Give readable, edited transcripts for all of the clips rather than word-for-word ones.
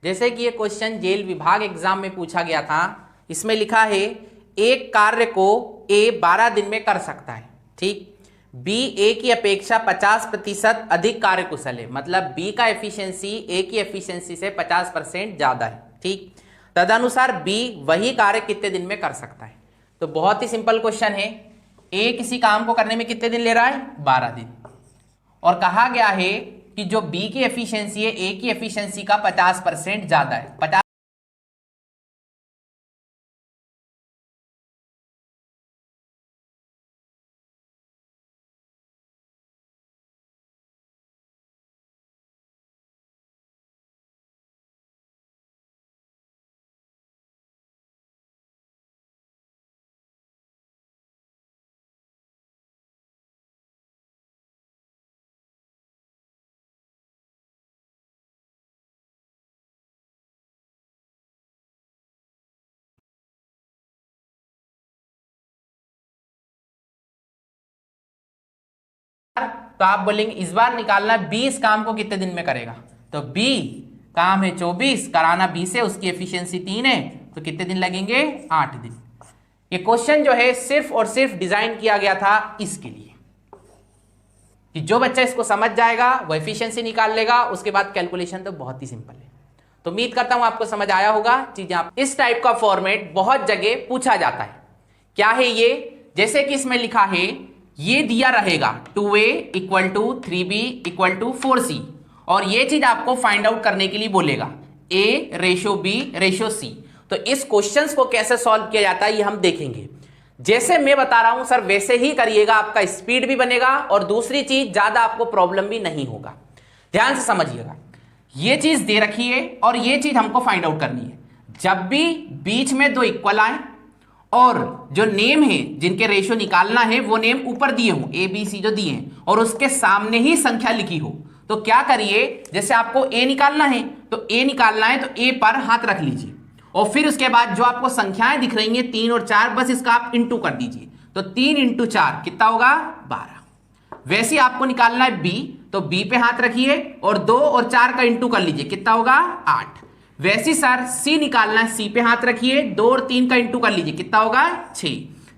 जैसे कि ये क्वेश्चन जेल विभाग एग्जाम में पूछा गया था। इसमें लिखा है एक कार्य को ए 12 दिन में कर सकता है, ठीक। बी ए की अपेक्षा 50% अधिक कार्यकुशल है, मतलब बी का एफिशिएंसी ए की एफिशिएंसी से 50% ज्यादा है, ठीक। तदनुसार बी वही कार्य कितने दिन में कर सकता है। तो बहुत ही सिंपल क्वेश्चन है। ए किसी काम को करने में कितने दिन ले रहा है? 12 दिन। और कहा गया है कि जो बी की एफिशिएंसी है ए की एफिशिएंसी का 50% ज्यादा है। 50 तो आप बोलेंगे इस बार निकालना बी इस काम को कितने दिन में करेगा। तो बी काम है 24, कराना बी से, उसकी एफिशिएंसी 3 है, तो कितने दिन लगेंगे? 8 दिन। ये क्वेश्चन जो है सिर्फ और सिर्फ डिजाइन किया गया था इसके लिए कि जो बच्चा इसको समझ जाएगा वो एफिशिएंसी निकाल लेगा, उसके बाद कैलकुलेशन तो बहुत ही सिंपल है। तो उम्मीद करता हूं आपको समझ आया होगा चीजें। आप इस टाइप का फॉर्मेट बहुत जगह पूछा जाता है। क्या है ये? जैसे कि इसमें लिखा है ये दिया रहेगा 2a = 3b = 4c, और ये चीज आपको फाइंड आउट करने के लिए बोलेगा a/b/c। तो इस क्वेश्चंस को कैसे सॉल्व किया जाता है ये हम देखेंगे। जैसे मैं बता रहा हूं सर वैसे ही करिएगा, आपका स्पीड भी बनेगा और दूसरी चीज ज्यादा आपको प्रॉब्लम भी नहीं होगा। ध्यान से समझिएगा। ये चीज दे रखी है और ये चीज हमको फाइंड आउट करनी है। जब भी बीच में दो इक्वल आए और जो नेम है जिनके रेशियो निकालना है वो नेम ऊपर दिए हो, ए बी सी जो दिए हैं, और उसके सामने ही संख्या लिखी हो, तो क्या करिए, जैसे आपको ए निकालना है तो ए निकालना है तो ए पर हाथ रख लीजिए, और फिर उसके बाद जो आपको संख्याएं दिख रही हैं 3 और 4, बस इसका आप इंटू कर दीजिए। तो 3 × 4 कितना होगा? 12। वैसे आपको निकालना है बी, तो बी पे हाथ रखिए और 2 और 4 का इंटू कर लीजिए, कितना होगा? 8। वैसे सर सी निकालना है, सी पे हाथ रखिए, 2 और 3 का इंटू कर लीजिए, कितना होगा? 6।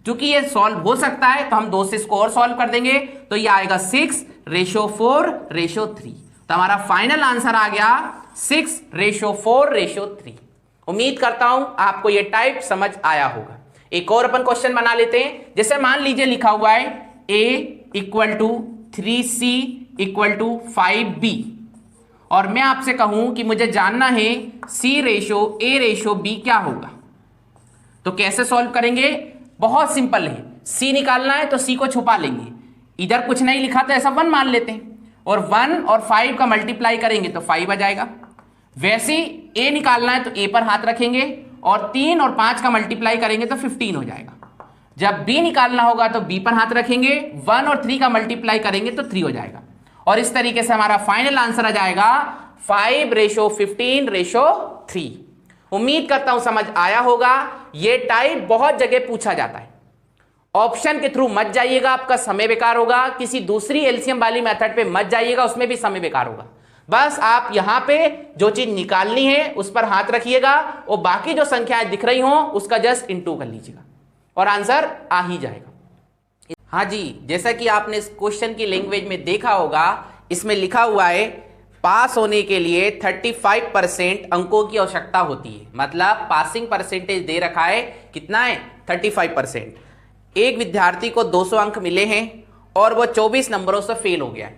क्योंकि ये सॉल्व हो सकता है तो हम 2 से इसको और सॉल्व कर देंगे, तो ये आएगा 6/4/3। तो हमारा फाइनल आंसर आ गया 6/4/3। उम्मीद करता हूं आपको ये टाइप समझ आया होगा। एक और अपन क्वेश्चन बना लेते हैं। जैसे मान लीजिए लिखा हुआ है a = 3c = 5b, और मैं आपसे कहूं कि मुझे जानना है c/a/b क्या होगा। तो कैसे सॉल्व करेंगे? बहुत सिंपल है। c निकालना है तो c को छुपा लेंगे, इधर कुछ नहीं लिखा तो ऐसा 1 मान लेते हैं, और 1 और 5 का मल्टीप्लाई करेंगे तो 5 आ जाएगा। वैसे a निकालना है तो a पर हाथ रखेंगे और 3 और 5 का मल्टीप्लाई करेंगे तो 15 हो जाएगा। जब b निकालना होगा तो b पर हाथ रखेंगे, 1 और 3 का मल्टीप्लाई करेंगे तो 3 हो जाएगा, और इस तरीके से हमारा फाइनल आंसर आ जाएगा 5/15/3। उम्मीद करता हूं समझ आया होगा। यह टाइप बहुत जगह पूछा जाता है। ऑप्शन के थ्रू मत जाइएगा, आपका समय बेकार होगा। किसी दूसरी एलसीएम वाली मेथड पे मत जाइएगा, उसमें भी समय बेकार होगा। बस आप यहां पे जो चीज निकालनी है उस पर हाथ रखिएगा और बाकी जो संख्याएं दिख रही हो उसका जस्ट इंटू कर लीजिएगा और आंसर आ ही जाएगा। हाँ जी, जैसा कि आपने इस क्वेश्चन की लैंग्वेज में देखा होगा, इसमें लिखा हुआ है पास होने के लिए 35% अंकों की आवश्यकता होती है। मतलब पासिंग परसेंटेज दे रखा है, कितना है? 35%। एक विद्यार्थी को 200 अंक मिले हैं और वो 24 नंबरों से फेल हो गया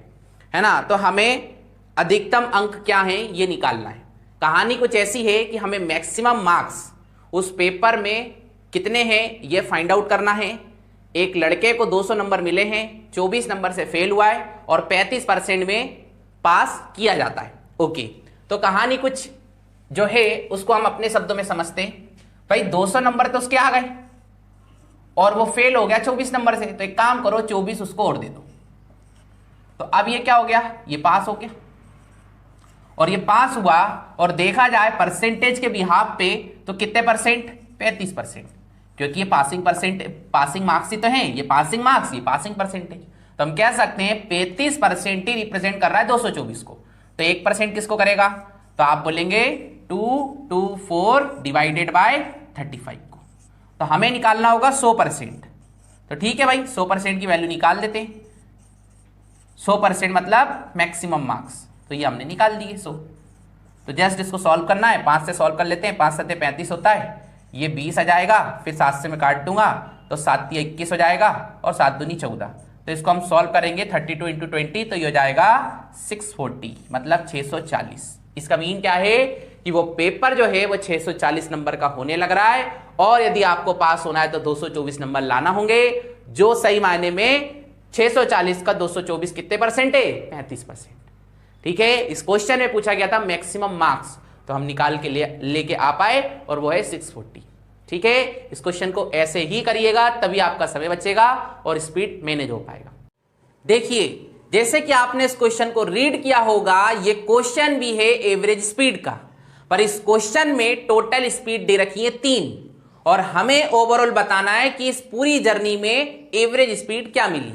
है ना। तो हमें अधिकतम अंक क्या है ये निकालना है। कहानी कुछ ऐसी है कि हमें मैक्सिमम मार्क्स उस पेपर में कितने हैं ये फाइंड आउट करना है। एक लड़के को 200 नंबर मिले हैं, 24 नंबर से फेल हुआ है और 35% में पास किया जाता है। ओके, तो कहानी कुछ जो है उसको हम अपने शब्दों में समझते हैं। भाई 200 नंबर तो उसके आ गए और वो फेल हो गया 24 नंबर से, तो एक काम करो 24 उसको और दे दो। तो अब ये क्या हो गया? ये पास हो गया, और ये पास हुआ। और देखा जाए परसेंटेज के बिहाफ पे तो कितने परसेंट? 35%, क्योंकि ये पासिंग मार्क्स ही तो हैं, ये पासिंग मार्क्स, ये पासिंग परसेंटेज। तो हम कह सकते हैं 35% ही रिप्रेजेंट कर रहा है 224 को। तो 1% किसको करेगा? तो आप बोलेंगे 224 डिवाइडेड बाय 35 को, तो हमें निकालना होगा 100%। तो ठीक है भाई, 100% की वैल्यू निकाल देते हैं। 100% मतलब मैक्सिमम मार्क्स, तो ये हमने निकाल दिए 100। तो जस्ट इसको सॉल्व करना है, 5 से सॉल्व कर लेते हैं। 5 7 35 होता है, ये 20 आ जाएगा, फिर 7 से मैं काट दूंगा तो 7 21 हो जाएगा और 7 दूनी 14। तो इसको हम सॉल्व करेंगे 32 इंटू 20, तो ये हो जाएगा 640 मतलब 640। इसका मीन क्या है कि वो पेपर जो है वो 640 नंबर का होने लग रहा है, और यदि आपको पास होना है तो 224 नंबर लाना होंगे, जो सही मायने में 640 का 224 कितने परसेंट है? 35%। ठीक है, इस क्वेश्चन में पूछा गया था मैक्सिमम मार्क्स, तो हम निकाल के लेके आ पाए और वो है 640। ठीक है, इस क्वेश्चन को ऐसे ही करिएगा, तभी आपका समय बचेगा और स्पीड मैनेज हो पाएगा। देखिए, जैसे कि आपने इस क्वेश्चन को रीड किया होगा, ये क्वेश्चन भी है एवरेज स्पीड का, पर इस क्वेश्चन में टोटल स्पीड दे रखी है 3, और हमें ओवरऑल बताना है कि इस पूरी जर्नी में एवरेज स्पीड क्या मिली।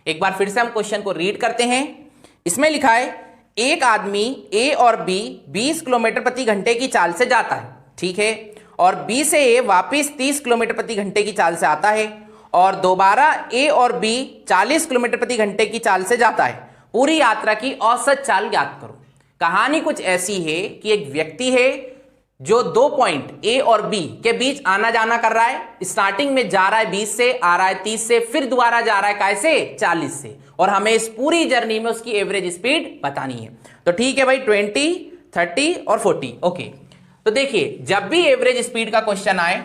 एक बार फिर से हम क्वेश्चन को रीड करते हैं। इसमें लिखा है एक आदमी ए और बी 20 किलोमीटर प्रति घंटे की चाल से जाता है, ठीक है, और बी से ए वापिस 30 किलोमीटर प्रति घंटे की चाल से आता है, और दोबारा ए और बी 40 किलोमीटर प्रति घंटे की चाल से जाता है। पूरी यात्रा की औसत चाल ज्ञात करो। कहानी कुछ ऐसी है कि एक व्यक्ति है जो 2 पॉइंट ए और बी के बीच आना जाना कर रहा है। स्टार्टिंग में जा रहा है 20 से, आ रहा है 30 से, फिर दोबारा जा रहा है कैसे? 40 से, और हमें इस पूरी जर्नी में उसकी एवरेज स्पीड बतानी है। तो ठीक है भाई, 20, 30 और 40। ओके, तो देखिए, जब भी एवरेज स्पीड का क्वेश्चन आए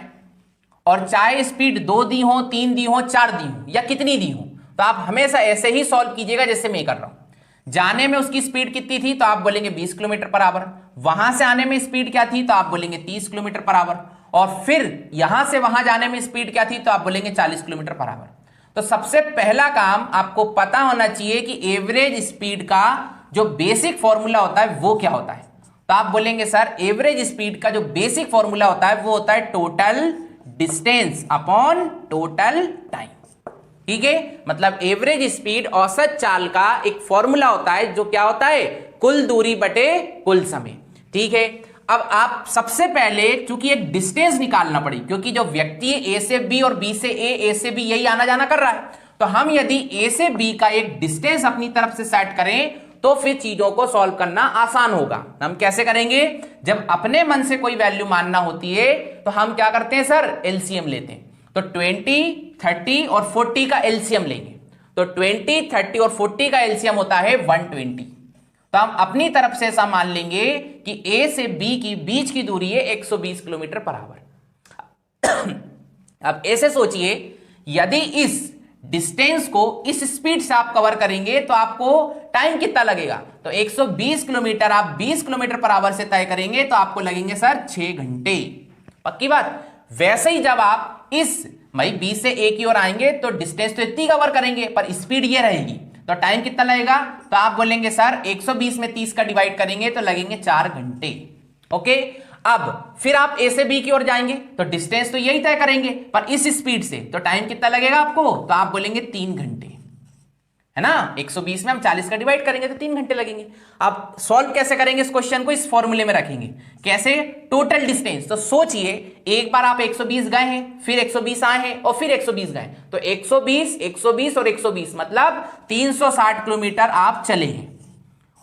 और चाहे स्पीड 2 दी हो, 3 दी हो, 4 दी हो या कितनी दी हो, तो आप हमेशा ऐसे ही सॉल्व कीजिएगा जैसे मैं कर रहा हूं। जाने में उसकी स्पीड कितनी थी, तो आप बोलेंगे 20 किलोमीटर पर आवर। वहां से आने में स्पीड क्या थी, तो आप बोलेंगे 30 किलोमीटर पर आवर। और फिर यहां से वहां जाने में स्पीड क्या थी, तो आप बोलेंगे 40 किलोमीटर पर आवर। तो सबसे पहला काम आपको पता होना चाहिए कि एवरेज स्पीड का जो बेसिक फॉर्मूला होता है वो क्या होता है। तो आप बोलेंगे सर एवरेज स्पीड का जो बेसिक फॉर्मूला होता है वो होता है total distance upon total time. ठीक है, मतलब एवरेज स्पीड औसत चाल का एक फॉर्मूला होता है जो क्या होता है? कुल दूरी बटे कुल समय। ठीक है, अब आप सबसे पहले चूंकि एक डिस्टेंस निकालना पड़ी, क्योंकि जो व्यक्ति ए से बी और बी से ए से बी यही आना जाना कर रहा है, तो हम यदि ए से बी का एक डिस्टेंस अपनी तरफ से सेट करें तो फिर चीजों को सॉल्व करना आसान होगा। हम कैसे करेंगे? जब अपने मन से कोई वैल्यू मानना होती है तो हम क्या करते हैं सर? एलसीएम लेते हैं। तो 20, 30 और 40 का एलसीएम लेंगे। तो 20, 30 और 40 का एलसीएम होता है 120। तो हम अपनी तरफ से ऐसा मान लेंगे कि ए से बी की बीच की दूरी है 120 किलोमीटर पर आवर। अब ऐसे सोचिए, यदि इस डिस्टेंस को इस स्पीड से आप कवर करेंगे तो आपको टाइम कितना लगेगा? तो 120 किलोमीटर आप 20 किलोमीटर पर आवर से तय करेंगे तो आपको लगेंगे सर 6 घंटे। पक्की बात। वैसे ही जब आप इस भाई 20 से ए की ओर आएंगे तो डिस्टेंस तो इतनी कवर करेंगे, पर स्पीड ये रहेगी, तो टाइम कितना लगेगा? तो आप बोलेंगे सर 120 में 30 का डिवाइड करेंगे तो लगेंगे 4 घंटे। ओके, अब फिर आप ए से बी की ओर जाएंगे तो डिस्टेंस तो यही तय करेंगे, पर इस स्पीड से, तो टाइम कितना लगेगा आपको? तो आप बोलेंगे 3 घंटे, है ना। 120 में हम 40 का डिवाइड करेंगे तो 3 घंटे लगेंगे। अब सॉल्व कैसे करेंगे इस क्वेश्चन को? इस फॉर्मूले में रखेंगे। कैसे? Total distance. तो सोचिए, एक बार आप 120 गए हैं, फिर 120 आए हैं और फिर 120 गए, तो 120, 120 और 120 मतलब 360 किलोमीटर आप चले हैं,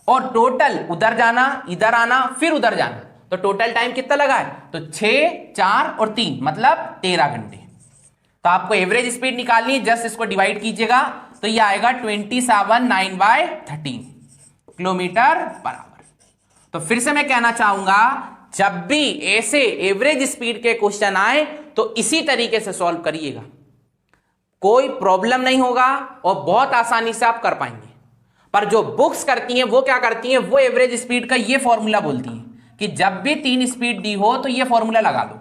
और टोटल उधर जाना, इधर आना, फिर उधर जाना, तो टोटल टाइम कितना लगा है? तो 6, 4 और 3 मतलब 13 घंटे। तो आपको एवरेज स्पीड निकालनी है, जस्ट इसको डिवाइड कीजिएगा तो ये आएगा 27/9/13 किलोमीटर पर आवर। तो फिर से मैं कहना चाहूंगा, जब भी ऐसे एवरेज स्पीड के क्वेश्चन आए तो इसी तरीके से सॉल्व करिएगा, कोई प्रॉब्लम नहीं होगा और बहुत आसानी से आप कर पाएंगे। पर जो बुक्स करती हैं वो क्या करती हैं? वो एवरेज स्पीड का ये फॉर्मूला बोलती हैं कि जब भी 3 स्पीड दी हो तो ये फॉर्मूला लगा दो,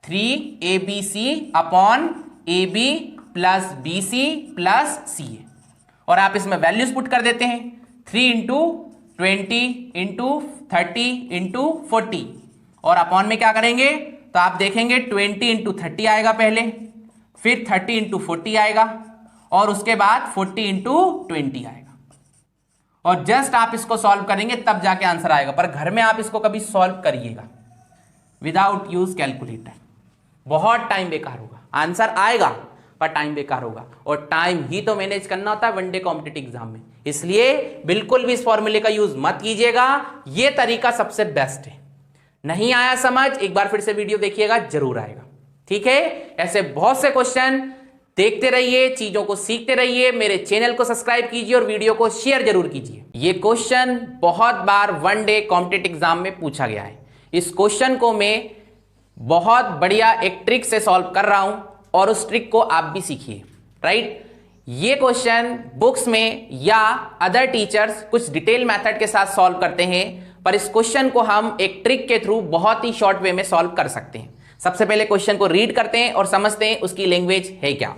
3ABC upon AB plus BC plus CA, और आप इसमें वैल्यूज पुट कर देते हैं, 3 इंटू 20 इंटू 30 इंटू 40, और अपॉन में क्या करेंगे? तो आप देखेंगे 20 इंटू 30 आएगा पहले, फिर 30 इंटू 40 आएगा, और उसके बाद 40 इंटू 20 आएगा। और जस्ट आप इसको सॉल्व करेंगे तब जाके आंसर आएगा, पर घर में आप इसको कभी सॉल्व करिएगा, विदाउट यूज कैलकुलेटर। बहुत टाइम बेकार होगा, आंसर आएगा पर टाइम बेकार होगा, और टाइम ही तो मैनेज करना होता है वनडे कॉम्पिटिटिव एग्जाम में। इसलिए बिल्कुल भी इस फॉर्मूले का यूज मत कीजिएगा, ये तरीका सबसे बेस्ट है। नहीं आया समझ, एक बार फिर से वीडियो देखिएगा, जरूर आएगा। ठीक है, ऐसे बहुत से क्वेश्चन देखते रहिए, चीजों को सीखते रहिए, मेरे चैनल को सब्सक्राइब कीजिए और वीडियो को शेयर जरूर कीजिए। ये क्वेश्चन बहुत बार वनडे कॉम्पिटिटिव एग्जाम में पूछा गया है। इस क्वेश्चन को मैं बहुत बढ़िया एक ट्रिक से सॉल्व कर रहा हूं और उस ट्रिक को आप भी सीखिए। राइट, ये क्वेश्चन बुक्स में या अदर टीचर्स कुछ डिटेल मेथड के साथ सॉल्व करते हैं, पर इस क्वेश्चन को हम एक ट्रिक के थ्रू बहुत ही शॉर्ट वे में सॉल्व कर सकते हैं। सबसे पहले क्वेश्चन को रीड करते हैं और समझते हैं उसकी लैंग्वेज है क्या।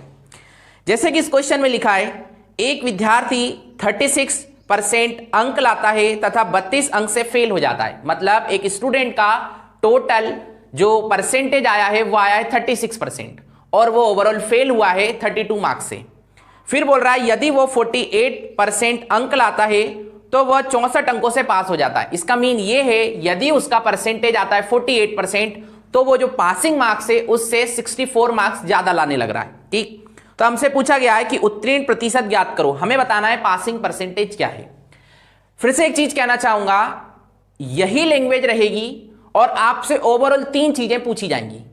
जैसे कि इस क्वेश्चन में लिखा है, एक विद्यार्थी 36% अंक लाता है तथा 32 अंक से फेल हो जाता है। मतलब एक स्टूडेंट का टोटल जो परसेंटेज आया है वो आया है 36% और वो ओवरऑल फेल हुआ है 32 मार्क्स से। फिर बोल रहा है यदि वो 48% अंक लाता है तो वह 64 अंकों से पास हो जाता है। इसका मीन ये है यदि उसका परसेंटेज आता है 48% तो वो जो पासिंग मार्क्स है उससे 64 मार्क्स ज्यादा लाने लग रहा है। ठीक, तो हमसे पूछा गया है कि उत्तीर्ण प्रतिशत ज्ञात करो, हमें बताना है पासिंग परसेंटेज क्या है। फिर से एक चीज कहना चाहूंगा, यही लैंग्वेज रहेगी और आपसे ओवरऑल 3 चीजें पूछी जाएंगी।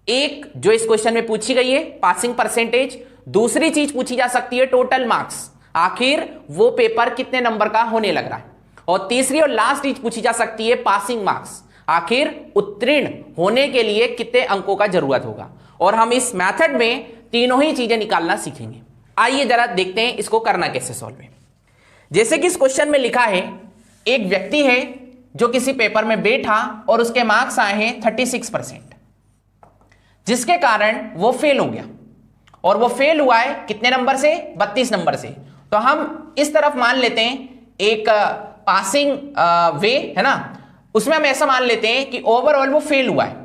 एक जो इस क्वेश्चन में पूछी गई है पासिंग परसेंटेज, दूसरी चीज पूछी जा सकती है टोटल मार्क्स, आखिर वो पेपर कितने नंबर का होने लग रहा है, और तीसरी और लास्ट चीज पूछी जा सकती है पासिंग मार्क्स, आखिर उत्तीर्ण होने के लिए कितने अंकों का जरूरत होगा। और हम इस मेथड में तीनों ही चीजें निकालना सीखेंगे। आइए जरा देखते हैं इसको करना कैसे सॉल्व है। जैसे कि इस क्वेश्चन में लिखा है, एक व्यक्ति है जो किसी पेपर में बैठा और उसके मार्क्स आए हैं 36%, जिसके कारण वो फेल हो गया, और वो फेल हुआ है कितने नंबर से, 32 नंबर से। तो हम इस तरफ मान लेते हैं एक पासिंग वे है ना, उसमें हम ऐसा मान लेते हैं कि ओवरऑल वो फेल हुआ है,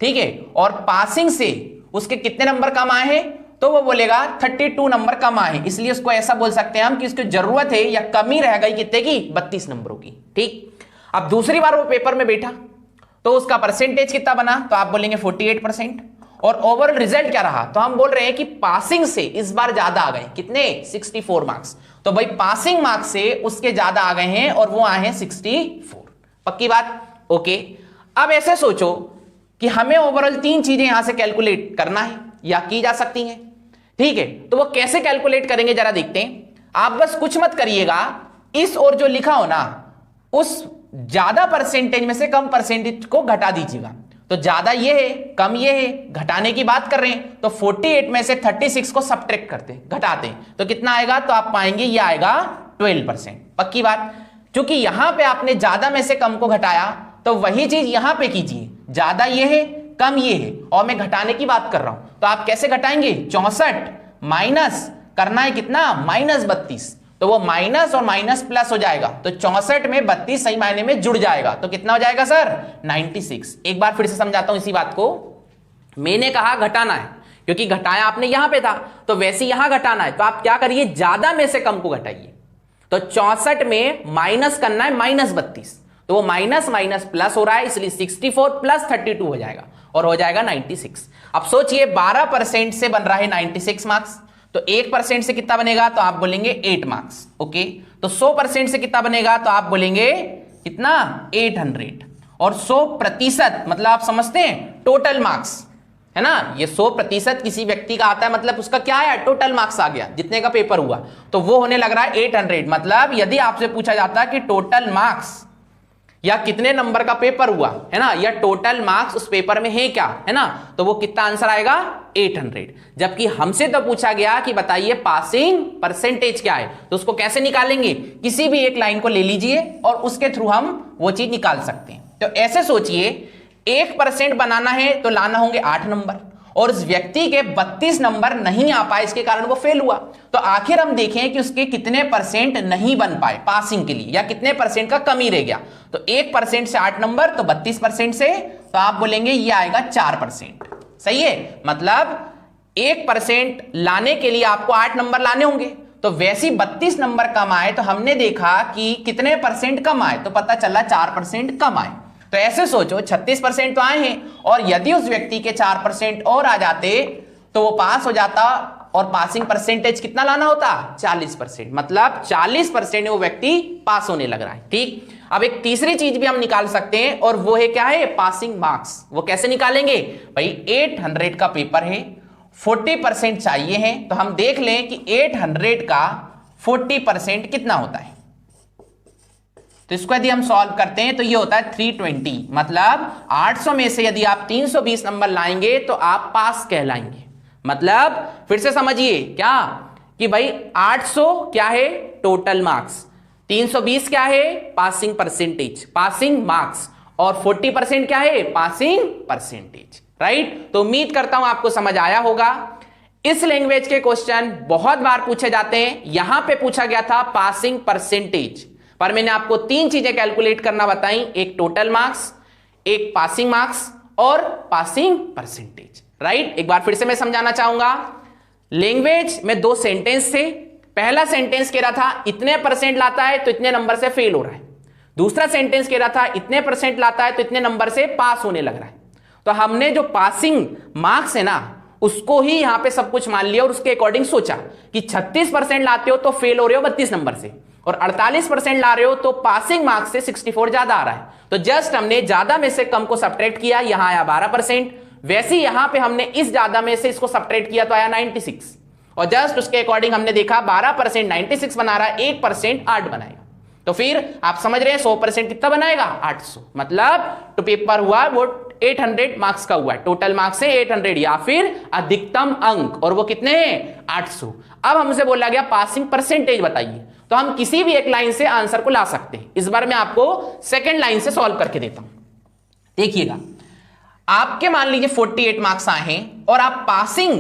ठीक है, और पासिंग से उसके कितने नंबर कम आए हैं, तो वो बोलेगा 32 नंबर कम आए हैं, इसलिए उसको ऐसा बोल सकते हैं हम कि उसकी जरूरत है या कमी रह गई कितने की, 32 नंबरों की। ठीक, अब दूसरी बार वो पेपर में बैठा तो उसका परसेंटेज कितना बना, तो आप बोलेंगे 48%, और ओवरऑल रिजल्ट क्या रहा, तो हम बोल रहे हैं कि पासिंग से इस बार ज्यादा आ गए, कितने, 64 मार्क्स। तो भाई पासिंग मार्क्स से उसके ज्यादा आ गए हैं और वो आए हैं 64। पक्की बात, ओके। अब ऐसे सोचो कि हमें ओवरऑल 3 चीजें यहां से कैलकुलेट करना है या की जा सकती हैं, ठीक है। तो वो कैसे कैलकुलेट करेंगे जरा देखते हैं। आप बस कुछ मत करिएगा, इस और जो लिखा हो ना उस ज्यादा परसेंटेज में से कम परसेंटेज को घटा दीजिएगा। तो ज्यादा ये है, कम ये है, घटाने की बात कर रहे हैं, तो 48 में से 36 को सब्ट्रैक्ट करते हैं, घटाते हैं, तो कितना आएगा, तो आप पाएंगे ये आएगा 12%। पक्की बात, क्योंकि यहां पे आपने ज्यादा में से कम को घटाया, तो वही चीज यहां पे कीजिए, ज्यादा ये है, कम ये है, और मैं घटाने की बात कर रहा हूं। तो आप कैसे घटाएंगे, 64 माइनस करना है कितना, -32, तो वो माइनस और माइनस प्लस हो जाएगा, तो 64 में 32 सही मायने में जुड़ जाएगा, तो कितना हो जाएगा सर, 96। एक बार फिर से समझाता हूं इसी बात को। मैंने कहा घटाना है, क्योंकि घटाया आपने यहां पे था, तो वैसे यहां घटाना है, तो आप क्या करिए, ज्यादा में से कम को घटाइए। तो 64 में माइनस करना है -32, तो वो माइनस माइनस प्लस हो रहा है, इसलिए 64 प्लस 32 हो जाएगा और हो जाएगा 96। अब सोचिए 12% से बन रहा है 96 मार्क्स, तो 1% से कितना बनेगा, तो आप बोलेंगे 8 मार्क्स, ओके। तो 100% से कितना बनेगा, तो आप बोलेंगे कितना, 800। और 100% मतलब आप समझते हैं टोटल मार्क्स है ना, ये 100% किसी व्यक्ति का आता है, मतलब उसका क्या है, टोटल मार्क्स आ गया, जितने का पेपर हुआ, तो वो होने लग रहा है 800। मतलब यदि आपसे पूछा जाता है कि टोटल मार्क्स या कितने नंबर का पेपर हुआ है ना, या टोटल मार्क्स उस पेपर में है क्या, है ना, तो वो कितना आंसर आएगा, 800। जबकि हमसे तो पूछा गया कि बताइए पासिंग परसेंटेज क्या है, तो उसको कैसे निकालेंगे, किसी भी एक लाइन को ले लीजिए और उसके थ्रू हम वो चीज निकाल सकते हैं। तो ऐसे सोचिए 1% बनाना है तो लाना होंगे 8 नंबर, और उस व्यक्ति के 32 नंबर नहीं आ पाए, इसके कारण वो फेल हुआ। तो आखिर हम देखें कि उसके कितने परसेंट नहीं बन पाए पासिंग के लिए, या कितने परसेंट का कमी रह गया। तो 1% से 8 नंबर, तो 32% से, तो आप बोलेंगे ये आएगा 4%। सही है, मतलब 1% लाने के लिए आपको 8 नंबर लाने होंगे, तो वैसे 32 नंबर कम आए, तो हमने देखा कि कितने परसेंट कम आए, तो पता चला 4% कम आए। तो ऐसे सोचो 36% तो आए हैं और यदि उस व्यक्ति के 4% और आ जाते तो वो पास हो जाता और पासिंग परसेंटेज कितना लाना होता 40%, मतलब 40% वो व्यक्ति पास होने लग रहा है। ठीक, अब एक तीसरी चीज भी हम निकाल सकते हैं और वो है क्या है पासिंग मार्क्स। वो कैसे निकालेंगे भाई, 800 का पेपर है, 40% चाहिए है, तो हम देख लें कि 800 का 40% कितना होता है। तो इसको यदि हम सॉल्व करते हैं तो ये होता है 320, मतलब 800 में से यदि आप 320 नंबर लाएंगे तो आप पास कहलाएंगे। मतलब फिर से समझिए क्या कि भाई 800 क्या है टोटल मार्क्स, 320 क्या है पासिंग परसेंटेज, पासिंग मार्क्स, और 40% क्या है पासिंग परसेंटेज। राइट, तो उम्मीद करता हूं आपको समझ आया होगा। इस लैंग्वेज के क्वेश्चन बहुत बार पूछे जाते हैं। यहां पे पूछा गया था पासिंग परसेंटेज, पर मैंने आपको 3 चीजें कैलकुलेट करना बताई, एक टोटल मार्क्स, एक पासिंग मार्क्स और पासिंग परसेंटेज। राइट, एक बार फिर से मैं समझाना चाहूंगा। लैंग्वेज में 2 सेंटेंस थे। पहला सेंटेंस कह रहा था इतने परसेंट लाता है तो इतने नंबर से फेल हो रहा है, दूसरा सेंटेंस कह रहा था इतने परसेंट लाता है तो इतने नंबर से पास होने लग रहा है। तो हमने जो पासिंग मार्क्स है ना उसको ही यहां पे सब कुछ मान लिया और उसके अकॉर्डिंग सोचा कि 36% लाते हो तो फेल हो रहे हो 32 नंबर से, और 48% ला रहे हो तो पासिंग मार्क्स से 64 ज्यादा आ रहा है। तो जस्ट हमने ज्यादा में से कम को सब्ट्रैक्ट किया, यहां आया 12%। वैसे ही यहां पे हमने इस ज्यादा में से इसको सब्ट्रैक्ट किया तो आया 96, और जस्ट उसके अकॉर्डिंग हमने देखा 12% 96 बना रहा है, 1% 8 बनाएगा। तो फिर आप समझ रहे हैं 100% कितना बनाएगा 800, मतलब तो पेपर हुआ वो 800 मार्क्स का हुआ है, टोटल मार्क्स है 800 या फिर अधिकतम अंक, और वो कितने हैं 800। अब हमसे बोला गया पासिंग परसेंटेज बताइए, तो हम किसी भी एक लाइन से आंसर को ला सकते हैं। इस बार मैं आपको सेकंड लाइन से सॉल्व करके देता हूं। देखिएगा, आपके मान लीजिए 48 मार्क्स आए हैं और आप पासिंग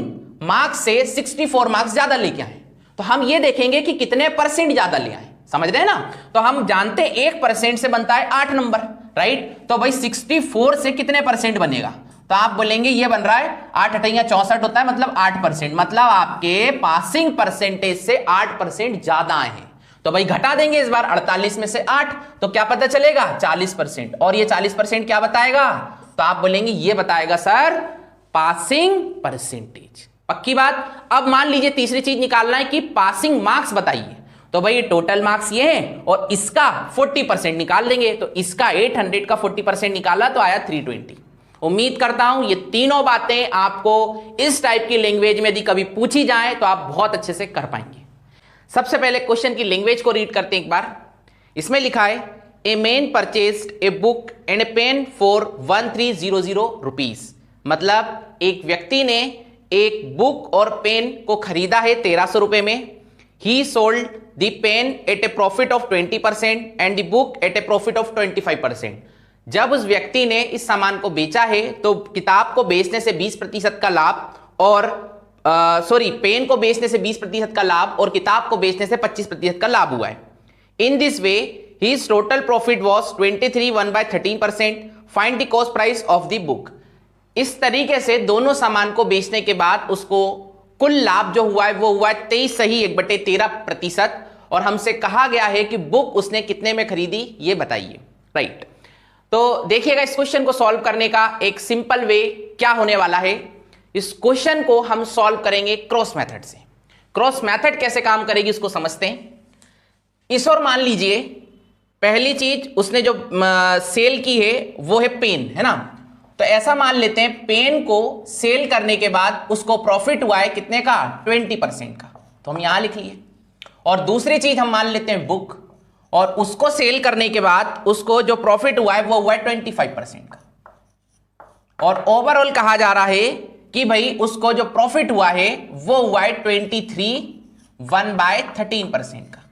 मार्क्स से 64 मार्क्स ज्यादा लेके आए, तो हम ये देखेंगे कि कितने परसेंट ज्यादा ले आए। समझ रहे हैं ना, तो हम जानते हैं 1% से बनता है 8 नंबर। राइट, तो भाई 64 से कितने परसेंट बनेगा, तो आप बोलेंगे ये बन रहा है 8 अठैया 64 होता है, मतलब 8%, मतलब आपके पासिंग परसेंटेज से 8% ज्यादा आए हैं। तो भाई घटा देंगे इस बार 48 में से 8, तो क्या पता चलेगा 40%, और ये 40% क्या बताएगा, तो आप बोलेंगे ये बताएगा सर पासिंग परसेंटेज। पक्की बात। अब मान लीजिए तीसरी चीज निकालना है कि पासिंग मार्क्स बताइए, तो भाई टोटल मार्क्स ये है और इसका 40% निकाल देंगे, तो इसका 800 का 40% निकाला तो आया 320। उम्मीद करता हूं ये तीनों बातें आपको इस टाइप की लैंग्वेज में यदि कभी पूछी जाए तो आप बहुत अच्छे से कर पाएंगे। सबसे पहले क्वेश्चन की लैंग्वेज को रीड करते हैं एक बार। इसमें लिखा है a man purchased a book and a pen for 1300 rupees, मतलब एक व्यक्ति ने एक बुक और पेन को खरीदा है 1300 रुपए में। He sold the pen at a profit of 20% and the book at a profit of 25%। जब उस व्यक्ति ने इस सामान को बेचा है तो किताब को बेचने से 20% का लाभ और पेन को बेचने से 20% का लाभ और किताब को बेचने से 25% का लाभ हुआ है। In this way his total profit was 23 1/13%। Find the cost price of the book. इस तरीके से दोनों सामान को बेचने के बाद उसको कुल लाभ जो हुआ है वो हुआ 23 सही 1/13%, और हमसे कहा गया है कि बुक उसने कितने में खरीदी ये बताइए। राइट, तो देखिएगा इस क्वेश्चन को सॉल्व करने का एक सिंपल वे क्या होने वाला है। इस क्वेश्चन को हम सॉल्व करेंगे क्रॉस मेथड से। क्रॉस मेथड कैसे काम करेगी इसको समझते हैं। इस और मान लीजिए पहली चीज उसने जो सेल की है वो है पेन, है ना, तो ऐसा मान लेते हैं पेन को सेल करने के बाद उसको प्रॉफिट हुआ है कितने का 20% का, तो हम यहां लिख लिए। और दूसरी चीज हम मान लेते हैं बुक, और उसको सेल करने के बाद उसको जो प्रॉफिट हुआ है वो हुआ है 25% का, और ओवरऑल कहा जा रहा है कि भाई उसको जो प्रॉफिट हुआ है वो हुआ है 23 1/13% का।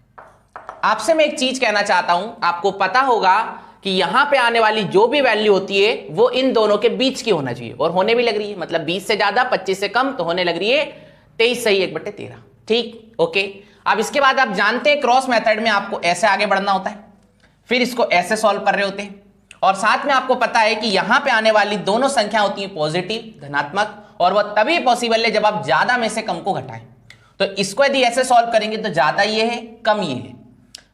आपसे मैं एक चीज कहना चाहता हूं, आपको पता होगा कि यहां पे आने वाली जो भी वैल्यू होती है वो इन दोनों के बीच की होना चाहिए, और होने भी लग रही है, मतलब 20 से ज्यादा 25 से कम, तो होने लग रही है 23 सही 1/13। ठीक, ओके। अब इसके बाद आप जानते हैं क्रॉस मेथड में आपको ऐसे आगे बढ़ना होता है, फिर इसको ऐसे सॉल्व कर रहे होते हैं, और साथ में आपको पता है कि यहां पे आने वाली दोनों संख्या होती है पॉजिटिव धनात्मक, और वह तभी पॉसिबल है जब आप ज्यादा में से कम को घटाएं। तो इसको यदि ऐसे सॉल्व करेंगे तो ज्यादा ये है कम ये है,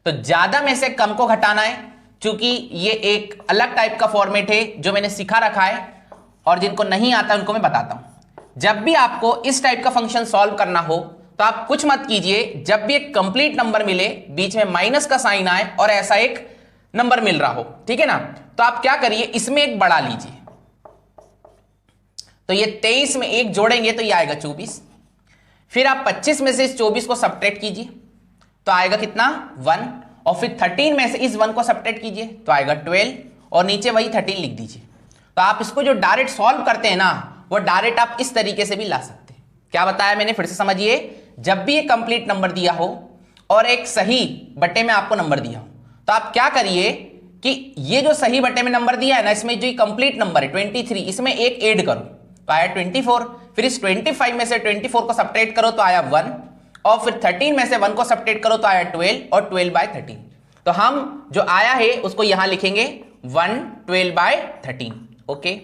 तो ज्यादा में से कम को घटाना है, चूंकि ये एक अलग टाइप का फॉर्मेट है जो मैंने सिखा रखा है और जिनको नहीं आता उनको मैं बताता हूं। जब भी आपको इस टाइप का फंक्शन सॉल्व करना हो तो आप कुछ मत कीजिए, जब भी एक कंप्लीट नंबर मिले, बीच में माइनस का साइन आए और ऐसा एक नंबर मिल रहा हो, ठीक है ना, तो आप क्या करिए, इसमें एक बढ़ा लीजिए। तो ये 23 में एक जोड़ेंगे तो ये आएगा 24, फिर आप 25 में से इस 24 को सब्ट्रैक्ट कीजिए तो आएगा कितना 1, और फिर 13 में से इस 1 को सब्ट्रैक्ट कीजिए तो आएगा 12, और नीचे वही 13 लिख दीजिए। तो आप इसको जो डायरेक्ट सॉल्व करते हैं ना, वो डायरेक्ट आप इस तरीके से भी ला सकते हैं। क्या बताया मैंने, फिर से समझिए। जब भी एक कंप्लीट नंबर दिया हो और एक सही बटे में आपको नंबर दिया हो, तो आप क्या करिए कि ये जो सही बटे में नंबर दिया है ना, इसमें जो कंप्लीट नंबर है 23, इसमें एक ऐड करो तो आया 24, फिर इस 25 में से 24 को सब्ट्रैक्ट करो तो आया 1, और फिर 13 में से 1 को सब्ट्रैक्ट करो तो आया 12, और 12/13। तो हम जो आया है उसको यहां लिखेंगे 112/13। ओके,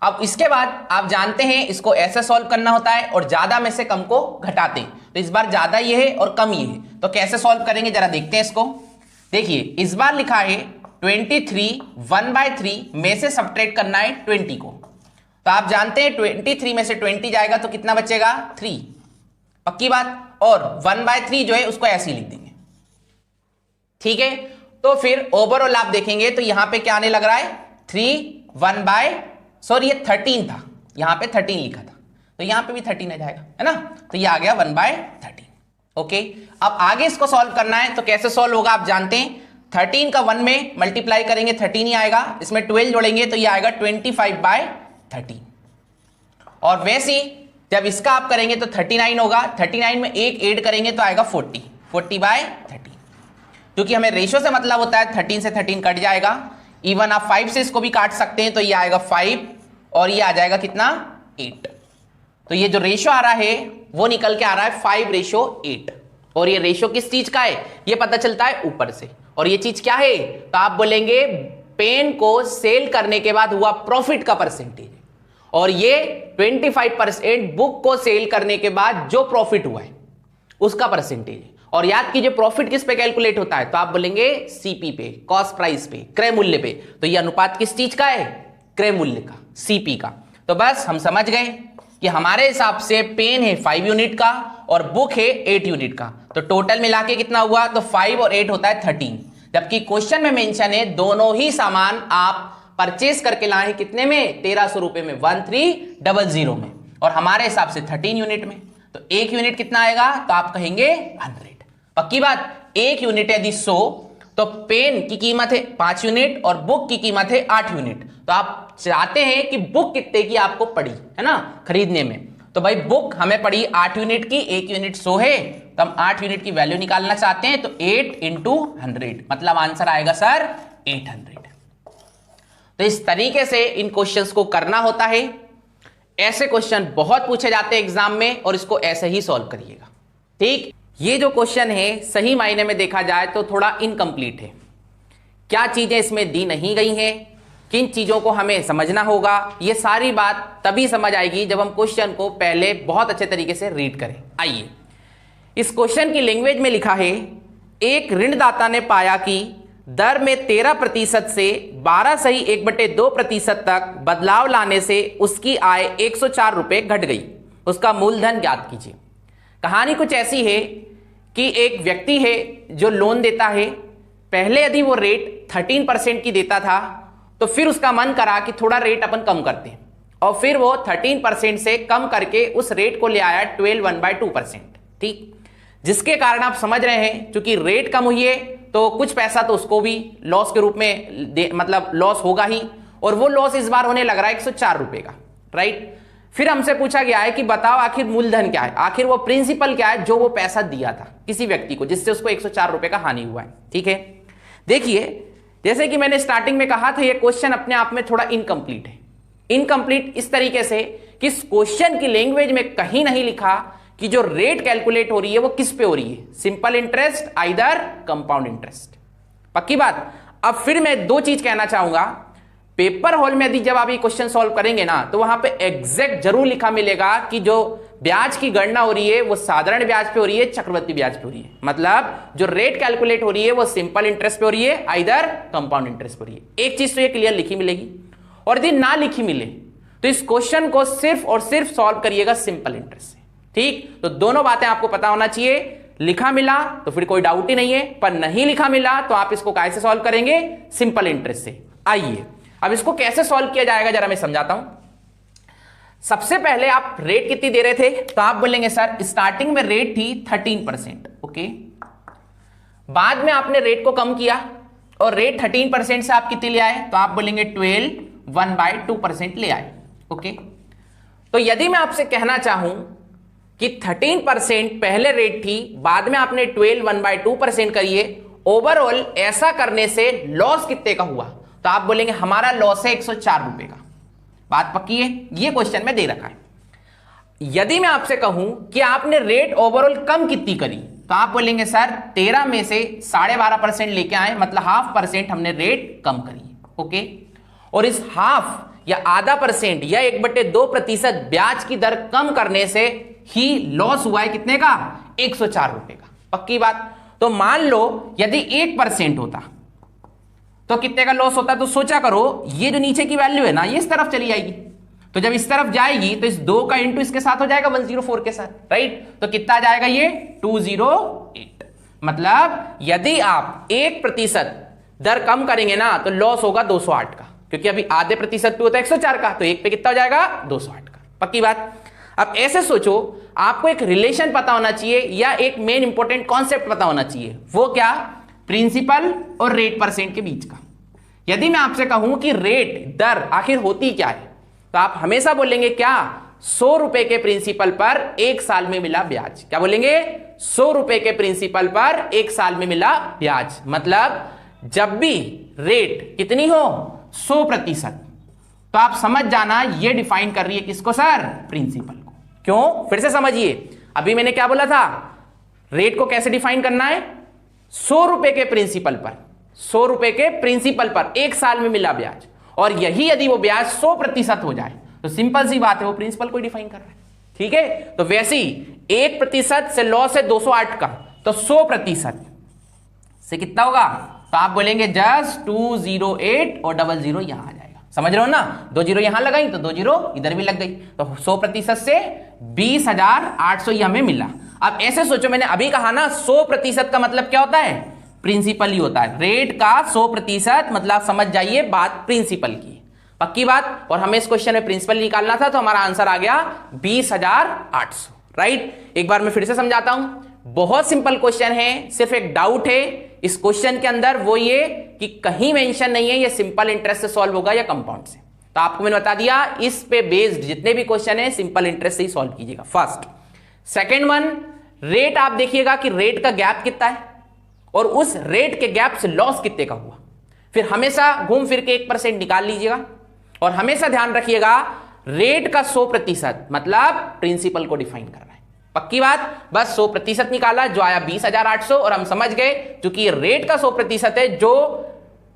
अब इसके बाद आप जानते हैं इसको ऐसे सॉल्व करना होता है और ज्यादा में से कम को घटाते हैं। तो इस बार ज्यादा ये है और कम ये है, तो कैसे सॉल्व करेंगे जरा देखते हैं इसको। देखिए इस बार लिखा है 23 1/3 में से सब्ट्रैक्ट करना है 20 को, तो आप जानते हैं 23 में से 20 जाएगा तो कितना बचेगा 3, पक्की बात। और 1/3 जो है उसको ऐसे ही लिख देंगे, ठीक है। तो फिर ओवरऑल आप देखेंगे तो यहां पे क्या आने लग रहा है 13 था, यहां पे 13 लिखा था तो यहां पे भी 13 आ जाएगा, है ना, तो ये आ गया 1/13। ओके, अब आगे इसको सॉल्व करना है तो कैसे सॉल्व होगा आप जानते हैं। 13 का 1 में मल्टीप्लाई करेंगे 13 ही आएगा, इसमें 12 जोड़ेंगे तो ये आएगा 25/13, और वैसे ही जब इसका आप करेंगे तो 39 होगा, 39 में एक ऐड करेंगे तो आएगा 40/13। क्योंकि हमें रेशो से मतलब होता है 13 से 13 कट जाएगा, इवन आप 5 से इसको भी काट सकते हैं तो ये आएगा 5 और ये आ जाएगा कितना 8। तो ये जो रेशो आ रहा है वो निकल के आ रहा है 5:8, और ये रेशो किस चीज का है ये पता चलता है ऊपर से, और ये चीज क्या है तो आप बोलेंगे पेन को सेल करने के बाद हुआ प्रॉफिट का परसेंटेज, और ये 25% बुक को सेल करने के बाद जो प्रॉफिट हुआ है उसका परसेंटेज है। और याद कीजिए प्रॉफिट किस पे कैलकुलेट होता है तो आप बोलेंगे सीपी पे, कॉस्ट प्राइस पे, क्रय मूल्य पे। तो ये अनुपात किस चीज का है क्रय मूल्य का, सीपी का। तो बस हम समझ गए कि हमारे हिसाब से पेन है 5 यूनिट का और बुक है 8 यूनिट का, तो टोटल मिला के कितना हुआ तो 5 और 8 होता है 13। जबकि क्वेश्चन में मेंशन है दोनों ही सामान आप परचेस करके लाए हैं कितने में 1300 रुपए में, 1300 में, और हमारे हिसाब से 13 यूनिट में। तो 1 यूनिट कितना आएगा तो आप कहेंगे 100, पक्की बात। 1 यूनिट यदि 100 तो पेन की कीमत है 5 यूनिट और बुक की कीमत है 8 यूनिट। तो आप चाहते हैं कि बुक कितने की आपको पड़ी है ना खरीदने में, तो भाई बुक हमें पड़ी 8 यूनिट की, 1 यूनिट 100 है तो हम 8 यूनिट की वैल्यू निकालना चाहते हैं, तो 8 × 100 मतलब आंसर आएगा सर 800। तो इस तरीके से इन क्वेश्चंस को करना होता है। ऐसे क्वेश्चन बहुत पूछे जाते हैं एग्जाम में और इसको ऐसे ही सॉल्व करिएगा, ठीक। ये जो क्वेश्चन है सही मायने में देखा जाए तो थोड़ा इनकम्प्लीट है, क्या चीजें इसमें दी नहीं गई हैं, किन चीजों को हमें समझना होगा, ये सारी बात तभी समझ आएगी जब हम क्वेश्चन को पहले बहुत अच्छे तरीके से रीड करें। आइए, इस क्वेश्चन की लैंग्वेज में लिखा है, एक ऋणदाता ने पाया कि दर में 13% से 12.1/2% तक बदलाव लाने से उसकी आय 104 रुपये घट गई, उसका मूलधन ज्ञात कीजिए। कहानी कुछ ऐसी है कि एक व्यक्ति है जो लोन देता है, पहले यदि वो रेट 13% की देता था तो फिर उसका मन करा कि थोड़ा रेट अपन कम करते हैं, और फिर वो 13% से कम करके उस रेट को ले आया 12.1/2%, ठीक। जिसके कारण आप समझ रहे हैं क्योंकि रेट कम हुई है तो कुछ पैसा तो उसको भी लॉस के रूप में मतलब लॉस होगा ही, और वो लॉस इस बार होने लग रहा है 104 रुपए का, राइट। फिर हमसे पूछा गया है कि बताओ आखिर मूलधन क्या है, आखिर वो प्रिंसिपल क्या है जो वो पैसा दिया था किसी व्यक्ति को जिससे उसको 104 रुपए का हानि हुआ है, ठीक है। देखिए जैसे कि मैंने स्टार्टिंग में कहा था ये क्वेश्चन अपने आप में थोड़ा इनकम्प्लीट है। इनकम्प्लीट इस तरीके से कि इस क्वेश्चन की लैंग्वेज में कहीं नहीं लिखा कि जो रेट कैलकुलेट हो रही है वो किस पे हो रही है, simple interest either compound interest, पक्की बात। अब फिर मैं दो चीज कहना चाहूंगा, पेपर हॉल में यदि जब आप ये क्वेश्चन सॉल्व करेंगे ना तो वहां पे एग्जैक्ट जरूर लिखा मिलेगा कि जो ब्याज की गणना हो रही है वो साधारण ब्याज पे हो रही है, चक्रवृद्धि ब्याज पे हो रही है। मतलब जो रेट कैलकुलेट हो रही है वो सिंपल इंटरेस्ट पे हो रही है, आइदर कंपाउंड इंटरेस्ट पे हो रही है। एक चीज तो ये क्लियर लिखी मिलेगी, और यदि ना लिखी मिले तो इस क्वेश्चन को सिर्फ और सिर्फ सॉल्व करिएगा सिंपल इंटरेस्ट से। ठीक, तो दोनों बातें आपको पता होना चाहिए। लिखा मिला तो फिर कोई डाउट ही नहीं है, पर नहीं लिखा मिला तो आप इसको कैसे सॉल्व करेंगे? सिंपल इंटरेस्ट से। आइए अब इसको कैसे सॉल्व किया जाएगा जरा मैं समझाता हूं। सबसे पहले आप रेट कितनी दे रहे थे, तो आप बोलेंगे सर स्टार्टिंग में रेट थी 13%, ओके। बाद में आपने रेट को कम किया और रेट 13% से आप कितनी ले आए, तो आप बोलेंगे 12 1/2% ले आए, ओके। तो यदि मैं आपसे कहना चाहूं कि 13% पहले रेट थी, बाद में आपने 12 1/2% करिए, ओवरऑल ऐसा करने से लॉस कितने का हुआ, तो आप बोलेंगे हमारा लॉस है 104 रुपए का। बात पक्की है, ये क्वेश्चन में दे रखा है। यदि मैं आपसे कहूं कि आपने रेट ओवरऑल कम कितनी करी, तो आप बोलेंगे सर 13 में से 12.5% लेके आए, मतलब 0.5% हमने रेट कम करी, ओके। और इस हाफ या आधा परसेंट या 1/2% ब्याज की दर कम करने से ही लॉस हुआ है कितने का? 104 रुपए का। पक्की बात। तो मान लो यदि 1% होता तो कितने का लॉस होता? तो सोचा करो, ये जो नीचे की वैल्यू है ना, ये इस तरफ चली जाएगी, तो जब इस तरफ जाएगी तो इस 2 का इंटू इसके साथ हो जाएगा 104 के साथ, राइट। तो कितना आ जाएगा ये? 208। मतलब यदि आप 1% दर कम करेंगे ना तो लॉस होगा 208 का, क्योंकि अभी आधे प्रतिशत पे होता है 104 का, तो एक पे कितना हो जाएगा? 208 का। पक्की बात। अब ऐसे सोचो, आपको एक रिलेशन पता होना चाहिए या एक मेन इंपॉर्टेंट कॉन्सेप्ट पता होना चाहिए। वो क्या? प्रिंसिपल और रेट परसेंट के बीच का। यदि मैं आपसे कहूं कि रेट दर आखिर होती क्या है, तो आप हमेशा बोलेंगे क्या? 100 रुपए के प्रिंसिपल पर 1 साल में मिला ब्याज। क्या बोलेंगे? 100 रुपए के प्रिंसिपल पर 1 साल में मिला ब्याज। मतलब जब भी रेट कितनी हो 100%, तो आप समझ जाना ये डिफाइन कर रही है किसको सर? प्रिंसिपल को। क्यों? फिर से समझिए, अभी मैंने क्या बोला था? रेट को कैसे डिफाइन करना है? 100 रुपए के प्रिंसिपल पर, 100 रुपए के प्रिंसिपल पर 1 साल में मिला ब्याज, और यही यदि वो ब्याज 100% हो जाए तो सिंपल सी बात है वो प्रिंसिपल को डिफाइन कर रहा है। ठीक है, तो वैसे ही 1% से लॉस है 208 का, तो 100% से कितना होगा? तो आप बोलेंगे जस्ट 208 और 00 यहां आ जाएगा। समझ रहे हो ना? 2 0 यहां लगाई तो 2 0 इधर भी लग गई, तो 100% से 20,800 ये हमें मिला। अब ऐसे सोचो, मैंने अभी कहा ना 100% का मतलब क्या होता है? प्रिंसिपल ही होता है। रेट का 100% मतलब समझ जाइए बात प्रिंसिपल की। पक्की बात। और हमें इस क्वेश्चन में प्रिंसिपल निकालना था, तो हमारा आंसर आ गया 20,800, राइट। एक बार मैं फिर से समझाता हूं, बहुत सिंपल क्वेश्चन है, सिर्फ एक डाउट है इस क्वेश्चन के अंदर, वो ये कि कहीं मेंशन नहीं है ये सिंपल इंटरेस्ट से सॉल्व होगा या कंपाउंड से। तो आपको मैंने बता दिया, इस पे बेस्ड जितने भी क्वेश्चन है सिंपल इंटरेस्ट से ही सॉल्व कीजिएगा। फर्स्ट। सेकेंड वन, रेट आप देखिएगा कि रेट का गैप कितना है और उस रेट के गैप से लॉस कितने का हुआ। फिर हमेशा घूम फिर के 1% निकाल लीजिएगा, और हमेशा ध्यान रखिएगा रेट का 100% मतलब प्रिंसिपल को डिफाइन करना है। पक्की बात। बस 100% निकाला, जो आया 20,800, और हम समझ गए क्योंकि ये रेट का 100% है जो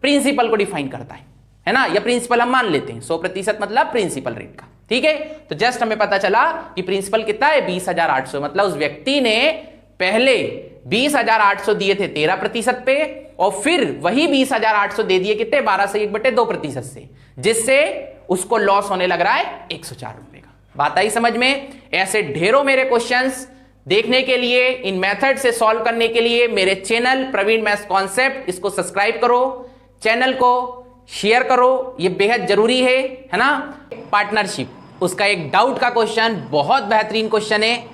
प्रिंसिपल को डिफाइन करता है ना, या प्रिंसिपल हम मान लेते हैं। 100% मतलब प्रिंसिपल रेट का। ठीक है, तो जस्ट हमें पता चला कि प्रिंसिपल कितना है? 20,800। मतलब उस व्यक्ति ने पहले 20,800 दिए थे 13% पे, और फिर वही 20,800 दे दिए कितने? 12 से 1/2% से, जिससे उसको लॉस होने लग रहा है 104 रुपए का। बात आई समझ में? ऐसे ढेरों मेरे क्वेश्चंस देखने के लिए, इन मेथड से सॉल्व करने के लिए मेरे चैनल प्रवीण मैथ्स कॉन्सेप्ट, इसको सब्सक्राइब करो, चैनल को शेयर करो, ये बेहद जरूरी है ना। पार्टनरशिप, उसका एक डाउट का क्वेश्चन, बहुत बेहतरीन क्वेश्चन है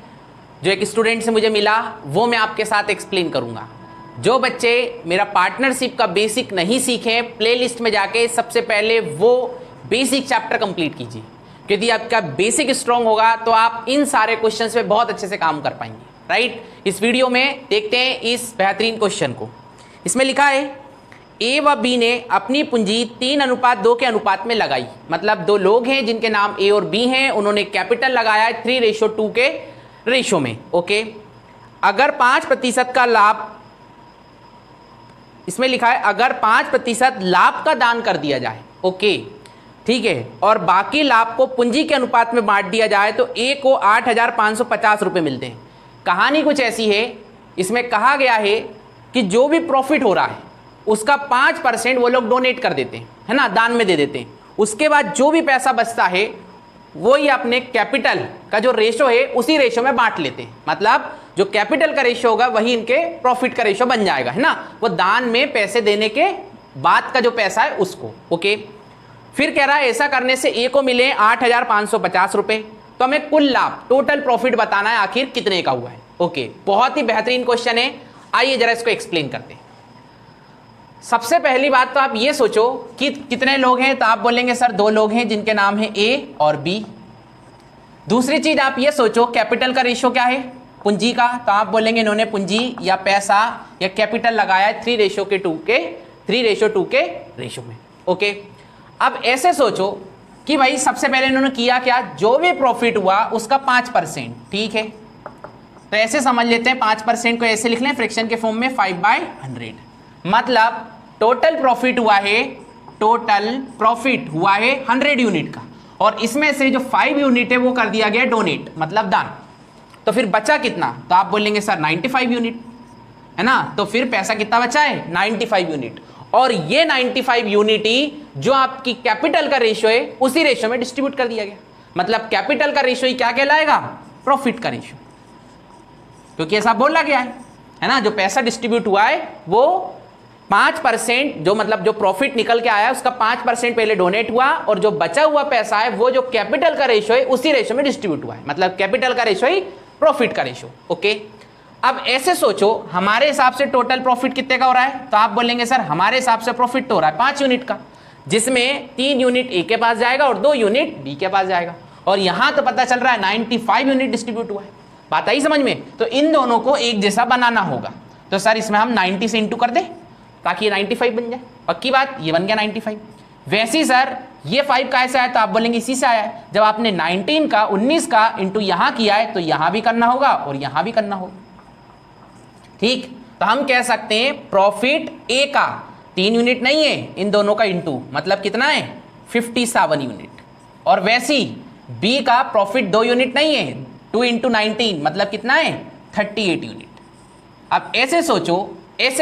जो एक स्टूडेंट से मुझे मिला, वो मैं आपके साथ एक्सप्लेन करूंगा। जो बच्चे मेरा पार्टनरशिप का बेसिक नहीं सीखे, प्लेलिस्ट में जाके सबसे पहले वो बेसिक चैप्टर कंप्लीट कीजिए, क्योंकि आपका बेसिक स्ट्रांग होगा तो आप इन सारे क्वेश्चंस पे बहुत अच्छे से काम कर पाएंगे, राइट। इस वीडियो में देखते हैं इस बेहतरीन क्वेश्चन को। इसमें लिखा है ए व बी ने अपनी पूंजी 3:2 के अनुपात में लगाई। मतलब दो लोग हैं जिनके नाम ए और बी हैं, उन्होंने कैपिटल लगाया है 3:2 के रेशो में, ओके। अगर 5% का लाभ, इसमें लिखा है अगर 5% लाभ का दान कर दिया जाए, ओके, ठीक है, और बाकी लाभ को पूंजी के अनुपात में बांट दिया जाए तो ए को 8,550 रुपये मिलते हैं। कहानी कुछ ऐसी है, इसमें कहा गया है कि जो भी प्रॉफिट हो रहा है उसका 5% वो लोग डोनेट कर देते हैं, है ना, दान में दे देते हैं। उसके बाद जो भी पैसा बचता है वो ही अपने कैपिटल का जो रेशो है उसी रेशो में बांट लेते हैं। मतलब जो कैपिटल का रेशो होगा वही इनके प्रॉफिट का रेशो बन जाएगा, है ना, वो दान में पैसे देने के बाद का जो पैसा है उसको। ओके, फिर कह रहा है ऐसा करने से ए को मिले 8,550 रुपये, तो हमें कुल लाभ टोटल प्रॉफिट बताना है आखिर कितने का हुआ है। ओके, बहुत ही बेहतरीन क्वेश्चन है, आइए जरा इसको एक्सप्लेन करते हैं। सबसे पहली बात तो आप ये सोचो कि कितने लोग हैं, तो आप बोलेंगे सर 2 लोग हैं जिनके नाम है ए और बी। दूसरी चीज आप ये सोचो कैपिटल का रेशो क्या है, पूंजी का, तो आप बोलेंगे इन्होंने पूंजी या पैसा या कैपिटल लगाया है 3:2 के रेशो में। ओके, अब ऐसे सोचो कि भाई सबसे पहले इन्होंने किया क्या, जो भी प्रॉफिट हुआ उसका 5%, ठीक है, तो ऐसे समझ लेते हैं 5% को ऐसे लिख लें फ्रैक्शन के फॉर्म में 5/100, मतलब टोटल प्रॉफिट हुआ है 100 यूनिट का, और इसमें से जो 5 यूनिट है वो कर दिया गया डोनेट, मतलब दान। तो फिर बचा कितना, तो आप बोलेंगे सर 95 यूनिट, है ना, तो फिर पैसा कितना बचा है 95 यूनिट, और ये 95 यूनिट ही जो आपकी कैपिटल का रेशो है उसी रेशो में डिस्ट्रीब्यूट कर दिया गया। मतलब कैपिटल का रेशो ही क्या कहलाएगा, प्रॉफिट का रेशो, क्योंकि ऐसा बोला गया है ना, जो पैसा डिस्ट्रीब्यूट हुआ है वो 5%, जो मतलब जो प्रॉफिट निकल के आया उसका 5% पहले डोनेट हुआ, और जो बचा हुआ पैसा है वो जो कैपिटल का रेशो है उसी रेशो में डिस्ट्रीब्यूट हुआ है। मतलब कैपिटल का रेशो ही प्रॉफिट का रेशो। ओके, अब ऐसे सोचो हमारे हिसाब से टोटल प्रॉफिट कितने का हो रहा है, तो आप बोलेंगे सर हमारे हिसाब से प्रॉफिट तो हो रहा है 5 यूनिट का, जिसमें 3 यूनिट ए के पास जाएगा और 2 यूनिट बी के पास जाएगा, और यहां तो पता चल रहा है 95 यूनिट डिस्ट्रीब्यूट हुआ है। बात आई समझ में, तो इन दोनों को एक जैसा बनाना होगा, तो सर इसमें हम 90 से इंटू कर दें ताकि ये 95 बन जाए। पक्की बात, ये बन गया 95। वैसे ही सर ये 5 कैसे आया, तो आप बोलेंगे इसी से आया है, जब आपने 19 का इंटू यहां किया है तो यहां भी करना होगा और यहां भी करना होगा। ठीक, तो हम कह सकते हैं प्रॉफिट ए का 3 यूनिट नहीं है, इन दोनों का इंटू मतलब कितना है 57 यूनिट, और वैसी बी का प्रॉफिट 2 यूनिट नहीं है, 2 × 19 मतलब कितना है 38 यूनिट। अब ऐसे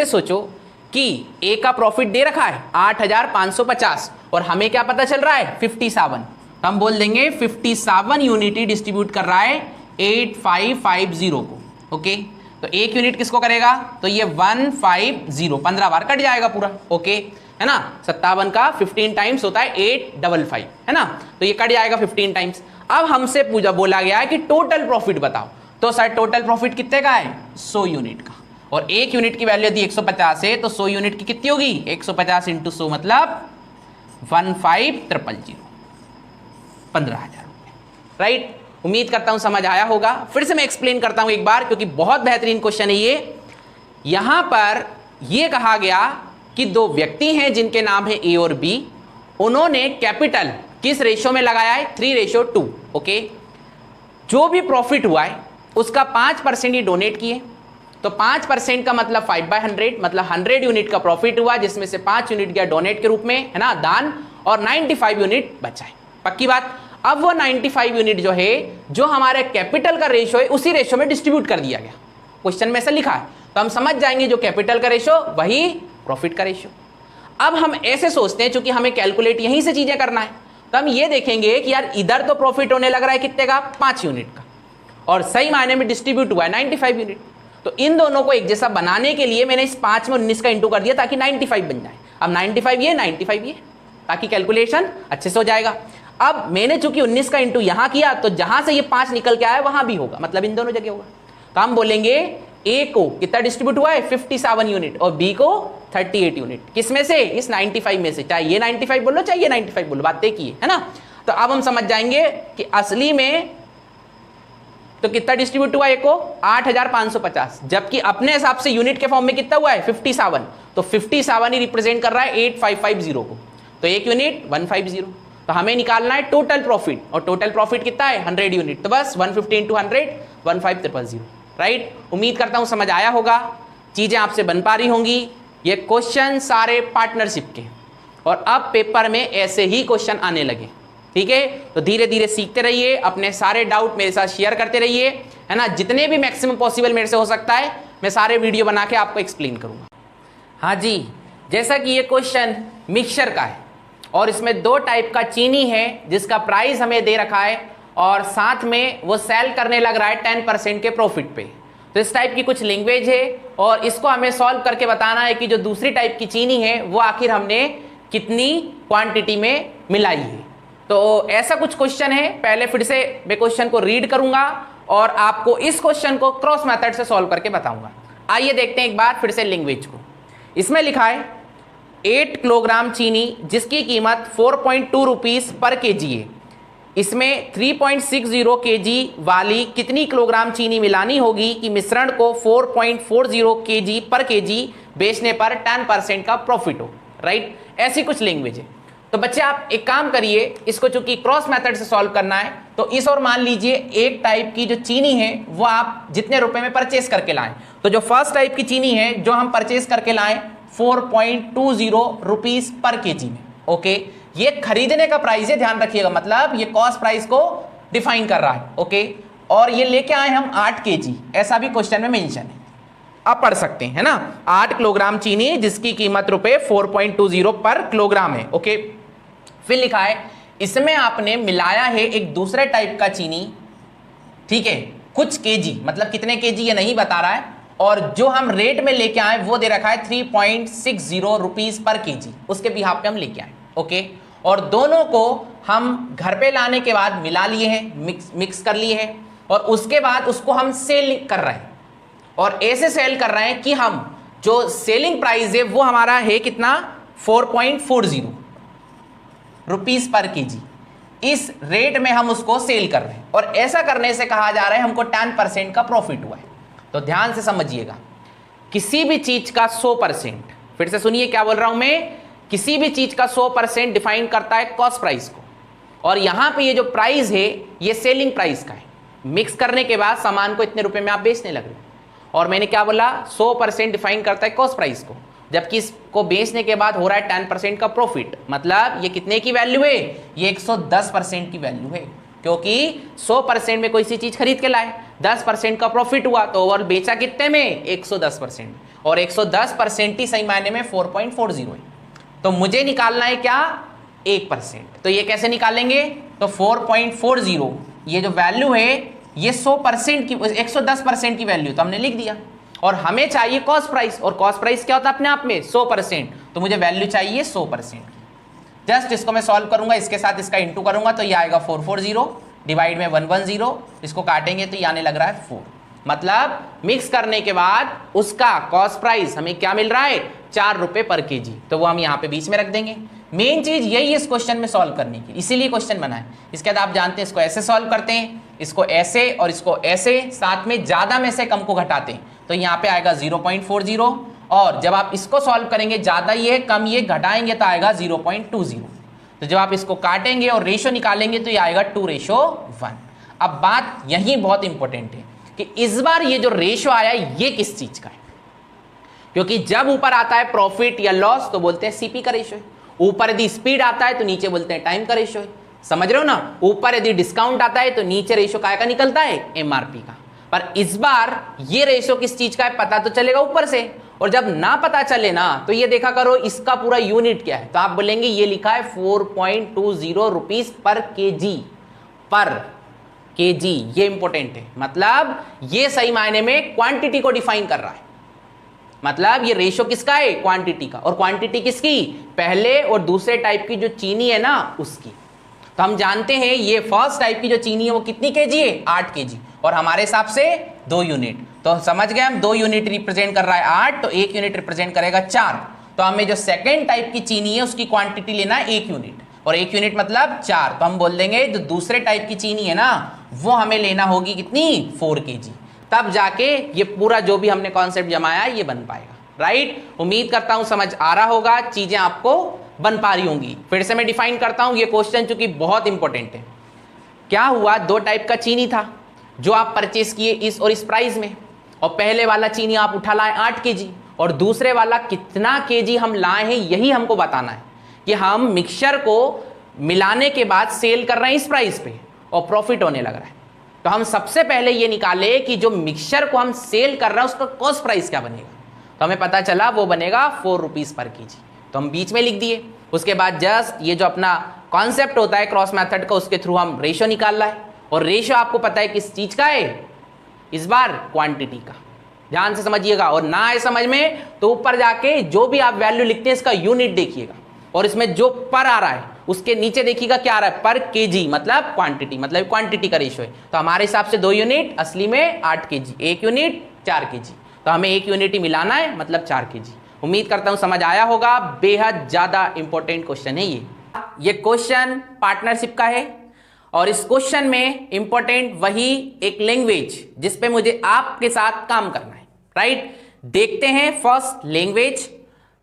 सोचो कि ए का प्रॉफिट दे रखा है 8,550 और हमें क्या पता चल रहा है 57, तो हम बोल देंगे 57 यूनिट ही डिस्ट्रीब्यूट कर रहा है 8550 को। ओके, तो 1 यूनिट किसको करेगा, तो ये 150 15 बार कट जाएगा पूरा। ओके, है ना, 57 का 15 टाइम्स होता है 855, है ना, तो ये कट जाएगा 15 टाइम्स। अब हमसे बोला गया है कि टोटल प्रॉफिट बताओ, तो सर टोटल प्रॉफिट कितने का है 100 यूनिट का, और 1 यूनिट की वैल्यू यदि 150 है तो 100 यूनिट की कितनी होगी 150 × 100 मतलब 15,000 रुपए। राइट, उम्मीद करता हूं समझ आया होगा। फिर से मैं एक्सप्लेन करता हूं एक बार, क्योंकि बहुत बेहतरीन क्वेश्चन है ये। यहां पर यह कहा गया कि 2 व्यक्ति हैं जिनके नाम है ए और बी, उन्होंने कैपिटल किस रेशो में लगाया है 3:2। ओके, जो भी प्रॉफिट हुआ है उसका 5% ही डोनेट किए, तो 5% का मतलब 5/100, मतलब 100 यूनिट का प्रॉफिट हुआ जिसमें से 5 यूनिट गया डोनेट के रूप में, है ना, दान, और 95 यूनिट बचा है। पक्की बात। अब वो 95 यूनिट जो है, जो हमारे कैपिटल का रेशो है उसी रेशो में डिस्ट्रीब्यूट कर दिया गया। क्वेश्चन में ऐसा लिखा है, तो हम समझ जाएंगे जो कैपिटल का रेशो वही प्रॉफिट का रेशो। अब हम ऐसे सोचते हैं, चूंकि हमें कैलकुलेट यहीं से चीजें करना है, तो हम ये देखेंगे कि यार इधर तो प्रॉफिट होने लग रहा है कितने का 5 यूनिट का, और सही मायने में डिस्ट्रीब्यूट हुआ है 95 यूनिट। तो इन दोनों को एक जैसा बनाने के लिए मैंने इस 5 में 19 का इंटू कर दिया ताकि 95 बन जाए। अब 95 ये 95 ये, ताकि कैलकुलेशन अच्छे से हो जाएगा। अब मैंने चूंकि 19 का इंटू यहां किया, तो जहां से ये 5 निकल के आया वहां भी होगा, मतलब इन दोनों जगह होगा। तो हम बोलेंगे ए को कितना डिस्ट्रीब्यूट हुआ है 57 यूनिट और बी को 38 यूनिट। किसमें से, इस 95 में से, चाहे ये 95 बोलो चाहे ये 95 बोलो, बात तय की है ना। तो अब हम समझ जाएंगे कि असली में तो कितना डिस्ट्रीब्यूट हुआ, एक को 8,550, जबकि अपने हिसाब से यूनिट के फॉर्म में कितना हुआ है 57, तो 57 ही रिप्रेजेंट कर रहा है 8550 को, तो 1 यूनिट 150। तो हमें निकालना है टोटल प्रॉफिट, और टोटल प्रॉफिट कितना है 100 यूनिट, तो बस 150 × 100 15,000। राइट, उम्मीद करता हूं समझ आया होगा, चीजें आपसे बन पा रही होंगी। ये क्वेश्चन सारे पार्टनरशिप के, और अब पेपर में ऐसे ही क्वेश्चन आने लगे। ठीक है, तो धीरे धीरे सीखते रहिए, अपने सारे डाउट मेरे साथ शेयर करते रहिए, है ना। जितने भी मैक्सिमम पॉसिबल मेरे से हो सकता है मैं सारे वीडियो बना के आपको एक्सप्लेन करूंगा। हाँ जी, जैसा कि ये क्वेश्चन मिक्सचर का है और इसमें 2 टाइप का चीनी है जिसका प्राइस हमें दे रखा है और साथ में वो सेल करने लग रहा है 10% के प्रॉफिट पे। तो इस टाइप की कुछ लैंग्वेज है और इसको हमें सॉल्व करके बताना है कि जो दूसरी टाइप की चीनी है वो आखिर हमने कितनी क्वांटिटी में मिलाई है। तो ऐसा कुछ क्वेश्चन है। पहले फिर से मैं क्वेश्चन को रीड करूंगा और आपको इस क्वेश्चन को क्रॉस मेथड से सॉल्व करके बताऊंगा। आइए देखते हैं एक बार फिर से लैंग्वेज को। इसमें लिखा है 8 किलोग्राम चीनी जिसकी कीमत 4.2 रुपीस पर केजी है, इसमें 3.60 केजी वाली कितनी किलोग्राम चीनी मिलानी होगी कि मिश्रण को 4.40 केजी पर केजी बेचने पर 10% का प्रॉफिट हो। राइट, ऐसी कुछ लैंग्वेज है। तो बच्चे आप एक काम करिए, इसको चूंकि क्रॉस मेथड से सॉल्व करना है तो इस और मान लीजिए एक टाइप की जो चीनी है वो आप जितने रुपए में परचेस करके लाएं। तो जो फर्स्ट टाइप की चीनी है जो हम परचेस करके लाएं 4.20 रुपीस पर केजी में। ओके, ये खरीदने का प्राइस है, ध्यान रखिएगा, मतलब ये कॉस्ट प्राइस को डिफाइन कर रहा है। ओके, और ये लेके आए हम 8 केजी, ऐसा भी क्वेश्चन में मेंशन है, आप पढ़ सकते हैं, है ना। 8 किलोग्राम चीनी जिसकी कीमत रुपए 4.20 पर किलोग्राम है। ओके, फिर लिखा है इसमें आपने मिलाया है एक दूसरे टाइप का चीनी, ठीक है, कुछ केजी, मतलब कितने केजी ये नहीं बता रहा है, और जो हम रेट में लेके आए वो दे रखा है 3.60 रुपीस पर केजी, उसके बिहाफ पे हम लेके आए। ओके, और दोनों को हम घर पे लाने के बाद मिला लिए हैं, मिक्स कर लिए हैं, और उसके बाद उसको हम सेल कर रहे हैं, और ऐसे सेल कर रहे हैं कि हम जो सेलिंग प्राइस है वो हमारा है कितना 4.40 रुपीस पर केजी, इस रेट में हम उसको सेल कर रहे हैं, और ऐसा करने से कहा जा रहा है हमको 10% का प्रॉफिट हुआ है। तो ध्यान से समझिएगा, किसी भी चीज का 100%, फिर से सुनिए क्या बोल रहा हूं मैं, किसी भी चीज का 100% डिफाइन करता है कॉस्ट प्राइस को, और यहां पे ये जो प्राइस है ये सेलिंग प्राइस का है। मिक्स करने के बाद सामान को इतने रुपए में आप बेचने लग रहे हो, और मैंने क्या बोला 100% डिफाइन करता है कॉस्ट प्राइस को, जबकि इसको बेचने के बाद हो रहा है 10% का प्रॉफिट, मतलब ये कितने की वैल्यू है, ये 110% की वैल्यू है, क्योंकि 100% में कोई सी चीज खरीद के लाए, 10% का प्रॉफिट हुआ, तो ओवरऑल बेचा कितने में 110%, और 110% ही सही मायने में 4.40 है। तो मुझे निकालना है क्या 1%, तो ये कैसे निकालेंगे, तो 4.40 ये जो वैल्यू है ये 100% की 110% की वैल्यू तो हमने लिख दिया, और हमें चाहिए कॉस्ट प्राइस, और कॉस्ट प्राइस क्या होता है अपने आप में 100%, तो मुझे वैल्यू चाहिए 100% की। जस्ट इसको मैं सॉल्व करूंगा, इसके साथ इसका इंटू करूंगा तो ये आएगा 440 डिवाइड में 110, इसको काटेंगे तो ये आने लग रहा है 4, मतलब मिक्स करने के बाद उसका कॉस्ट प्राइस हमें क्या मिल रहा है 4 रुपए पर केजी, तो वो हम यहाँ पे बीच में रख देंगे। मेन चीज यही है इस क्वेश्चन में सॉल्व करने की, इसीलिए क्वेश्चन बना है। इसके बाद आप जानते हैं इसको ऐसे सॉल्व करते हैं, इसको ऐसे और इसको ऐसे, साथ में ज्यादा में से कम को घटाते हैं, तो यहाँ पे आएगा 0.40, और जब आप इसको सॉल्व करेंगे ज्यादा ये कम ये घटाएंगे तो आएगा 0.20। तो जब आप इसको काटेंगे और रेशो निकालेंगे तो ये आएगा 2:1। अब बात यही बहुत इंपॉर्टेंट है कि इस बार ये जो रेशो आया ये किस चीज का है, क्योंकि जब ऊपर आता है प्रॉफिट या लॉस तो बोलते हैं सीपी का रेशो है, ऊपर यदि स्पीड आता है तो नीचे बोलते हैं टाइम का रेशो है, समझ रहे हो ना। ऊपर यदि डिस्काउंट आता है तो नीचे रेशो काय का निकलता है एमआरपी का। पर इस बार ये रेशो किस चीज का है पता तो चलेगा ऊपर से, और जब ना पता चले ना तो ये देखा करो इसका पूरा यूनिट क्या है, तो आप बोलेंगे ये लिखा है 4.20 रुपीस पर केजी, ये इंपॉर्टेंट है, मतलब ये सही मायने में क्वांटिटी को डिफाइन कर रहा है, मतलब ये रेशो किसका है क्वांटिटी का, और क्वांटिटी किसकी पहले और दूसरे टाइप की जो चीनी है ना उसकी। तो हम जानते हैं ये फर्स्ट टाइप की जो चीनी है वो कितनी केजी है 8 केजी, और हमारे हिसाब से 2 यूनिट, तो समझ गए हम 2 यूनिट रिप्रेजेंट कर रहा है 8, तो 1 यूनिट रिप्रेजेंट करेगा 4। तो हमें जो सेकेंड टाइप की चीनी है उसकी क्वांटिटी लेना है 1 यूनिट, और 1 यूनिट मतलब 4, तो हम बोल देंगे जो दूसरे टाइप की चीनी है ना वो हमें लेना होगी कितनी 4 केजी, तब जाके ये पूरा जो भी हमने कॉन्सेप्ट जमाया ये बन पाएगा। राइट, उम्मीद करता हूं समझ आ रहा होगा, चीजें आपको बन पा रही होंगी। फिर से मैं डिफाइन करता हूं, ये क्वेश्चन चूंकि बहुत इंपॉर्टेंट है। क्या हुआ, 2 टाइप का चीनी था जो आप परचेस किए इस और इस प्राइस में, और पहले वाला चीनी आप उठा लाए 8 केजी, और दूसरे वाला कितना केजी हम लाए हैं यही हमको बताना है, कि हम मिक्सचर को मिलाने के बाद सेल कर रहे हैं इस प्राइस पे और प्रॉफिट होने लग रहा है, तो हम सबसे पहले ये निकाले कि जो मिक्सचर को हम सेल कर रहे हैं उसका कॉस्ट प्राइस क्या बनेगा। तो हमें पता चला वो बनेगा 4 रुपीज पर केजी, तो हम बीच में लिख दिए। उसके बाद जस्ट ये जो अपना कॉन्सेप्ट होता है क्रॉस मेथड का, उसके थ्रू हम रेशो निकाल रहा है, और रेशो आपको पता है किस चीज का है, इस बार क्वांटिटी का। ध्यान से समझिएगा, और ना आए समझ में तो ऊपर जाके जो भी आप वैल्यू लिखते हैं इसका यूनिट देखिएगा, और इसमें जो पर आ रहा है उसके नीचे देखिएगा क्या आ रहा है, पर केजी मतलब क्वांटिटी, मतलब क्वांटिटी का रेशो है। तो हमारे हिसाब से 2 यूनिट, असली में 8 केजी, 1 यूनिट 4 केजी, तो हमें 1 यूनिट ही मिलाना है, मतलब 4 केजी। उम्मीद करता हूं समझ आया होगा। बेहद ज्यादा इंपॉर्टेंट क्वेश्चन है ये क्वेश्चन पार्टनरशिप का है, और इस क्वेश्चन में इंपॉर्टेंट वही एक लैंग्वेज जिसपे मुझे आपके साथ काम करना है, राइट। देखते हैं फर्स्ट लैंग्वेज,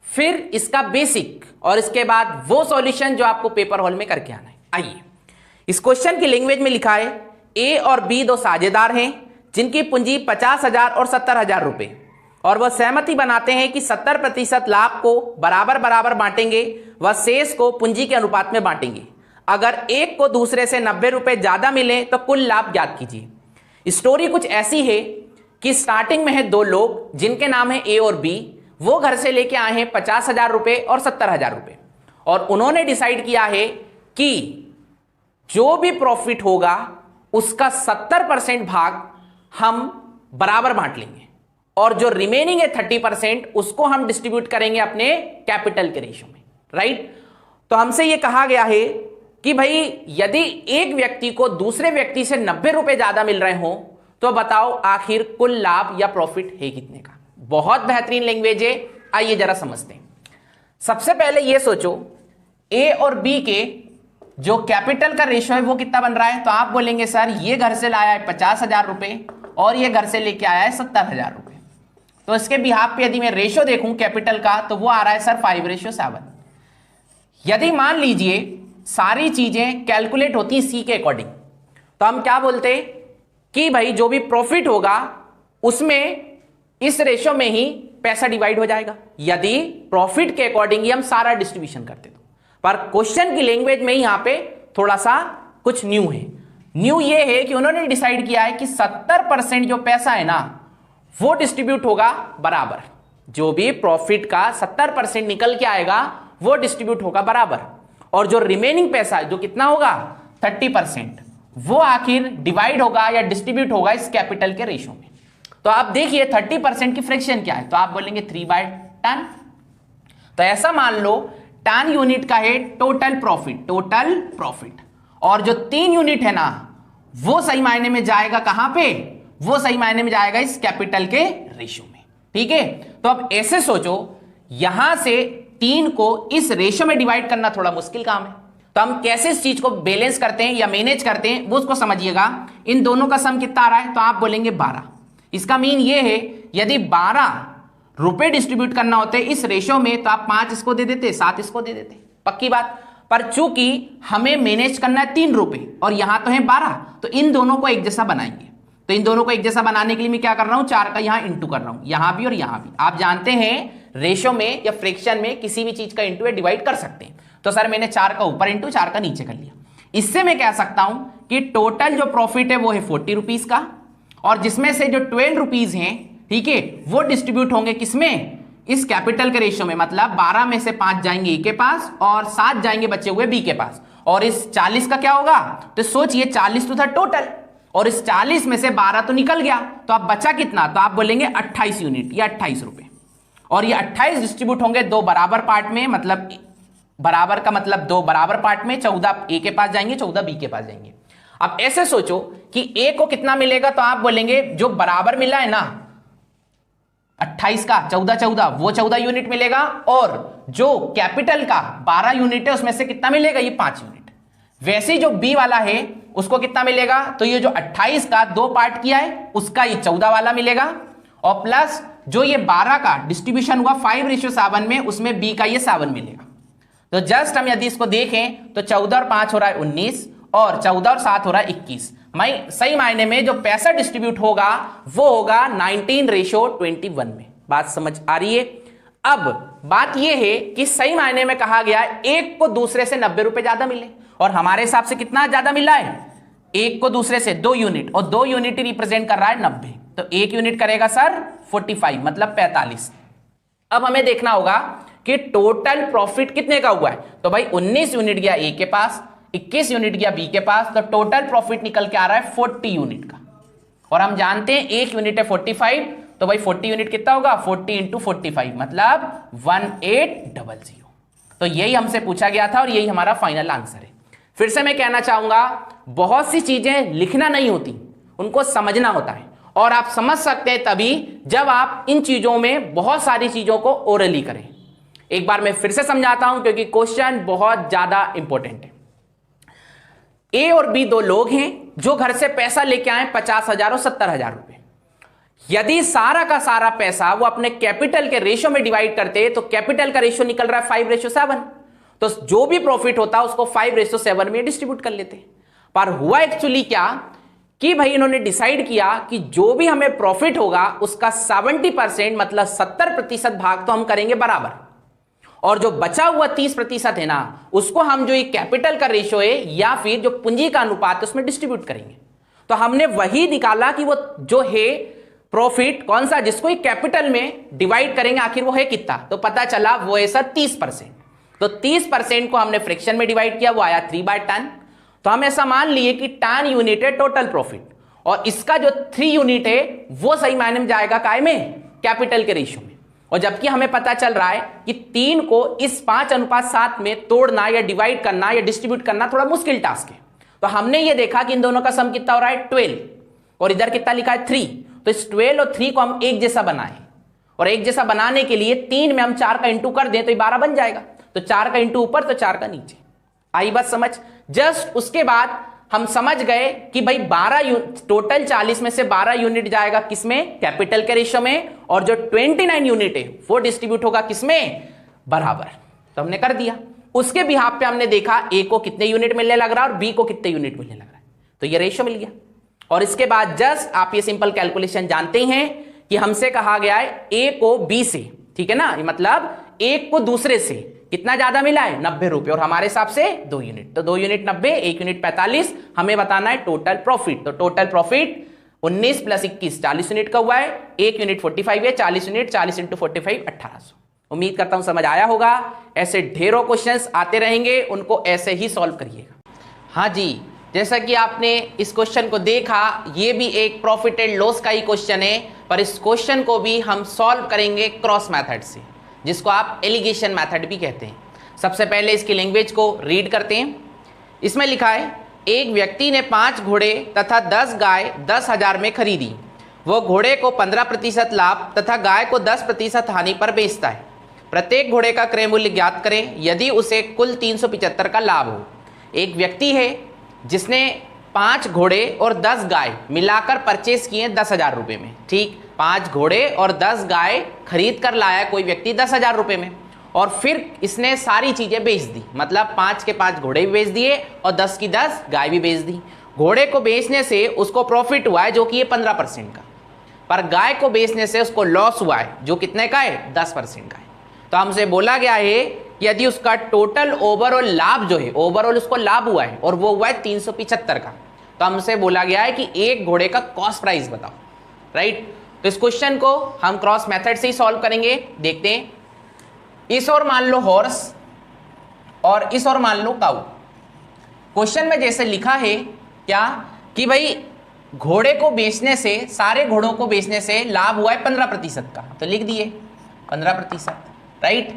फिर इसका बेसिक, और इसके बाद वो सॉल्यूशन जो आपको पेपर हॉल में करके आना है। आइए, इस क्वेश्चन की लैंग्वेज में लिखा है ए और बी 2 साझेदार हैं जिनकी पूंजी 50,000 और 70,000 रुपए, और वह सहमति बनाते हैं कि 70% लाभ को बराबर बराबर बांटेंगे व शेष को पूंजी के अनुपात में बांटेंगे। अगर एक को दूसरे से 90 रुपए ज्यादा मिले तो कुल लाभ ज्ञात कीजिए। स्टोरी कुछ ऐसी है कि स्टार्टिंग में है 2 लोग जिनके नाम है ए और बी। वो घर से लेके आए हैं 50,000 रुपए और 70,000 रुपए, और उन्होंने डिसाइड किया है कि जो भी प्रॉफिट होगा उसका 70% भाग हम बराबर बांट लेंगे, और जो रिमेनिंग है 30% उसको हम डिस्ट्रीब्यूट करेंगे अपने कैपिटल के रेशियो में, राइट। तो हमसे यह कहा गया है कि भाई यदि एक व्यक्ति को दूसरे व्यक्ति से 90 रुपए ज्यादा मिल रहे हो तो बताओ आखिर कुल लाभ या प्रॉफिट है कितने का। बहुत बेहतरीन लैंग्वेज है, आइए जरा समझते हैं। सबसे पहले यह सोचो ए और बी के जो कैपिटल का रेशियो है वो कितना बन रहा है। तो आप बोलेंगे सर ये घर से लाया है 50,000 रुपए और ये घर से लेके आया है 70,000 रुपए, तो इसके बिहाफ पे यदि मैं रेशियो देखूं कैपिटल का तो वो आ रहा है सर 5:7। यदि मान लीजिए सारी चीजें कैलकुलेट होती सी के अकॉर्डिंग, तो हम क्या बोलते कि भाई जो भी प्रॉफिट होगा उसमें इस रेशियो में ही पैसा डिवाइड हो जाएगा, यदि प्रॉफिट के अकॉर्डिंग ही हम सारा डिस्ट्रीब्यूशन करते तो। पर क्वेश्चन की लैंग्वेज में यहां पे थोड़ा सा कुछ न्यू है। न्यू ये है कि उन्होंने डिसाइड किया है कि 70% जो पैसा है ना वो डिस्ट्रीब्यूट होगा बराबर, जो भी प्रॉफिट का 70% निकल के आएगा वो डिस्ट्रीब्यूट होगा बराबर, और जो रिमेनिंग पैसा है जो कितना होगा 30% वो आखिर डिवाइड होगा या डिस्ट्रीब्यूट होगा इस कैपिटल के रेशियो में। तो आप देखिए 30% की फ्रैक्शन क्या है, तो आप बोलेंगे 3/10। तो ऐसा मान लो 10 यूनिट का है टोटल प्रॉफिट, और जो 3 यूनिट है ना वो सही मायने में जाएगा कहां पे, वो सही मायने में जाएगा इस कैपिटल के रेशियो में, ठीक है। तो अब ऐसे सोचो यहां से 3 को इस रेशियो में डिवाइड करना थोड़ा मुश्किल काम है, तो हम कैसे इस चीज को बैलेंस करते हैं या मैनेज करते हैं वो उसको समझिएगा। इन दोनों का सम कितना आ रहा है, तो आप बोलेंगे 12। इसका मीन ये है यदि 12 रुपए डिस्ट्रीब्यूट करना होते इस रेशियो में तो आप 5 इसको दे देते, 7 इसको दे देते, पक्की बात। पर चूंकि हमें मैनेज करना है 3 रुपए और यहां तो है 12, तो इन दोनों को एक जैसा बनाएंगे। तो इन दोनों को एक जैसा बनाने के लिए मैं क्या कर रहा हूं, 4 का यहां इंटू कर रहा हूं, यहां भी और यहां भी। आप जानते हैं रेशियो में या फ्रैक्शन में किसी भी चीज का इंटू या डिवाइड कर सकते हैं। तो सर मैंने 4 का ऊपर इंटू 4 का नीचे कर लिया। इससे मैं कह सकता हूं कि टोटल जो प्रॉफिट है वो है 40 रुपीज का, और जिसमें से जो 12 रुपीज हैं, ठीक है, वो डिस्ट्रीब्यूट होंगे किसमें, इस कैपिटल के रेशियो में। मतलब 12 में से 5 जाएंगे ए के पास और 7 जाएंगे बचे हुए बी के पास, और इस 40 का क्या होगा, तो सोचिए 40 तो था टोटल, और इस 40 में से 12 तो निकल गया, तो अब बचा कितना, तो आप बोलेंगे 28 यूनिट या 28 रुपए। और ये 28 डिस्ट्रीब्यूट होंगे 2 बराबर पार्ट में, मतलब बराबर का मतलब 2 बराबर पार्ट में, 14 ए के पास जाएंगे, 14 बी के पास जाएंगे। अब ऐसे सोचो कि ए को कितना मिलेगा, तो आप बोलेंगे जो बराबर मिला है ना 28 का 14 वो 14 यूनिट मिलेगा, और जो कैपिटल का 12 यूनिट है उसमें से कितना मिलेगा, ये 5 यूनिट। वैसे जो बी वाला है उसको कितना मिलेगा, तो ये जो 28 का 2 पार्ट किया है उसका ये 14 वाला मिलेगा, और प्लस जो ये 12 का डिस्ट्रीब्यूशन हुआ 5:7 में उसमें बी का ये 7 मिलेगा। तो जस्ट हम यदि इसको देखें तो 14 और 5 हो रहा है 19, और 14 और 7 हो रहा है 21। मैं सही मायने में जो पैसा डिस्ट्रीब्यूट होगा वो होगा 19:21 में। बात समझ आ रही है। अब बात यह है कि सही मायने में कहा गया एक को दूसरे से 90 रुपए ज्यादा मिले, और हमारे हिसाब से कितना ज्यादा मिला है, एक को दूसरे से 2 यूनिट, और 2 यूनिट रिप्रेजेंट कर रहा है 90, तो 1 यूनिट करेगा सर 45 मतलब 45। अब हमें देखना होगा कि टोटल प्रॉफिट कितने का हुआ है, तो भाई 19 यूनिट गया ए के पास, 21 यूनिट गया बी के पास, तो टोटल प्रॉफिट निकल के आ रहा है 40 यूनिट का, और हम जानते हैं 1 यूनिट है 45, तो भाई 40 यूनिट कितना होगा, 40 इंटू 45 मतलब 1800। तो यही हमसे पूछा गया था और यही हमारा फाइनल आंसर है। फिर से मैं कहना चाहूंगा, बहुत सी चीजें लिखना नहीं होती, उनको समझना होता है, और आप समझ सकते हैं तभी जब आप इन चीजों में बहुत सारी चीजों को ओरली करें। एक बार मैं फिर से समझाता हूं क्योंकि क्वेश्चन बहुत ज्यादा इंपॉर्टेंट है। ए और बी 2 लोग हैं जो घर से पैसा लेके आए 50,000 और 70,000 रुपए। यदि सारा का सारा पैसा वो अपने कैपिटल के रेशो में डिवाइड करते तो कैपिटल का रेशो निकल रहा है 5:7, तो जो भी प्रॉफिट होता उसको 5:7 में डिस्ट्रीब्यूट कर लेते। पर हुआ एक्चुअली क्या कि भाई इन्होंने डिसाइड किया कि जो भी हमें प्रॉफिट होगा उसका 70% मतलब 70% भाग तो हम करेंगे बराबर, और जो बचा हुआ 30% है ना उसको हम जो ये कैपिटल का रेशो है या फिर जो पूंजी का अनुपात है उसमें डिस्ट्रीब्यूट करेंगे। तो हमने वही निकाला कि वो जो है प्रॉफिट कौन सा जिसको ये कैपिटल में डिवाइड करेंगे आखिर वो है कितना, तो पता चला वो है सर 30%। तो 30% को हमने फ्रैक्शन में डिवाइड किया, वो आया 3/10। तो हम ऐसा मान लिए कि 10 यूनिट है टोटल प्रॉफिट, और इसका जो 3 यूनिट है वो सही मायने में जाएगा काय में, कैपिटल के रेशियो में। और जबकि हमें पता चल रहा है कि 3 को इस 5:7 में तोड़ना या डिवाइड करना या डिस्ट्रीब्यूट करना थोड़ा मुश्किल टास्क है। तो हमने ये देखा कि इन दोनों का सम कितना हो रहा है 12, और इधर कितना लिखा है 3, तो इस 12 और 3 को हम एक जैसा बनाएं, और एक जैसा बनाने के लिए 3 में हम 4 का इंटू कर दें तो ये 12 बन जाएगा। तो 4 का इंटू ऊपर तो 4 का नीचे। आई बात समझ। जस्ट उसके बाद हम समझ गए कि भाई 12 टोटल 40 में से 12 यूनिट जाएगा किसमें, कैपिटल के रेशो में, और जो 29 यूनिट है वो डिस्ट्रीब्यूट होगा किसमें, बराबर। तो हमने कर दिया। उसके बिहाफ पे हमने देखा ए को कितने यूनिट मिलने लग रहा है और बी को कितने यूनिट मिलने लग रहा है, तो ये रेशो मिल गया। और इसके बाद जस्ट आप ये सिंपल कैलकुलेशन जानते हैं कि हमसे कहा गया है ए को बी से, ठीक है ना, मतलब एक को दूसरे से कितना ज्यादा मिला है 90 रुपए, और हमारे हिसाब से 2 यूनिट, तो 2 यूनिट 90, 1 यूनिट 45। हमें बताना है टोटल प्रॉफिट, तो टोटल प्रॉफिट 19 + 21 40 यूनिट का हुआ है, 1 यूनिट 45 है, 40 यूनिट 40 × 45 1800। उम्मीद करता हूं समझ आया होगा। ऐसे ढेरों क्वेश्चंस आते रहेंगे, उनको ऐसे ही सॉल्व करिएगा। हाँ जी, जैसा कि आपने इस क्वेश्चन को देखा, ये भी एक प्रॉफिट एंड लॉस का ही क्वेश्चन है, पर इस क्वेश्चन को भी हम सॉल्व करेंगे क्रॉस मेथड से, जिसको आप एलिगेशन मेथड भी कहते हैं। सबसे पहले इसकी लैंग्वेज को रीड करते हैं। इसमें लिखा है, एक व्यक्ति ने 5 घोड़े तथा 10 गाय 10,000 में खरीदी। वो घोड़े को 15% लाभ तथा गाय को 10% हानि पर बेचता है। प्रत्येक घोड़े का क्रय मूल्य ज्ञात करें यदि उसे कुल 375 का लाभ हो। एक व्यक्ति है जिसने 5 घोड़े और 10 गाय मिलाकर परचेस किए 10,000 रुपये में। ठीक, 5 घोड़े और 10 गाय खरीद कर लाया कोई व्यक्ति 10,000 रुपये में, और फिर इसने सारी चीजें बेच दी, मतलब 5 के 5 घोड़े भी बेच दिए और 10 की 10 गाय भी बेच दी। घोड़े को बेचने से उसको प्रॉफिट हुआ है जो कि ये 15% का, पर गाय को बेचने से उसको लॉस हुआ है जो कितने का है, 10% का है। तो हमसे बोला गया है कि यदि उसका टोटल ओवरऑल लाभ जो है, ओवरऑल उसको लाभ हुआ है और वो हुआ है 375 का, तो हमसे बोला गया है कि एक घोड़े का कॉस्ट प्राइस बताओ। राइट, तो इस क्वेश्चन को हम क्रॉस मेथड से ही सॉल्व करेंगे। देखते हैं, इस और मान लो हॉर्स और इस और मान लो काऊ। क्वेश्चन में जैसे लिखा है क्या कि भाई घोड़े को बेचने से, सारे घोड़ों को बेचने से लाभ हुआ है 15% का, तो लिख दिए 15%। राइट,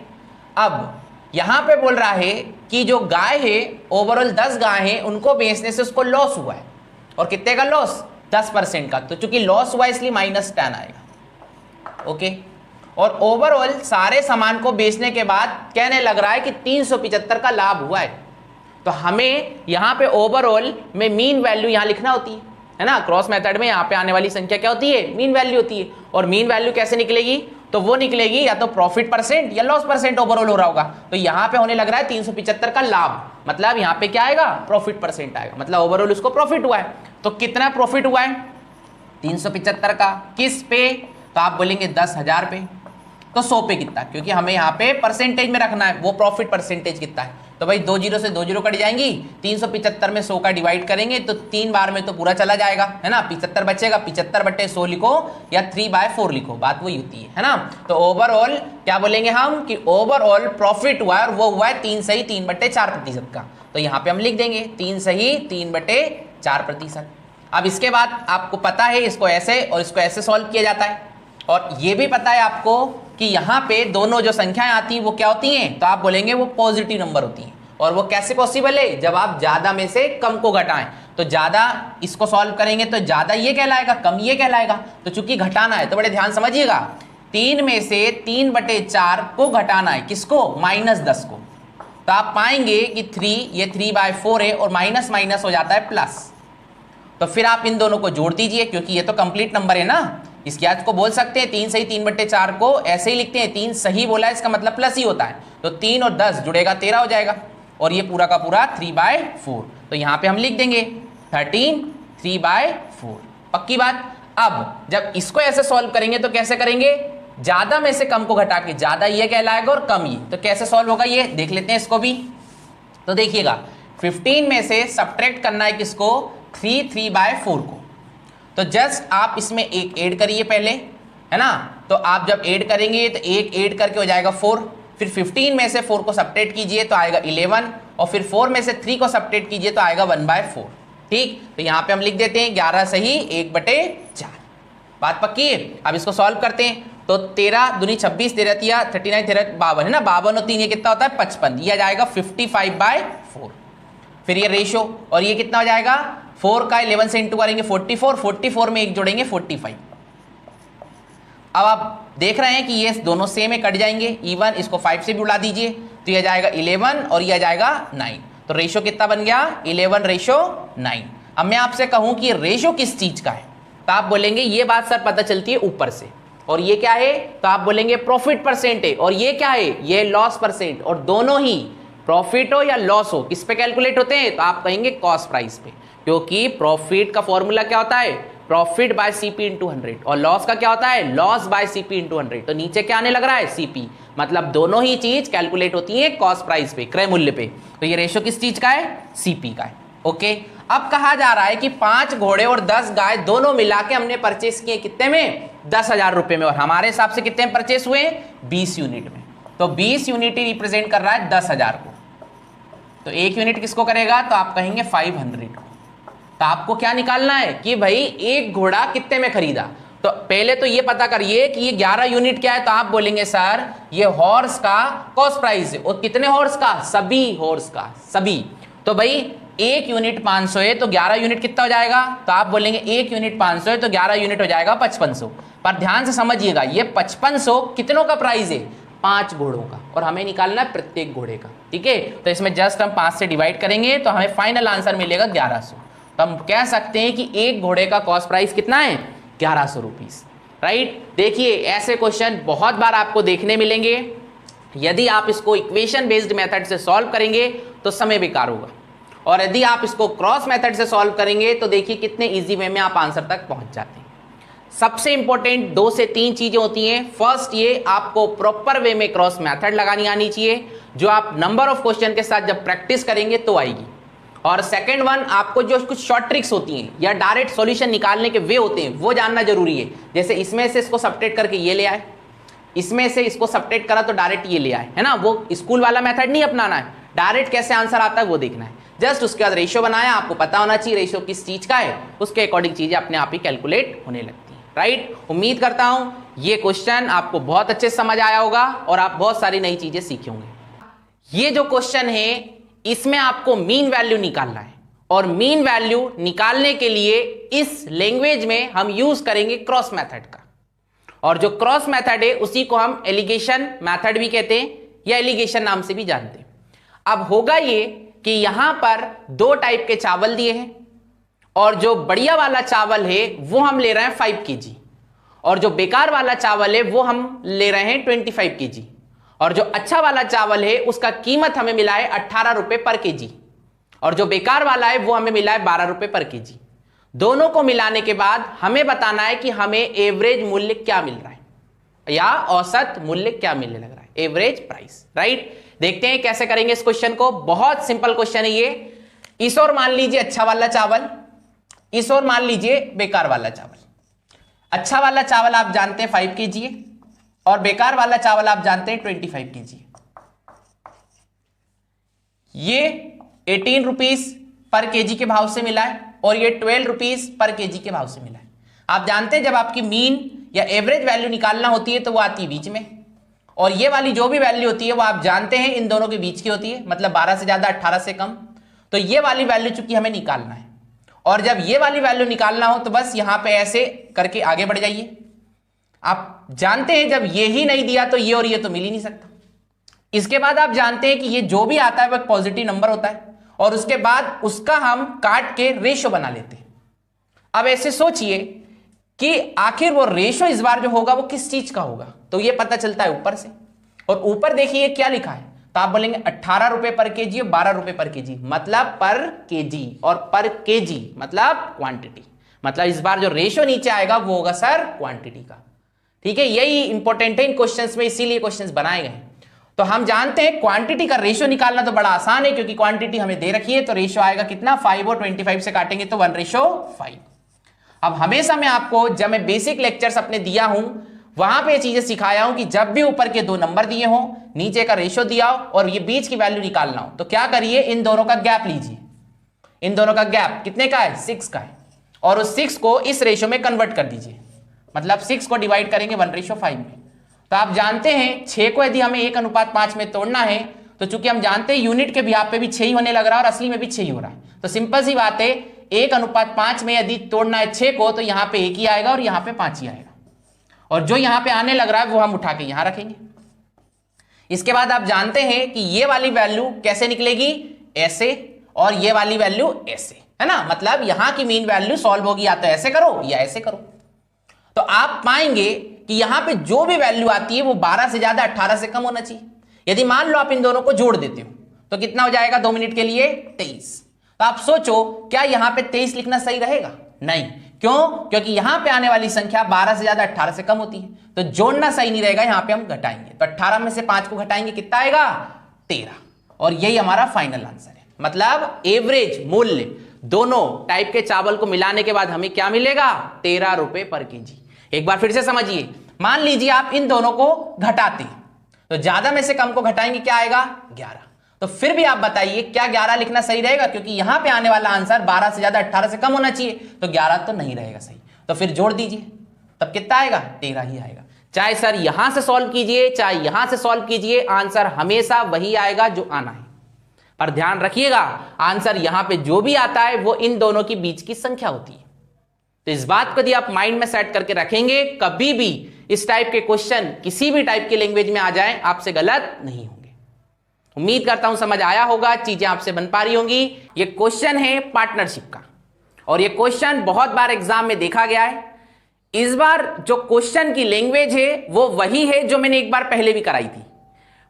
अब यहां पे बोल रहा है कि जो गाय है, ओवरऑल 10 गाय है, उनको बेचने से उसको लॉस हुआ है, और कितने का लॉस, 10% का। तो चूंकि लॉस हुआ है इसलिए -10 आएगा। ओके, और ओवरऑल सारे सामान को बेचने के बाद कहने लग रहा है कि 375 का लाभ हुआ है। तो हमें यहाँ पे ओवरऑल में मीन वैल्यू यहाँ लिखना होती है ना, क्रॉस मेथड में यहाँ पे आने वाली संख्या क्या होती है, मीन वैल्यू होती है। और मीन वैल्यू कैसे निकलेगी, तो वो निकलेगी या तो प्रॉफिट परसेंट या लॉस परसेंट ओवरऑल हो रहा होगा। तो यहाँ पे होने लग रहा है 375 का लाभ, मतलब यहाँ पे क्या आएगा, प्रॉफिट परसेंट आएगा, मतलब ओवरऑल उसको प्रॉफिट हुआ है। तो कितना प्रॉफिट हुआ है, 375 का। किस पे, तो आप बोलेंगे 10,000 पे। तो 100 पे कितना, क्योंकि हमें यहाँ पे परसेंटेज में रखना है वो प्रॉफिट परसेंटेज कितना है। तो भाई 2 जीरो से 2 जीरो कट जाएंगी, 375 में 100 का डिवाइड करेंगे तो 3 बार में तो पूरा चला जाएगा, है ना। 75 बचेगा, 75/100 लिखो या 3/4 लिखो, बात वही होती है ना। तो ओवरऑल क्या बोलेंगे हम कि ओवरऑल प्रॉफिट हुआ है और वो हुआ है 3 सही 3/4% का। तो यहाँ पे हम लिख देंगे 3 सही 3/4%। अब इसके बाद आपको पता है इसको ऐसे और इसको ऐसे सॉल्व किया जाता है, और ये भी पता है आपको कि यहाँ पे दोनों जो संख्याएं आती हैं वो क्या होती हैं, तो आप बोलेंगे वो पॉजिटिव नंबर होती हैं। और वो कैसे पॉसिबल है, जब आप ज्यादा में से कम को घटाएं। तो ज्यादा इसको सॉल्व करेंगे तो ज्यादा ये कहलाएगा, कम ये कहलाएगा। तो चूंकि घटाना है तो बड़े ध्यान समझिएगा, 3 में से 3/4 को घटाना है, किसको, -10 को। तो आप पाएंगे कि 3 ये 3/4 है और माइनस माइनस हो जाता है प्लस। तो फिर आप इन दोनों को जोड़ दीजिए, क्योंकि ये तो कंप्लीट नंबर है ना। इसके आज को बोल सकते हैं 3 सही 3/4 को ऐसे ही लिखते हैं, 3 सही बोला है इसका मतलब प्लस ही होता है। तो 3 और 10 जुड़ेगा 13 हो जाएगा, और ये पूरा का पूरा 3/4। तो यहाँ पे हम लिख देंगे 13 3/4, पक्की बात। अब जब इसको ऐसे सॉल्व करेंगे तो कैसे करेंगे, ज्यादा में से कम को घटा के ज्यादा ये कहलाएगा और कम ये। तो कैसे सॉल्व होगा ये देख लेते हैं इसको भी। तो देखिएगा 15 में से सब्ट्रैक्ट करना है किसको, 3/4 को। तो जस्ट आप इसमें एक ऐड करिए पहले, है ना। तो आप जब ऐड करेंगे तो एक ऐड करके हो जाएगा 4, फिर 15 में से 4 को सब्ट्रैक्ट कीजिए तो आएगा 11, और फिर 4 में से 3 को सब्ट्रैक्ट कीजिए तो आएगा 1/4। ठीक, तो यहाँ पे हम लिख देते हैं 11 सही 1/4, बात पक्की है। अब इसको सॉल्व करते हैं। तो 13 दूनी 26, 13 तिया 39, 13 52, है ना। 52 और 3 ये कितना होता है 55, ये आ जाएगा 55/4। फिर ये रेशो, और ये कितना हो जाएगा, 4 का 11 से इंटू करेंगे 44, 44 में एक जोड़ेंगे 45। अब आप देख रहे हैं कि ये दोनों सेम है, कट जाएंगे इवन, इसको 5 से भी उड़ा दीजिए तो ये जाएगा 11 और ये आ जाएगा 9। तो रेशो कितना बन गया, 11/9। अब मैं आपसे कहूं कि रेशो किस चीज का है, तो आप बोलेंगे ये बात सर पता चलती है ऊपर से, और ये क्या है, तो आप बोलेंगे प्रॉफिट परसेंट है, और ये क्या है, ये लॉस परसेंट। और दोनों ही प्रॉफिट हो या लॉस हो किस पे कैलकुलेट होते हैं, तो आप कहेंगे कॉस्ट प्राइस पे, क्योंकि प्रॉफिट का फॉर्मूला क्या होता है, प्रॉफिट बाय सीपी इंटू 100, और लॉस का क्या होता है, लॉस बाय सीपी इंटू 100। तो नीचे क्या आने लग रहा है, सीपी, मतलब दोनों ही चीज कैलकुलेट होती है कॉस्ट प्राइस पे, क्रय मूल्य पे। तो ये रेशो किस चीज का है, सीपी का है। ओके, अब कहा जा रहा है कि 5 घोड़े और 10 गाय दोनों मिला के हमने परचेस किए कितने में, 10,000 रुपए में, और हमारे हिसाब से कितने में परचेस हुए, 20 यूनिट में। तो 20 यूनिट ही रिप्रेजेंट कर रहा है 10,000 को। तो 1 यूनिट किसको करेगा, तो आप कहेंगे 500 को। तो आपको क्या निकालना है कि भाई एक घोड़ा कितने में खरीदा। तो पहले तो ये पता करिए कि ये 11 यूनिट क्या है। तो आप बोलेंगे सर ये हॉर्स का कॉस्ट प्राइस है, और कितने हॉर्स का, सभी हॉर्स का, सभी। तो भाई 1 यूनिट 500 है, तो 11 यूनिट कितना हो जाएगा, तो आप बोलेंगे 1 यूनिट 500 है तो 11 यूनिट हो जाएगा 5500। पर ध्यान से समझिएगा ये 5500 कितनों का प्राइस है, 5 घोड़ों का, और हमें निकालना है प्रत्येक घोड़े का। ठीक है, तो इसमें जस्ट हम 5 से डिवाइड करेंगे तो हमें फाइनल आंसर मिलेगा 1100। तो हम कह सकते हैं कि एक घोड़े का कॉस्ट प्राइस कितना है, 1100 रुपीज। राइट, देखिए ऐसे क्वेश्चन बहुत बार आपको देखने मिलेंगे। यदि आप इसको इक्वेशन बेस्ड मेथड से सॉल्व करेंगे तो समय बेकार होगा, और यदि आप इसको क्रॉस मेथड से सॉल्व करेंगे तो देखिए कितने इजी वे में आप आंसर तक पहुंच जाते हैं। सबसे इंपॉर्टेंट 2 से 3 चीजें होती हैं। फर्स्ट, ये आपको प्रॉपर वे में क्रॉस मेथड लगानी आनी चाहिए, जो आप नंबर ऑफ क्वेश्चन के साथ जब प्रैक्टिस करेंगे तो आएगी। और सेकंड वन, आपको जो कुछ शॉर्ट ट्रिक्स होती हैं या डायरेक्ट सॉल्यूशन निकालने के वे होते हैं वो जानना जरूरी है। जैसे इसमें से इसको सब्ट्रैक्ट करके ये ले आए, इसमें से इसको सब्ट्रैक्ट करा तो डायरेक्ट ये ले आए, है ना। वो स्कूल वाला मेथड नहीं अपनाना है, डायरेक्ट कैसे आंसर आता है वो देखना है। जस्ट उसके बाद रेशियो बनाया, आपको पता होना चाहिए रेशियो किस चीज का है, उसके अकॉर्डिंग चीजें अपने आप ही कैलकुलेट होने लगती हैं। राइट, उम्मीद करता हूं ये क्वेश्चन आपको बहुत अच्छे से समझ आया होगा और आप बहुत सारी नई चीजें सीखे होंगे। ये जो क्वेश्चन है इसमें आपको मीन वैल्यू निकालना है, और मीन वैल्यू निकालने के लिए इस लैंग्वेज में हम यूज करेंगे क्रॉस मेथड का, और जो क्रॉस मेथड है उसी को हम एलिगेशन मेथड भी कहते हैं या एलिगेशन नाम से भी जानते हैं। अब होगा ये कि यहां पर 2 टाइप के चावल दिए हैं, और जो बढ़िया वाला चावल है वो हम ले रहे हैं 5 kg, और जो बेकार वाला चावल है वो हम ले रहे हैं 25 kg, और जो अच्छा वाला चावल है उसका कीमत हमें मिला है 18 रुपए पर केजी, और जो बेकार वाला है वो हमें मिला है 12 रुपए पर केजी। दोनों को मिलाने के बाद हमें बताना है कि हमें एवरेज मूल्य क्या मिल रहा है। या औसत मूल्य क्या मिलने लग रहा है, एवरेज प्राइस, राइट। देखते हैं कैसे करेंगे इस क्वेश्चन को। बहुत सिंपल क्वेश्चन है ये। इस ओर मान लीजिए अच्छा वाला चावल, इस ओर मान लीजिए बेकार वाला चावल। अच्छा वाला चावल आप जानते हैं 5 kg है और बेकार वाला चावल आप जानते हैं 25 kg है। ये 18 रुपीज पर केजी के भाव से मिला है और ये 12 रुपीज पर केजी के भाव से मिला है। आप जानते हैं जब आपकी मीन या एवरेज वैल्यू निकालना होती है तो वो आती है बीच में, और ये वाली जो भी वैल्यू होती है वो आप जानते हैं इन दोनों के बीच की होती है, मतलब 12 से ज्यादा 18 से कम। तो ये वाली वैल्यू चूंकि हमें निकालना है, और जब ये वाली वैल्यू निकालना हो तो बस यहां पे ऐसे करके आगे बढ़ जाइए। आप जानते हैं जब ये ही नहीं दिया तो ये और ये तो मिल ही नहीं सकता। इसके बाद आप जानते हैं कि ये जो भी आता है वो एक पॉजिटिव नंबर होता है, और उसके बाद उसका हम काट के रेशो बना लेते हैं। अब ऐसे सोचिए कि आखिर वो रेशो इस बार जो होगा वो किस चीज का होगा, तो ये पता चलता है ऊपर से। और ऊपर देखिए क्या लिखा है, तो आप बोलेंगे 18 रुपए पर केजी और 12 रुपए पर केजी, मतलब पर केजी, और पर केजी मतलब क्वांटिटी, मतलब इस बार जो रेशो नीचे आएगा वो होगा सर क्वांटिटी का। ठीक है, यही इंपॉर्टेंट है इन क्वेश्चंस में, इसीलिए क्वेश्चंस बनाए गए हैं। तो हम जानते हैं क्वांटिटी का रेशो निकालना तो बड़ा आसान है, क्योंकि क्वांटिटी हमें दे रखी है, तो रेशो आएगा कितना, 5 और 25 से काटेंगे तो 1:5। अब हमेशा मैं आपको जब मैं बेसिक लेक्चर्स अपने दिया हूं वहां पे चीजें सिखाया हूं कि जब भी ऊपर के 2 नंबर दिए हों, नीचे का रेशो दिया हो और ये बीच की वैल्यू निकालना हो, तो क्या करिए, इन दोनों का गैप लीजिए। इन दोनों का गैप कितने का है, 6 का है, और उस 6 को इस रेशो में कन्वर्ट कर दीजिए, मतलब 6 को डिवाइड करेंगे 1:5 में। तो आप जानते हैं 6 को यदि हमें 1:5 में तोड़ना है, तो चूंकि हम जानते हैं यूनिट के बिहाफ पे भी 6 ही होने लग रहा है और असली में भी 6 ही हो रहा है, तो सिंपल सी बात है 1:5 में यदि तोड़ना है 6 को, तो यहां पे 1 ही आएगा और यहां पे 5 ही आएगा, और जो यहां पे आने लग रहा है वो हम उठा के यहां रखेंगे। इसके बाद आप जानते हैं कि ये वाली वैल्यू कैसे निकलेगी, ऐसे, और ये वाली वैल्यू ऐसे, है ना, मतलब यहां की मीन वैल्यू सॉल्व होगी या तो ऐसे करो या ऐसे करो। तो आप पाएंगे कि यहां पे जो भी वैल्यू आती है वो 12 से ज्यादा 18 से कम होना चाहिए। यदि मान लो आप इन दोनों को जोड़ देते हो तो कितना हो जाएगा 2 मिनट के लिए, 23। तो आप सोचो क्या यहां पे 23 लिखना सही रहेगा, नहीं, क्यों, क्योंकि यहां पे आने वाली संख्या 12 से ज्यादा 18 से कम होती है, तो जोड़ना सही नहीं रहेगा, यहां पे हम घटाएंगे, तो 18 में से 5 को घटाएंगे कितना आएगा, 13, और यही हमारा फाइनल आंसर है। मतलब एवरेज मूल्य दोनों टाइप के चावल को मिलाने के बाद हमें क्या मिलेगा, 13 रुपए पर केजी। एक बार फिर से समझिए, मान लीजिए आप इन दोनों को घटाते हैं, तो ज्यादा में से कम को घटाएंगे क्या आएगा, 11। तो फिर भी आप बताइए क्या 11 लिखना सही रहेगा, क्योंकि यहां पे आने वाला आंसर 12 से ज्यादा 18 से कम होना चाहिए, तो 11 तो नहीं रहेगा सही, तो फिर जोड़ दीजिए, तब कितना आएगा, 13 ही आएगा। चाहे सर यहां से सॉल्व कीजिए चाहे यहां से सॉल्व कीजिए, आंसर हमेशा वही आएगा जो आना है। पर ध्यान रखिएगा, आंसर यहां पे जो भी आता है वो इन दोनों के बीच की संख्या होती है। तो इस बात को यदि आप माइंड में सेट करके रखेंगे, कभी भी इस टाइप के क्वेश्चन किसी भी टाइप की लैंग्वेज में आ जाए आपसे गलत नहीं होंगे। उम्मीद करता हूं समझ आया होगा, चीजें आपसे बन पा रही होंगी। ये क्वेश्चन है पार्टनरशिप का, और ये क्वेश्चन बहुत बार एग्जाम में देखा गया है। इस बार जो क्वेश्चन की लैंग्वेज है वो वही है जो मैंने एक बार पहले भी कराई थी,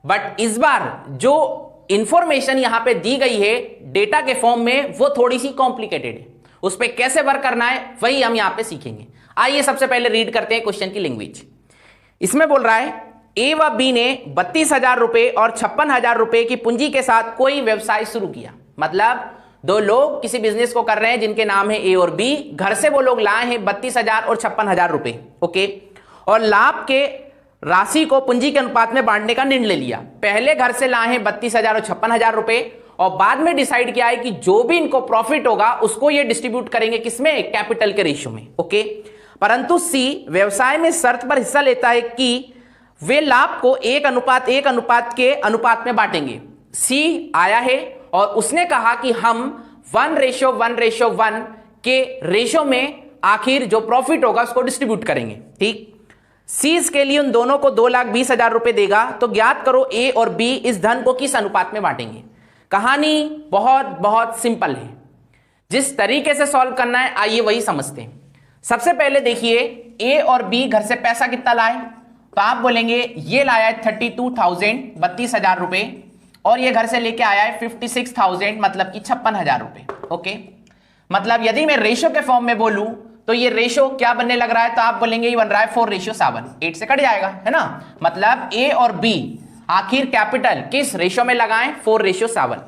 बट इस बार जो इंफॉर्मेशन यहां पे दी गई है डेटा के फॉर्म में वो थोड़ी सी कॉम्प्लिकेटेड है, उस पर कैसे वर्क करना है वही हम यहां पे सीखेंगे। आइए सबसे पहले रीड करते हैं क्वेश्चन की लैंग्वेज। इसमें बोल रहा है ए व बी ने 32,000 रुपए और 56,000 रुपए की पूंजी के साथ कोई व्यवसाय शुरू किया। मतलब 2 लोग किसी बिजनेस को कर रहे हैं जिनके नाम है ए और बी, घर से वो लोग लाए हैं 32,000 और 56,000 रुपए, ओके, और लाभ के राशि को पूंजी के अनुपात में बांटने का निर्णय लिया। पहले घर से लाए हैं 32,000 और 56,000 रुपए, और बाद में डिसाइड किया है कि जो भी इनको प्रॉफिट होगा उसको ये डिस्ट्रीब्यूट करेंगे किसमें, कैपिटल के रेशियो में, ओके। परंतु सी व्यवसाय में शर्त पर हिस्सा लेता है कि वे लाभ को 1:1 के अनुपात में बांटेंगे। सी आया है और उसने कहा कि हम 1:1:1 के रेशियो में आखिर जो प्रॉफिट होगा उसको डिस्ट्रीब्यूट करेंगे, ठीक। सी इसके लिए उन दोनों को 2,20,000 रुपए देगा। तो ज्ञात करो ए और बी इस धन को किस अनुपात में बांटेंगे। कहानी बहुत बहुत सिंपल है, जिस तरीके से सॉल्व करना है आइए वही समझते हैं। सबसे पहले देखिए ए और बी घर से पैसा कितना लाए, तो आप बोलेंगे ये लाया है 32,000 रुपए, और ये घर से लेके आया है 56,000 मतलब कि 56,000 रुपए, ओके। मतलब यदि मैं रेशो के फॉर्म में बोलूं तो ये रेशो क्या बनने लग रहा है, तो आप बोलेंगे ये बन रहा है 4:7, 8 से कट जाएगा, है ना। मतलब ए और बी आखिर कैपिटल किस रेशो में लगाएं, 4:7।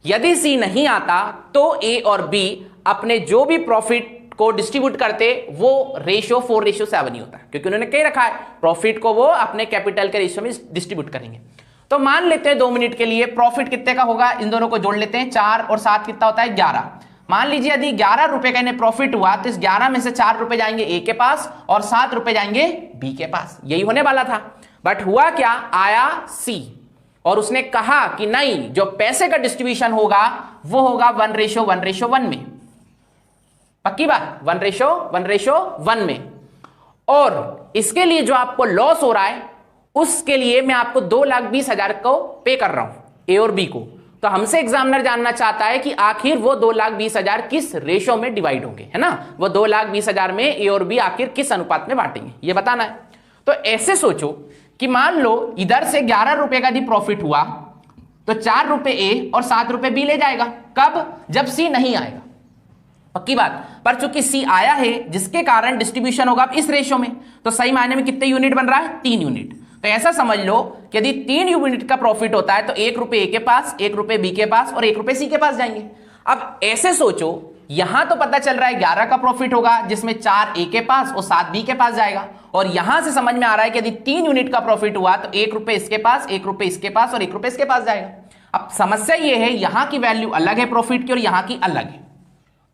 यदि सी नहीं आता तो ए और बी अपने जो भी प्रॉफिट को डिस्ट्रीब्यूट करते वो रेशो 4:7 ही होता है, क्योंकि उन्होंने कह रखा है प्रॉफिट को वो अपने कैपिटल के रेशो में डिस्ट्रीब्यूट करेंगे। तो मान लेते हैं 2 मिनट के लिए प्रॉफिट कितने का होगा, इन दोनों को जोड़ लेते हैं, 4 और 7 कितना होता है 11। मान लीजिए यदि 11 रुपए का इन्हें प्रॉफिट हुआ तो इस 11 में से 4 रुपए जाएंगे ए के पास और 7 रुपए जाएंगे बी के पास, यही होने वाला था। बट हुआ क्या, आया सी और उसने कहा कि नहीं, जो पैसे का डिस्ट्रीब्यूशन होगा वो होगा 1:1:1 में, पक्की बात, 1:1:1 में। और इसके लिए जो आपको लॉस हो रहा है उसके लिए मैं आपको 2,20,000 को पे कर रहा हूं, ए और बी को। तो हमसे एग्जामिनर जानना चाहता है कि आखिर वो 2,20,000 किस रेशो में डिवाइड होंगे, है ना, वो 2,20,000 में ए और बी आखिर किस अनुपात में बांटेंगे, ये बताना है। तो ऐसे सोचो कि मान लो इधर से 11 रुपए का यदि प्रॉफिट हुआ तो 4 रुपए ए और 7 रुपए बी ले जाएगा, कब, जब सी नहीं आएगा, पक्की बात। पर चूंकि सी आया है जिसके कारण डिस्ट्रीब्यूशन होगा इस रेशो में, तो सही मायने में कितने यूनिट बन रहा है, 3 यूनिट। तो ऐसा समझ लो कि यदि 3 यूनिट का प्रॉफिट होता है तो 1 रुपए ए के पास, 1 रुपए बी के पास और 1 रुपए सी के पास जाएंगे। अब ऐसे सोचो, यहां तो पता चल रहा है 11 का प्रॉफिट होगा जिसमें 4 ए के पास और 7 बी के पास जाएगा, और यहां से समझ में आ रहा है कि यदि 3 यूनिट का प्रॉफिट हुआ तो 1 रुपए इसके पास, 1 रुपए इसके पास और 1 रुपए इसके पास जाएगा। अब समस्या यह है यहां की वैल्यू अलग है प्रॉफिट की और यहां की अलग है,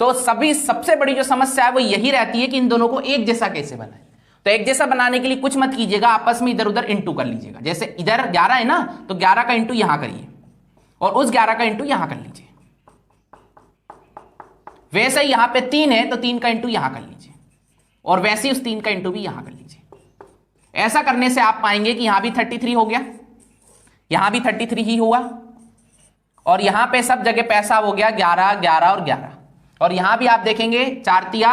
तो सबसे बड़ी जो समस्या है वो यही रहती है कि इन दोनों को एक जैसा कैसे बनाए। तो एक जैसा बनाने के लिए कुछ मत कीजिएगा, आपस में इधर उधर इंटू कर लीजिएगा। जैसे इधर 11 है ना, तो 11 का इंटू यहां करिए और उस 11 का इंटू यहां कर लीजिए। वैसे ही यहां पे 3 है तो 3 का इंटू यहां कर लीजिए और वैसे ही उस 3 का इंटू भी यहां कर लीजिए। ऐसा करने से आप पाएंगे कि यहां भी 33 हो गया, यहां भी 33 ही हुआ और यहां पे सब जगह पैसा हो गया 11, 11 और 11। और यहां भी आप देखेंगे 4 तिया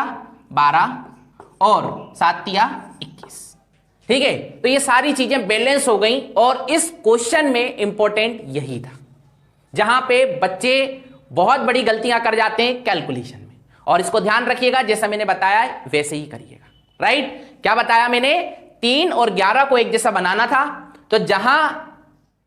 12 और 7 तिया 21। ठीक है, तो ये सारी चीजें बैलेंस हो गई और इस क्वेश्चन में इंपॉर्टेंट यही था जहां पे बच्चे बहुत बड़ी गलतियां कर जाते हैं कैलकुलेशन में। और इसको ध्यान रखिएगा, जैसा मैंने बताया है वैसे ही करिएगा। राइट, क्या बताया मैंने, 3 और 11 को एक जैसा बनाना था, तो जहां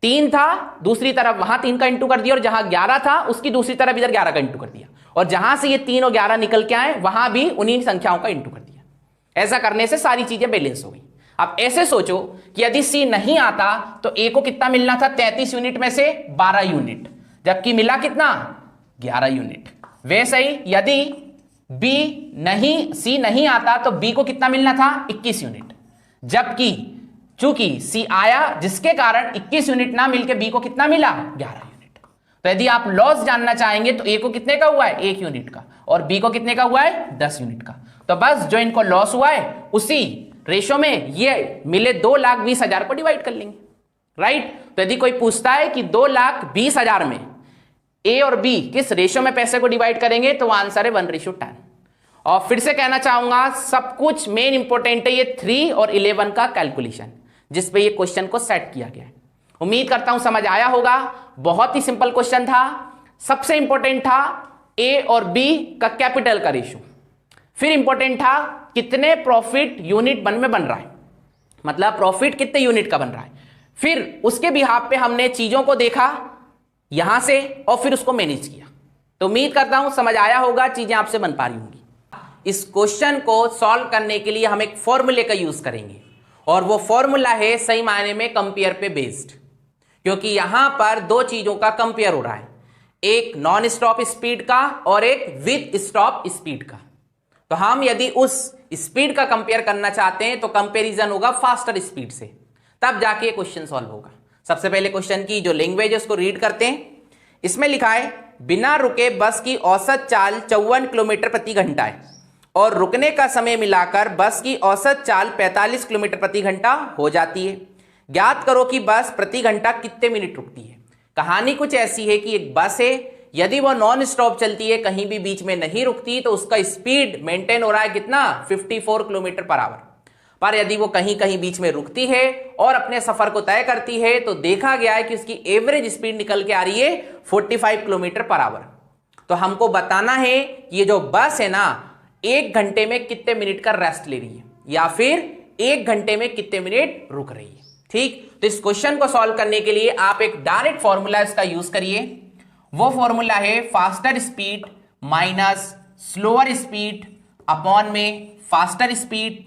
3 था दूसरी तरफ वहां 3 का इंटू कर दिया और जहां 11 था उसकी दूसरी तरफ इधर 11 का इंटू कर दिया, और जहां से ये 3 और 11 निकल के आए वहां भी उन्हीं संख्याओं का इंटू कर दिया। ऐसा करने से सारी चीजें बैलेंस हो गई। अब ऐसे सोचो कि यदि सी नहीं आता तो ए को कितना मिलना था, 33 यूनिट में से 12 यूनिट, जबकि मिला कितना, 11 यूनिट। वैसे ही यदि सी नहीं आता तो बी को कितना मिलना था, 21 यूनिट, जबकि चूंकि सी आया जिसके कारण 21 यूनिट ना मिलके बी को कितना मिला, 11 यूनिट। तो यदि आप लॉस जानना चाहेंगे तो ए को कितने का हुआ है, 1 यूनिट का, और बी को कितने का हुआ है, 10 यूनिट का। तो बस जो इनको लॉस हुआ है उसी रेशो में ये मिले 2,20,000 को डिवाइड कर लेंगे। राइट, तो यदि कोई पूछता है कि 2,20,000 में ए और बी किस रेशो में पैसे को डिवाइड करेंगे तो आंसर है 1:10। और फिर से कहना चाहूंगा सब कुछ मेन इंपॉर्टेंट है ये 3 और 11 का कैलकुलेशन जिस पे ये क्वेश्चन को सेट किया गया है। उम्मीद करता हूं समझ आया होगा। बहुत ही सिंपल क्वेश्चन था, सबसे इंपॉर्टेंट था ए और बी का कैपिटल का रेशो, फिर इंपॉर्टेंट था कितने प्रॉफिट यूनिट में बन रहा है, मतलब प्रॉफिट कितने यूनिट का बन रहा है, फिर उसके बिहाफ पे हमने चीजों को देखा यहां से और फिर उसको मैनेज किया। तो उम्मीद करता हूं समझ आया होगा, चीजें आपसे बन पा रही होंगी। इस क्वेश्चन को सॉल्व करने के लिए हम एक फॉर्मूले का यूज करेंगे और वो फॉर्मूला है सही मायने में कंपेयर पे बेस्ड, क्योंकि यहां पर 2 चीजों का कंपेयर हो रहा है, एक नॉन स्टॉप स्पीड का और एक विद स्टॉप स्पीड का। तो हम यदि उस स्पीड का कंपेयर करना चाहते हैं तो कंपैरिजन होगा फास्टर स्पीड से, तब जाके क्वेश्चन सॉल्व होगा। सबसे पहले क्वेश्चन की जो लैंग्वेज है उसको रीड करते हैं। इसमें लिखा है बिना रुके बस की औसत चाल 54 किलोमीटर प्रति घंटा है और रुकने का समय मिलाकर बस की औसत चाल 45 किलोमीटर प्रति घंटा हो जाती है। ज्ञात करो कि बस प्रति घंटा कितने मिनट रुकती है। कहानी कुछ ऐसी है कि एक बस है, यदि वो नॉन स्टॉप चलती है, कहीं भी बीच में नहीं रुकती, तो उसका स्पीड मेंटेन हो रहा है कितना, 54 किलोमीटर पर आवर। पर यदि वो कहीं कहीं बीच में रुकती है और अपने सफर को तय करती है तो देखा गया है कि उसकी एवरेज स्पीड निकल के आ रही है 45 किलोमीटर पर आवर। तो हमको बताना है कि ये जो बस है ना, 1 घंटे में कितने मिनट का रेस्ट ले रही है या फिर 1 घंटे में कितने मिनट रुक रही है। ठीक, तो इस क्वेश्चन को सॉल्व करने के लिए आप एक डायरेक्ट फॉर्मूला इसका यूज करिए। वो फॉर्मूला है faster speed minus slower speed upon में फास्टर स्पीड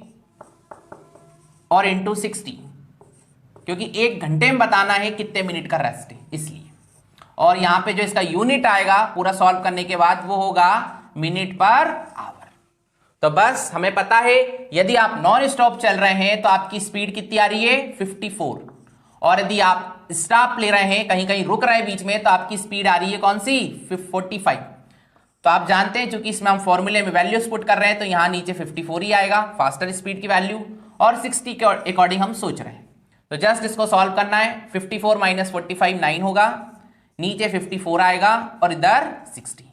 और इंटू 60, क्योंकि 1 घंटे में बताना है कितने मिनट का रेस्ट है इसलिए। और यहां पे जो इसका यूनिट आएगा पूरा सॉल्व करने के बाद वो होगा मिनट पर आवर। तो बस हमें पता है यदि आप नॉन स्टॉप चल रहे हैं तो आपकी स्पीड कितनी आ रही है 54, और यदि आप स्टॉप ले रहे हैं कहीं कहीं रुक रहे हैं बीच में तो आपकी स्पीड आ रही है कौन सी 45। तो आप जानते हैं चूंकि इसमें हम फॉर्मूले में वैल्यूज पुट कर रहे हैं तो यहां नीचे 54 ही आएगा फास्टर स्पीड की वैल्यू, और 60 के अकॉर्डिंग हम सोच रहे हैं। तो जस्ट इसको सॉल्व करना है। 54 माइनस 45 9 होगा, नीचे 54 आएगा और इधर 60।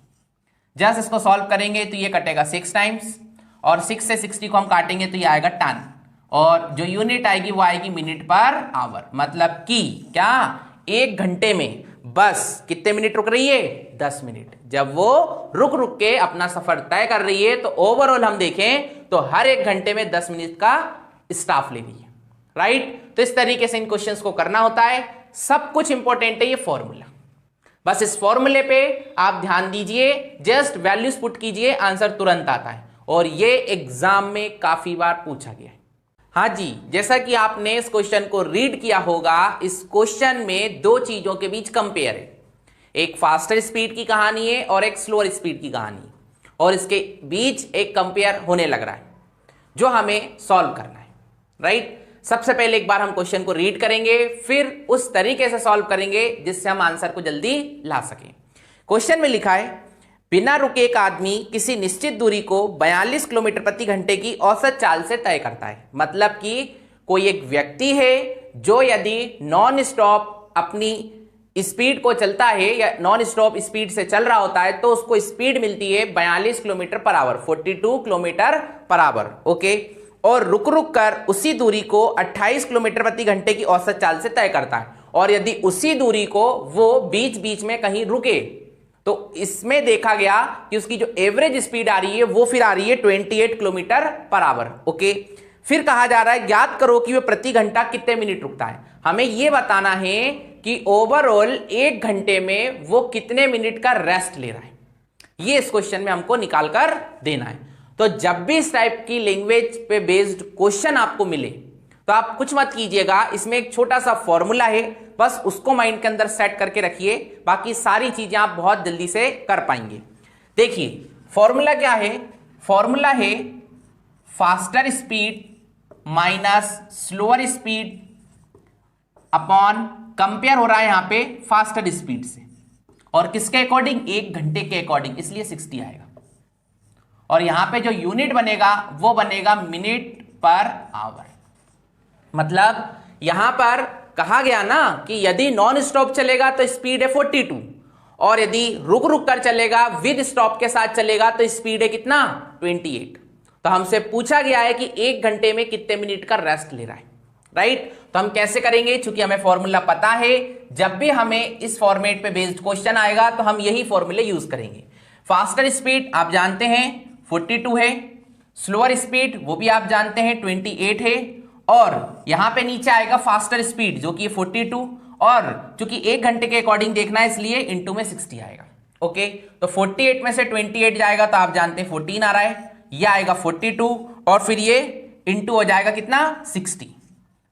जस्ट इसको सॉल्व करेंगे तो ये कटेगा 6 टाइम्स, और 6 से 60 को हम काटेंगे तो ये आएगा 10, और जो यूनिट आएगी वो आएगी मिनट पर आवर। मतलब कि क्या 1 घंटे में बस कितने मिनट रुक रही है 10 मिनट। जब वो रुक रुक के अपना सफर तय कर रही है तो ओवरऑल हम देखें तो हर 1 घंटे में 10 मिनट का स्टॉप ले रही है। राइट, तो इस तरीके से इन क्वेश्चंस को करना होता है। सब कुछ इंपॉर्टेंट है ये फॉर्मूला, बस इस फॉर्मूले पे आप ध्यान दीजिए, जस्ट वैल्यूज पुट कीजिए, आंसर तुरंत आता है। और ये एग्जाम में काफी बार पूछा गया है। हाँ जी, जैसा कि आपने इस क्वेश्चन को रीड किया होगा, इस क्वेश्चन में 2 चीजों के बीच कंपेयर है। एक फास्टर स्पीड की कहानी है और एक स्लोअर स्पीड की कहानी, और इसके बीच एक कंपेयर होने लग रहा है जो हमें सॉल्व करना है। राइट, सबसे पहले एक बार हम क्वेश्चन को रीड करेंगे, फिर उस तरीके से सॉल्व करेंगे जिससे हम आंसर को जल्दी ला सकें। क्वेश्चन में लिखा है बिना रुके एक आदमी किसी निश्चित दूरी को 42 किलोमीटर प्रति घंटे की औसत चाल से तय करता है। मतलब कि कोई एक व्यक्ति है जो यदि नॉन स्टॉप अपनी स्पीड को चलता है या नॉन स्टॉप स्पीड से चल रहा होता है तो उसको स्पीड मिलती है 42 kilometre per hour, 42 kilometre per hour. Okay, और रुक रुक कर उसी दूरी को 28 किलोमीटर प्रति घंटे की औसत चाल से तय करता है। और यदि उसी दूरी को वो बीच बीच में कहीं रुके तो इसमें देखा गया कि उसकी जो एवरेज स्पीड आ रही है वो फिर आ रही है 28 किलोमीटर पर आवर। ओके, फिर कहा जा रहा है ज्ञात करो कि वह प्रति घंटा कितने मिनट रुकता है। हमें यह बताना है कि ओवरऑल 1 घंटे में वो कितने मिनट का रेस्ट ले रहा है, ये इस क्वेश्चन में हमको निकाल कर देना है। तो जब भी इस टाइप की लैंग्वेज पे बेस्ड क्वेश्चन आपको मिले तो आप कुछ मत कीजिएगा, इसमें एक छोटा सा फॉर्मूला है, बस उसको माइंड के अंदर सेट करके रखिए, बाकी सारी चीजें आप बहुत जल्दी से कर पाएंगे। देखिए फॉर्मूला क्या है, फॉर्मूला है faster speed minus slower speed upon, compare हो रहा है यहां पे फास्टर स्पीड से, और किसके अकॉर्डिंग 1 घंटे के अकॉर्डिंग, इसलिए 60 आएगा। और यहां पे जो यूनिट बनेगा वो बनेगा मिनट पर आवर। मतलब यहां पर कहा गया ना कि यदि नॉन स्टॉप चलेगा तो स्पीड है 42, और यदि रुक रुक कर चलेगा विद स्टॉप के साथ चलेगा तो स्पीड है कितना 28। तो हमसे पूछा गया है कि 1 घंटे में कितने मिनट का रेस्ट ले रहा है। राइट, तो हम कैसे करेंगे, चूंकि हमें फॉर्मूला पता है, जब भी हमें इस फॉर्मेट पे बेस्ड क्वेश्चन आएगा तो हम यही फॉर्मूले यूज करेंगे। फास्टर स्पीड आप जानते हैं 42 है, स्लोअर स्पीड वो भी आप जानते हैं 28 है, और यहां पे नीचे आएगा फास्टर स्पीड जो कि 42, और चूंकि 1 घंटे के अकॉर्डिंग देखना है इसलिए इनटू में 60 आएगा। ओके, तो 48 में से 28 जाएगा तो आप जानते हैं 14 आ रहा है, ये आएगा 42, और फिर ये इनटू हो जाएगा कितना 60।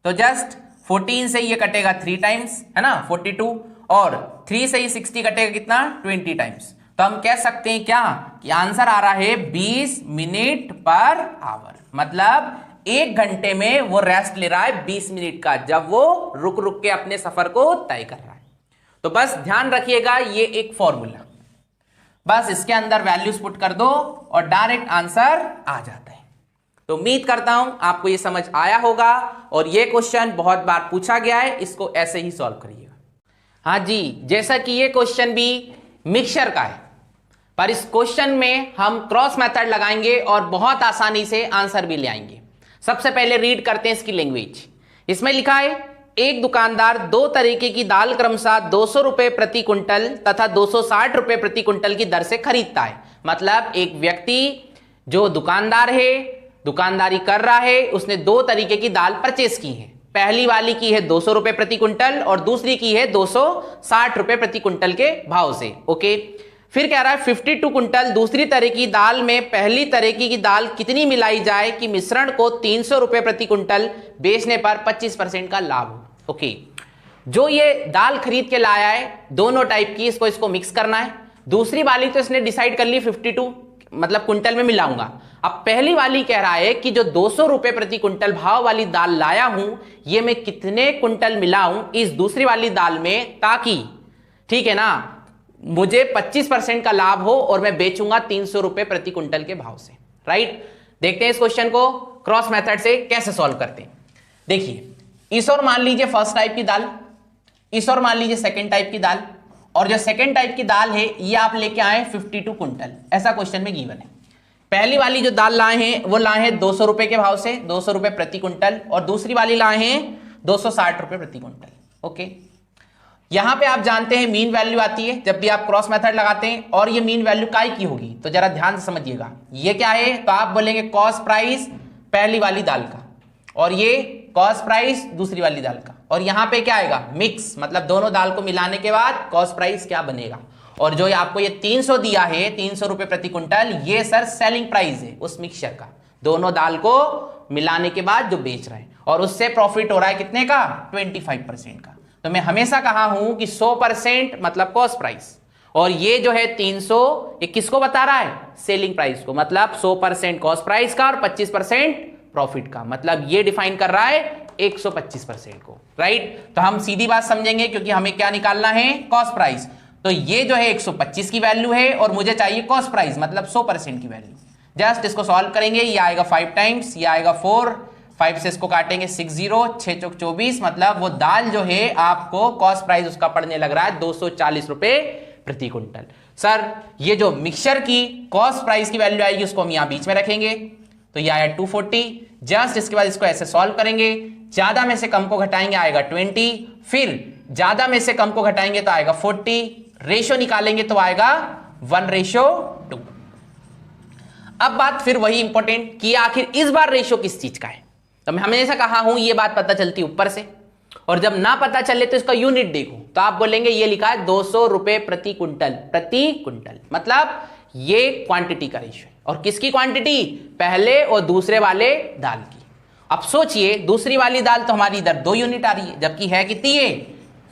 तो जस्ट 14 से ये कटेगा 3 टाइम्स, है ना 42, और 3 से ही 60 कटेगा कितना 20 टाइम्स। तो हम कह सकते हैं क्या कि आंसर आ रहा है 20 मिनट पर आवर। मतलब 1 घंटे में वो रेस्ट ले रहा है 20 मिनट का, जब वो रुक रुक के अपने सफर को तय कर रहा है। तो बस ध्यान रखिएगा ये एक फॉर्मूला, बस इसके अंदर वैल्यूज पुट कर दो और डायरेक्ट आंसर आ जाता है। तो उम्मीद करता हूं आपको ये समझ आया होगा, और ये क्वेश्चन बहुत बार पूछा गया है, इसको ऐसे ही सॉल्व करिएगा। हाँ जी, जैसा कि ये क्वेश्चन भी मिक्सचर का है, पर इस क्वेश्चन में हम क्रॉस मेथड लगाएंगे और बहुत आसानी से आंसर भी ले आएंगे। सबसे पहले रीड करते हैं इसकी लैंग्वेज। इसमें लिखा है एक दुकानदार 2 तरीके की दाल क्रमशः 200 रुपए प्रति कुंटल तथा 260 रुपए प्रति कुंटल की दर से खरीदता है। मतलब एक व्यक्ति जो दुकानदार है, दुकानदारी कर रहा है, उसने दो तरीके की दाल परचेस की है। पहली वाली की है 200 रुपए प्रति क्विंटल और दूसरी की है 260 रुपए प्रति क्विंटल के भाव से। ओके, फिर कह रहा है 52 कुंटल दूसरी तरह की दाल में पहली तरह की दाल कितनी मिलाई जाए कि मिश्रण को 300 रुपए प्रति क्विंटल बेचने पर 25% का लाभ हो। ओके, जो ये दाल खरीद के लाया है दोनों टाइप की, इसको मिक्स करना है। दूसरी वाली तो इसने डिसाइड कर ली 52 मतलब कुंटल में मिलाऊंगा। अब पहली वाली कह रहा है कि जो 200 रुपए प्रति क्विंटल भाव वाली दाल लाया हूं ये मैं कितने कुंटल मिलाऊं इस दूसरी वाली दाल में, ताकि ठीक है ना मुझे 25% का लाभ हो और मैं बेचूंगा 300 रुपए प्रति क्विंटल के भाव से। राइट, देखते हैं इस क्वेश्चन को क्रॉस मेथड से कैसे सॉल्व करते हैं। देखिए, इस और मान लीजिए फर्स्ट टाइप की दाल, इस और मान लीजिए सेकंड टाइप की दाल, और जो सेकंड टाइप की दाल है ये आप लेके आए 52 कुंटल, ऐसा क्वेश्चन में गिवन है। पहली वाली जो दाल लाए हैं वो लाए हैं 200 रुपए के भाव से, 200 रुपए प्रति क्विंटल, और दूसरी वाली लाए हैं 260 रुपए प्रति क्विंटल। ओके, यहां पे आप जानते हैं मीन वैल्यू आती है जब भी आप क्रॉस मेथड लगाते हैं, और ये मीन वैल्यू काय की होगी, तो जरा ध्यान से समझिएगा। ये क्या है, तो आप बोलेंगे कॉस्ट प्राइस पहली वाली दाल का, और ये कॉस्ट प्राइस दूसरी वाली दाल का, और यहां पे क्या आएगा मिक्स, मतलब दोनों दाल को मिलाने के बाद कॉस्ट प्राइस क्या बनेगा। और जो आपको ये 300 दिया है 300 रुपए प्रति क्विंटल, ये सर सेलिंग प्राइस है उस मिक्सचर का, दोनों दाल को मिलाने के बाद जो बेच रहे हैं, और उससे प्रॉफिट हो रहा है कितने का, 25% का। तो मैं हमेशा कहा हूं कि 100% मतलब कॉस्ट प्राइस, और ये जो है 300 ये किसको बता रहा है, सेलिंग प्राइस को, मतलब 100% कॉस्ट प्राइस का और 25% प्रॉफिट का, मतलब ये डिफाइन कर रहा है 125% को। राइट, तो हम सीधी बात समझेंगे क्योंकि हमें क्या निकालना है, कॉस्ट प्राइस। तो ये जो है 125 की वैल्यू है और मुझे चाहिए कॉस्ट प्राइस मतलब 100% की वैल्यू। जस्ट इसको सॉल्व करेंगे, ये आएगा 5 टाइम्स, ये आएगा 4, 5 से इसको काटेंगे 6 0, 6 चौक 24, मतलब वो दाल जो है आपको कॉस्ट प्राइस उसका पड़ने लग रहा है 240 रुपए प्रति क्विंटल। सर ये जो मिक्सचर की कॉस्ट प्राइस की वैल्यू आएगी उसको हम यहां बीच में रखेंगे, तो ये आया 240। जस्ट इसके बाद इसको ऐसे सॉल्व करेंगे, ज्यादा में से कम को घटाएंगे आएगा 20, फिर ज्यादा में से कम को घटाएंगे तो आएगा 40, रेशो निकालेंगे तो आएगा 1:2। अब बात फिर वही इंपॉर्टेंट कि आखिर इस बार रेशो किस चीज का है। तो मैं हमेशा कहा हूं ये बात पता चलती ऊपर से, और जब ना पता चले तो इसका यूनिट देखो, तो आप बोलेंगे ये लिखा है 200 रुपए प्रति क्विंटल, मतलब ये क्वांटिटी का रेशो है। और किसकी क्वांटिटी, पहले और दूसरे वाले दाल की। अब सोचिए दूसरी वाली दाल तो हमारी इधर 2 यूनिट आ रही है, जबकि है कितनी है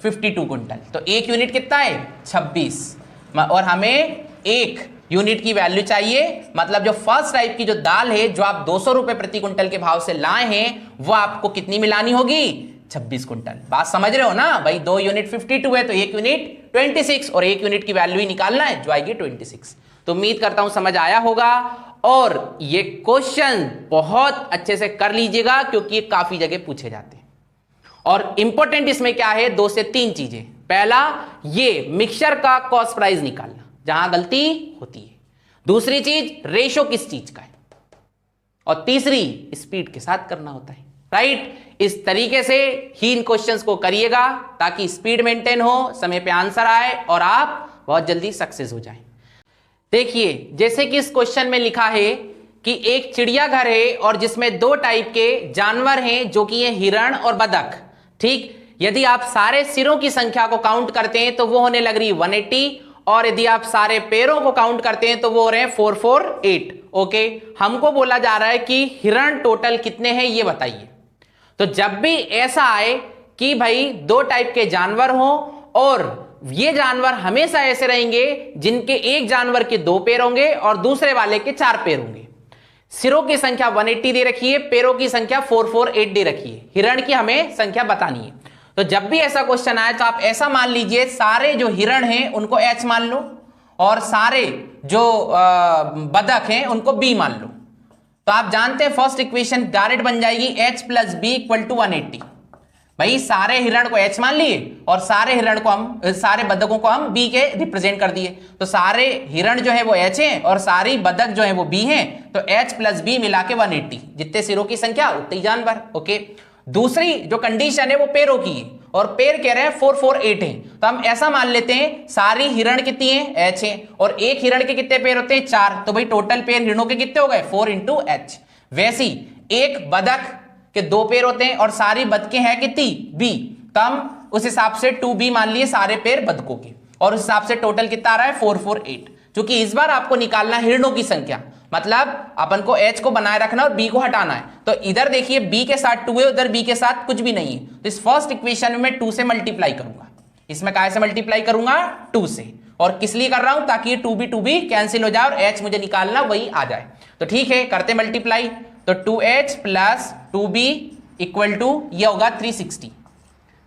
52 कुंटल, तो 1 यूनिट कितना है 26, और हमें 1 यूनिट की वैल्यू चाहिए, मतलब जो फर्स्ट टाइप की जो दाल है जो आप 200 रुपए प्रति क्विंटल के भाव से लाए हैं वो आपको कितनी मिलानी होगी, 26 कुंटल। बात समझ रहे हो ना भाई, 2 यूनिट 52 है तो 1 यूनिट 26, और 1 यूनिट की वैल्यू ही निकालना है जो आएगी 26। तो उम्मीद करता हूं समझ आया होगा, और ये क्वेश्चन बहुत अच्छे से कर लीजिएगा क्योंकि ये काफी जगह पूछे जाते हैं। और इंपॉर्टेंट इसमें क्या है, 2 से 3 चीजें। पहला, ये मिक्सचर का कॉस्ट प्राइस निकालना जहां गलती होती है। दूसरी चीज, रेशो किस चीज का है, और तीसरी स्पीड के साथ करना होता है। राइट, इस तरीके से ही इन क्वेश्चंस को करिएगा ताकि स्पीड मेंटेन हो, समय पे आंसर आए और आप बहुत जल्दी सक्सेस हो जाएं। देखिए जैसे कि इस क्वेश्चन में लिखा है कि एक चिड़ियाघर है और जिसमें 2 टाइप के जानवर हैं जो कि ये हिरण और बतख। ठीक, यदि आप सारे सिरों की संख्या को काउंट करते हैं तो वो होने लग रही 180, और यदि आप सारे पैरों को काउंट करते हैं तो वो हो रहे हैं 448। ओके, हमको बोला जा रहा है कि हिरण टोटल कितने हैं ये बताइए। तो जब भी ऐसा आए कि भाई 2 टाइप के जानवर हों और ये जानवर हमेशा ऐसे रहेंगे जिनके एक जानवर के 2 पैर होंगे और दूसरे वाले के 4 पैर होंगे, सिरों की संख्या 180 दे रखी है, पैरों की संख्या 448 दे रखी है, हिरण की हमें संख्या बतानी है। तो जब भी ऐसा क्वेश्चन आए तो आप ऐसा मान लीजिए सारे जो हिरण हैं उनको H मान लो और सारे जो बतख हैं उनको B मान लो। तो आप जानते हैं फर्स्ट इक्वेशन डायरेक्ट बन जाएगी H + B = 180। भाई सारे हिरण को H मान लिए और सारे हिरण को हम, सारे बतखों को हम B के रिप्रेजेंट कर दिए, तो सारे हिरण जो है वो H हैं और सारी बतख जो है वो B हैं, तो H + B मिला के 180, जितने सिरों की संख्या उतने ही जानवर। ओके, दूसरी जो कंडीशन है वो पैरों की है, और पेयर कह रहे हैं 4 4 8 है, तो हम ऐसा मान लेते हैं सारी हिरण कितनी है, H है, और एक हिरण के कितने पेयर होते हैं, 4, तो भाई टोटल पेयर हिरणों के कितने हो गए, 4 इंटू H। वैसी एक बतख के 2 पेयर होते हैं और सारी बतखें हैं कितनी, B, तो हम उस हिसाब से 2B मान लिए सारे पेयर बतखों के, और उस हिसाब से टोटल कितना आ रहा है 4 4 8। क्योंकि इस बार आपको निकालना है हिरणों की संख्या, मतलब अपन को H को बनाए रखना और B को हटाना है। तो इधर देखिए B के साथ 2 है, उधर B के साथ कुछ भी नहीं है, तो इस फर्स्ट इक्वेशन में मैं 2 से मल्टीप्लाई करूंगा, इसमें काय से मल्टीप्लाई करूंगा, 2 से। और किस लिए कर रहा हूं, ताकि ये 2B कैंसिल हो जाए और H मुझे निकालना वही आ जाए। तो ठीक है, करते मल्टीप्लाई, तो 2H plus 2B equal to ये होगा 360।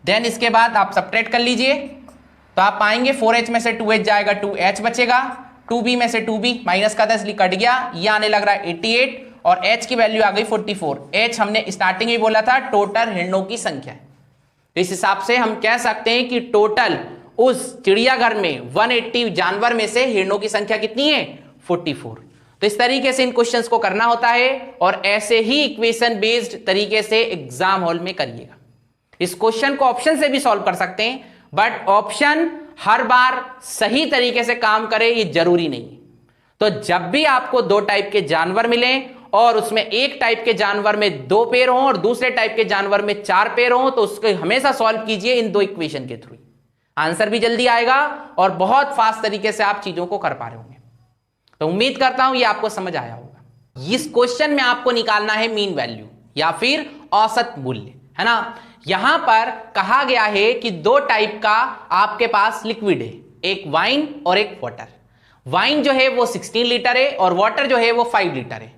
देन इसके बाद आप सब्ट्रैक्ट कर लीजिए, तो आप पाएंगे 4H में से 2H जाएगा, 2H बचेगा, 2B में से 2B माइनस का 10 कट गया, ये आने लग रहा है 88, और H की वैल्यू आ गई 44। H हमने स्टार्टिंग में बोला था टोटल हिरणों की संख्या, तो इस हिसाब से हम कह सकते हैं कि टोटल उस चिड़ियाघर में 180 जानवर में से हिरणों की संख्या कितनी है, 44। तो इस तरीके से इन क्वेश्चंस को करना होता है, और ऐसे ही इक्वेशन बेस्ड तरीके से एग्जाम हॉल में करिएगा। इस क्वेश्चन को ऑप्शन से भी सॉल्व कर सकते हैं, बट ऑप्शन हर बार सही तरीके से काम करे ये जरूरी नहीं है। तो जब भी आपको 2 टाइप के जानवर मिलें और उसमें एक टाइप के जानवर में 2 पेयर हों और दूसरे टाइप के जानवर में 4 पेयर हों, तो उसको हमेशा सॉल्व कीजिए इन 2 इक्वेशन के थ्रू, आंसर भी जल्दी आएगा और बहुत फास्ट तरीके से आप चीजों को कर पा रहे होंगे। तो उम्मीद करता हूं ये आपको समझ आया होगा। इस क्वेश्चन में आपको निकालना है मीन वैल्यू या फिर औसत मूल्य, है ना। यहां पर कहा गया है कि 2 टाइप का आपके पास लिक्विड है, एक वाइन और एक वाटर। वाइन जो है वो 16 लीटर है और वाटर जो है वो 5 लीटर है।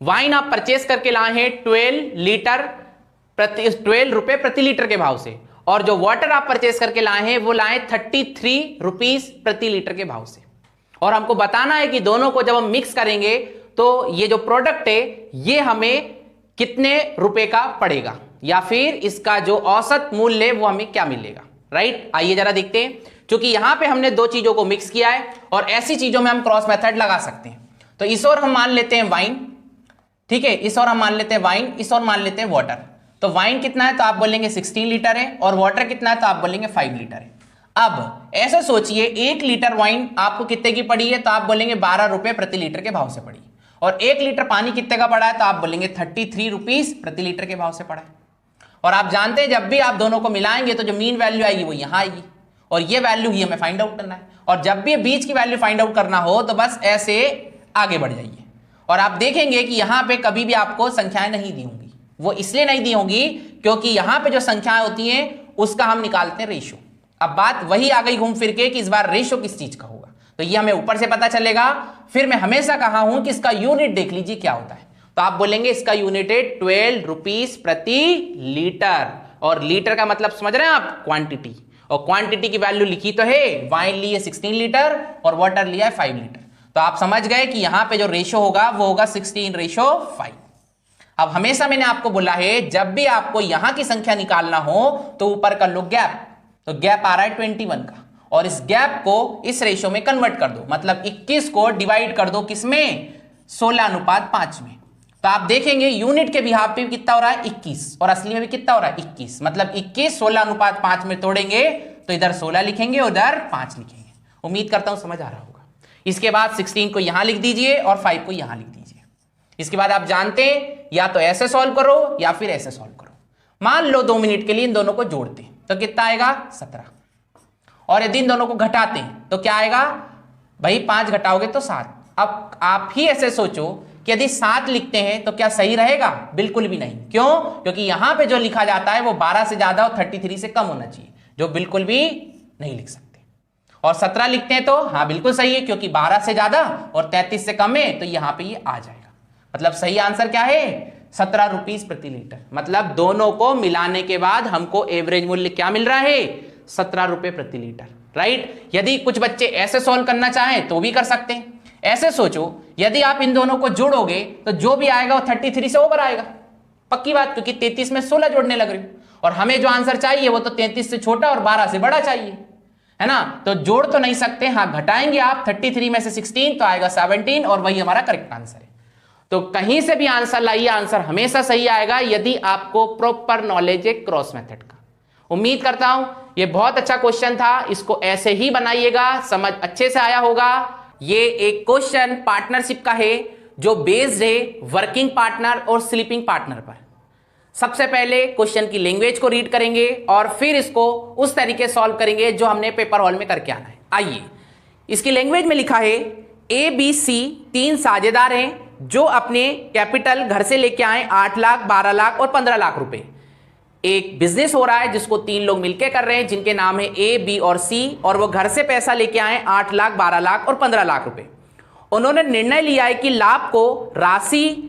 वाइन आप परचेस करके लाए हैं 12 रुपए प्रति लीटर के भाव से, और जो वाटर आप परचेस करके लाए हैं वो लाए 33 रुपीस प्रति लीटर के भाव से। और हमको बताना है कि दोनों को जब हम मिक्स करेंगे तो ये जो प्रोडक्ट है ये हमें कितने रुपए का पड़ेगा, या फिर इसका जो औसत मूल्य है वो हमें क्या मिलेगा, राइट। आइए जरा देखते हैं, क्योंकि यहां पे हमने 2 चीजों को मिक्स किया है और ऐसी चीजों में हम क्रॉस मेथड लगा सकते हैं। तो इस ओर हम मान लेते हैं वाइन, ठीक है, इस ओर हम मान लेते हैं वाइन, इस ओर मान लेते हैं वाटर। तो वाइन कितना है तो आप बोलेंगे 16 लीटर है, और वाटर कितना है तो आप बोलेंगे 5 लीटर है। अब ऐसे सोचिए 1 लीटर वाइन आपको कितने की पड़ी है, तो आप बोलेंगे 12 रुपए प्रति लीटर के भाव से पड़ी, और 1 लीटर पानी कितने का पड़ा है तो आप बोलेंगे 33 रुपीस प्रति लीटर के भाव से पड़ा है। और आप जानते हैं जब भी आप दोनों को मिलाएंगे तो जो मीन वैल्यू आएगी वो यहां आएगी, और ये वैल्यू ही हमें फाइंड आउट करना है। और जब भी बीच की वैल्यू फाइंड आउट करना हो तो बस ऐसे आगे बढ़ जाइए, और आप देखेंगे कि यहां पे कभी भी आपको संख्याएं नहीं दी होंगी। वो इसलिए नहीं दी होंगी क्योंकि यहां पे जो संख्याएं होती हैं उसका हम निकालते हैं रेशो। अब बात वही आ गई घूम फिर के कि इस बार रेशो किस चीज का होगा, तो ये हमें ऊपर से पता चलेगा। फिर मैं हमेशा कहा हूं कि इसका यूनिट देख लीजिए क्या होता है, तो आप बोलेंगे इसका यूनिट है 12 रुपीस प्रति लीटर, और लीटर का मतलब समझ रहे हैं आप, क्वांटिटी। और क्वांटिटी की वैल्यू लिखी तो है, वाइन ली है 16 लीटर और वाटर लिया है 5 लीटर, तो आप समझ गए कि यहां पे जो रेशो होगा वो होगा 16:5। अब हमेशा मैंने आपको बोला है जब भी आपको यहां की संख्या निकालना हो तो ऊपर कर लो गैप, तो गैप आ रहा है 21 का, और इस गैप को इस रेशो में कन्वर्ट कर दो, मतलब 21 को डिवाइड कर दो किसमें, 16:5 में। तो आप देखेंगे यूनिट के बिहाफ पे कितना हो रहा है 21, और असली में भी कितना हो रहा है 21, मतलब 21 16:5 में तोड़ेंगे तो इधर 16 लिखेंगे उधर 5 लिखेंगे। उम्मीद करता हूं समझ आ रहा होगा। इसके बाद 16 को यहां लिख दीजिए और 5 को यहां लिख दीजिए। इसके बाद आप जानते हैं या तो ऐसे सॉल्व करो या फिर ऐसे सॉल्व करो। मान लो 2 मिनट के लिए इन दोनों को जोड़ते हैं तो कितना आएगा 17, और यदि इन दोनों को घटाते हैं तो क्या आएगा भाई, 5 घटाओगे तो 7। अब आप ही ऐसे सोचो कि यदि 7 लिखते हैं तो क्या सही रहेगा, बिल्कुल भी नहीं। क्यों? क्योंकि यहां पे जो लिखा जाता है वो 12 से ज्यादा और 33 से कम होना चाहिए, जो बिल्कुल भी नहीं लिख सकते। और 17 लिखते हैं तो हाँ बिल्कुल सही है, क्योंकि 12 से ज्यादा और 33 से कम है, तो यहां पे ये आ जाएगा। मतलब सही आंसर क्या है 17 रुपीस प्रति लीटर। मतलब दोनों को मिलाने के बाद हमको एवरेज मूल्य क्या मिल रहा है 17 रुपए प्रति लीटर, राइट। यदि कुछ बच्चे ऐसे सॉल्व करना चाहें तो भी कर सकते हैं। ऐसे सोचो यदि आप इन दोनों को जोड़ोगे तो जो भी आएगा वो 33 से ओवर आएगा, पक्की बात, क्योंकि 33 में 16 जोड़ने लग रही हूं, और हमें जो आंसर चाहिए वो तो 33 से छोटा और 12 से बड़ा चाहिए, है ना। तो जोड़ तो नहीं सकते, हाँ घटाएंगे आप 33 में से 16 तो आएगा 17, और वही हमारा करेक्ट आंसर है। तो कहीं से भी आंसर लाइए, आंसर हमेशा सही आएगा यदि आपको प्रॉपर नॉलेज है क्रॉस मेथड का। उम्मीद करता हूं ये बहुत अच्छा क्वेश्चन था, इसको ऐसे ही बनाइएगा, समझ अच्छे से आया होगा। ये एक क्वेश्चन पार्टनरशिप का है जो बेस्ड है वर्किंग पार्टनर और स्लीपिंग पार्टनर पर। सबसे पहले क्वेश्चन की लैंग्वेज को रीड करेंगे और फिर इसको उस तरीके सॉल्व करेंगे जो हमने पेपर हॉल में करके आना है। आइए, इसकी लैंग्वेज में लिखा है ए बी सी 3 साझेदार हैं जो अपने कैपिटल घर से लेके आए 8 लाख, 12 लाख और 15 लाख रुपए। एक बिजनेस हो रहा है जिसको 3 लोग मिलकर कर रहे हैं जिनके नाम है ए, बी और सी, और वो घर से पैसा लेके आए 8 लाख, 12 लाख और 15 लाख रुपए। उन्होंने निर्णय लिया है कि लाभ को राशि,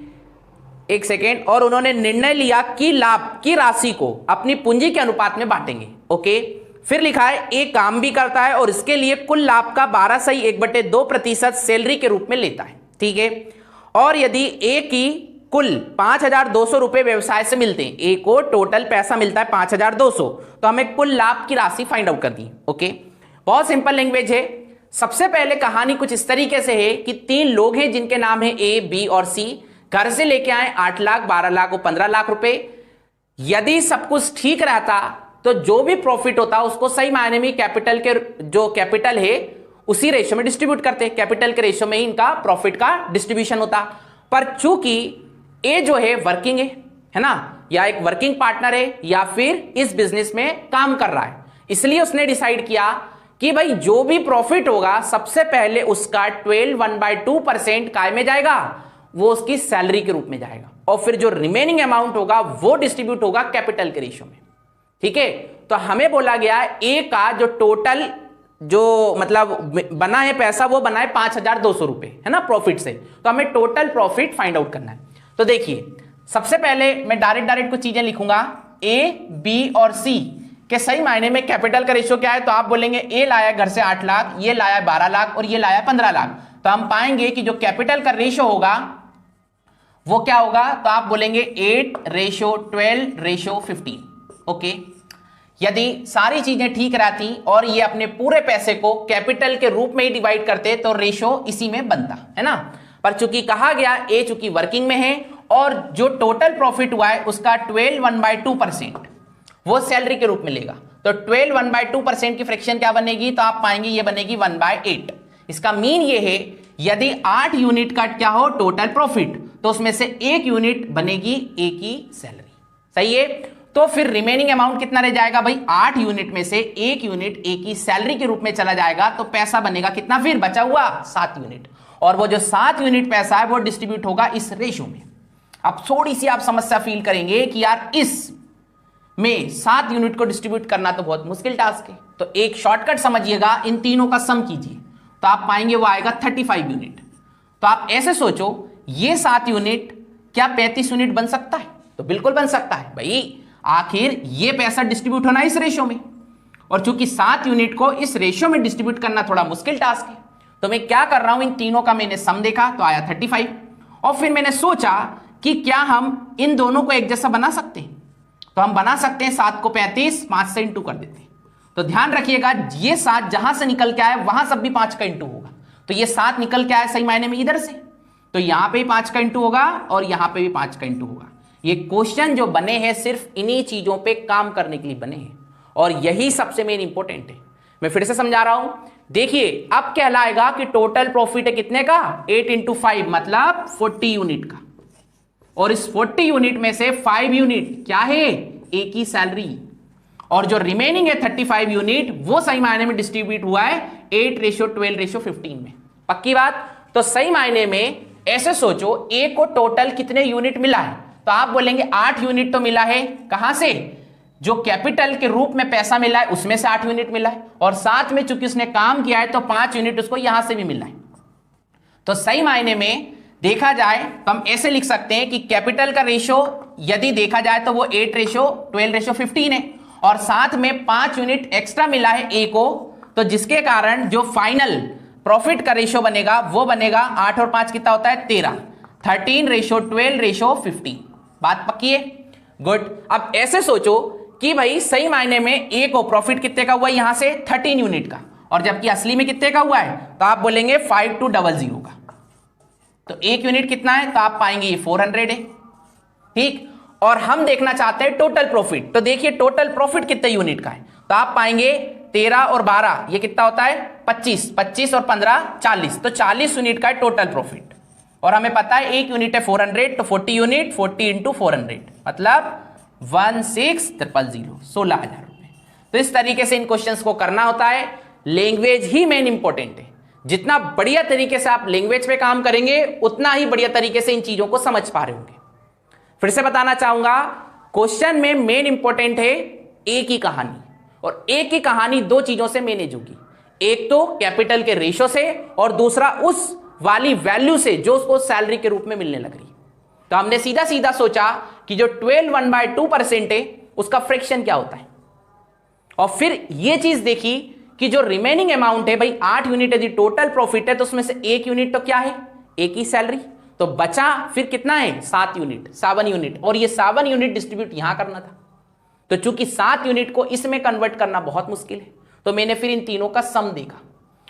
एक सेकेंड, और उन्होंने निर्णय लिया कि लाभ की राशि को अपनी पूंजी के अनुपात में बांटेंगे। ओके, फिर लिखा है ए काम भी करता है और इसके लिए कुल लाभ का 12/1/2% सैलरी के रूप में लेता है। ठीक है, और यदि ए की कुल 5,200 रुपए व्यवसाय से मिलते हैं, ए को टोटल पैसा मिलता है 5,200, तो हमें कुल लाभ की राशि फाइंड आउट कर दी। ओके, बहुत सिंपल लैंग्वेज है। सबसे पहले कहानी कुछ इस तरीके से है कि 3 लोग हैं जिनके नाम है ए, बी और सी, घर से लेके आए 8 लाख, 12 लाख और 15 लाख रुपए। यदि सब कुछ ठीक रहता तो जो भी प्रॉफिट होता उसको सही मायने में कैपिटल के, जो कैपिटल है उसी रेशियो में डिस्ट्रीब्यूट करते, कैपिटल के रेशियो में ही इनका प्रॉफिट का डिस्ट्रीब्यूशन होता। पर चूंकि ए जो है वर्किंग है ना, या एक वर्किंग पार्टनर है या फिर इस बिजनेस में काम कर रहा है, इसलिए उसने डिसाइड किया कि भाई जो भी प्रॉफिट होगा सबसे पहले उसका 12/2% काय में जाएगा, वो उसकी सैलरी के रूप में जाएगा, और फिर जो रिमेनिंग अमाउंट होगा वो डिस्ट्रीब्यूट होगा कैपिटल के रेशियो में। ठीक है, तो हमें बोला गया ए का जो टोटल जो मतलब बना है पैसा वो बना है 5,200 रुपए, है ना, प्रॉफिट से। तो हमें टोटल प्रॉफिट फाइंड आउट करना है। तो देखिए, सबसे पहले मैं डायरेक्ट कुछ चीजें लिखूंगा। ए, बी और सी के सही मायने में कैपिटल का रेशियो क्या है, तो आप बोलेंगे ए लाया घर से 8 लाख, ये लाया 12 लाख और ये लाया 15 लाख। तो हम पाएंगे कि जो कैपिटल का रेशियो होगा वो क्या होगा, तो आप बोलेंगे 8:12:15। ओके, यदि सारी चीजें ठीक रहती और ये अपने पूरे पैसे को कैपिटल के रूप में ही डिवाइड करते तो रेशियो इसी में बनता, है ना। पर चूंकि कहा गया ए चूंकि वर्किंग में है और जो टोटल प्रॉफिट हुआ है उसका 12/1/2% वो सैलरी के रूप में लेगा, तो 12/1/2% की फ्रैक्शन क्या बनेगी, तो आप पाएंगे ये बनेगी 1/8। इसका मीन ये है यदि 8 यूनिट का क्या हो टोटल प्रॉफिट, तो उसमें से 1 यूनिट बनेगी ए की सैलरी। सही है, तो फिर रिमेनिंग अमाउंट कितना रह जाएगा भाई, 8 यूनिट में से 1 यूनिट ए की सैलरी के रूप में चला जाएगा, तो पैसा बनेगा कितना, फिर बचा हुआ 7 यूनिट, और वो जो 7 यूनिट पैसा है वो डिस्ट्रीब्यूट होगा इस रेशियो में। अब थोड़ी सी आप समस्या फील करेंगे कि यार इस में 7 यूनिट को डिस्ट्रीब्यूट करना तो बहुत मुश्किल टास्क है, तो एक शॉर्टकट समझिएगा, इन तीनों का सम कीजिए तो आप पाएंगे वो आएगा 35 यूनिट। तो आप ऐसे सोचो, ये 7 यूनिट क्या 35 यूनिट बन सकता है, तो बिल्कुल बन सकता है भाई, आखिर ये पैसा डिस्ट्रीब्यूट होना इस रेशियो में, और चूंकि 7 यूनिट को इस रेशियो में डिस्ट्रीब्यूट करना थोड़ा मुश्किल टास्क है, तो मैं क्या कर रहा हूं, इन तीनों का मैंने सम देखा तो आया 35, और फिर मैंने सोचा कि क्या हम इन दोनों को एक जैसा बना सकते हैं, तो हम बना सकते हैं। 7 को 35, 5 से इंटू कर देते हैं। तो ध्यान रखिएगा, ये 7 जहां से निकल के आए वहां सब भी 5 का इंटू होगा, तो ये 7 निकल के आए सही मायने में इधर से, तो यहां पे भी 5 का इंटू होगा और यहां पे भी 5 का इंटू होगा। ये क्वेश्चन जो बने हैं सिर्फ इन्हीं चीजों पे काम करने के लिए बने हैं, और यही सबसे मेन इंपॉर्टेंट है। मैं फिर से समझा रहा हूं, देखिए अब कहलाएगा कि टोटल प्रॉफिट है कितने का, 8 × 5 मतलब 40 यूनिट का, और इस 40 यूनिट में से 5 यूनिट क्या है, ए की सैलरी, और जो रिमेनिंग है 35 यूनिट वो सही मायने में डिस्ट्रीब्यूट हुआ है 8:12:15 में। पक्की बात, तो सही मायने में ऐसे सोचो, ए को टोटल कितने यूनिट मिला है, तो आप बोलेंगे 8 यूनिट तो मिला है, कहां से, जो कैपिटल के रूप में पैसा मिला है उसमें से 8 यूनिट मिला है, और साथ में चूंकि उसने काम किया है तो 5 यूनिट उसको यहां से भी मिला है। तो सही मायने में देखा जाए तो हम ऐसे लिख सकते हैं कि कैपिटल का रेशियो यदि देखा जाए तो वो 8:12:15 है, और साथ में 5 यूनिट एक्स्ट्रा मिला है ए को, तो जिसके कारण जो फाइनल प्रॉफिट का रेशियो बनेगा वो बनेगा 8 और 5 कितना होता है 13, 13:12:15। बात पक्की है, गुड। अब ऐसे सोचो कि भाई सही मायने में ए को प्रॉफिट कितने का हुआ है, यहां से 13 यूनिट का, और जबकि असली में कितने का हुआ है, तो आप बोलेंगे 5200 का। तो 1 यूनिट कितना है, तो आप पाएंगे ये 400 है, ठीक। और हम देखना चाहते हैं टोटल प्रॉफिट। तो देखिए टोटल प्रॉफिट कितने यूनिट का है, तो आप पाएंगे 13 और 12 ये कितना होता है 25, 25 और 15 40, तो 40 यूनिट का है टोटल प्रॉफिट। और हमें पता है एक यूनिट है 400, तो 40 यूनिट 40 इंटू 400 मतलब 16,000, 16,000 रुपए। तो इस तरीके से इन क्वेश्चंस को करना होता है। लैंग्वेज ही मेन इंपॉर्टेंट है, जितना बढ़िया तरीके से आप लैंग्वेज पे काम करेंगे उतना ही बढ़िया तरीके से इन चीजों को समझ पा रहे होंगे। फिर से बताना चाहूंगा, क्वेश्चन में मेन इंपॉर्टेंट है ए की कहानी, और ए की कहानी दो चीजों से मैनेज होगी, एक तो कैपिटल के रेशो से और दूसरा उस वाली वैल्यू से जो उसको सैलरी के रूप में मिलने लग रही। तो हमने सीधा सीधा सोचा कि जो 12 1/2% है उसका फ्रैक्शन क्या होता है, और फिर यह चीज देखी कि जो रिमेनिंग अमाउंट है भाई 8 यूनिट यदि टोटल प्रॉफिट है तो उसमें से 1 यूनिट तो क्या है, एक ही सैलरी, तो बचा फिर कितना है 7 यूनिट, 7 यूनिट, और ये 7 यूनिट डिस्ट्रीब्यूट यहां करना था। तो चूंकि 7 यूनिट को इसमें कन्वर्ट करना बहुत मुश्किल है, तो मैंने फिर इन तीनों का सम देखा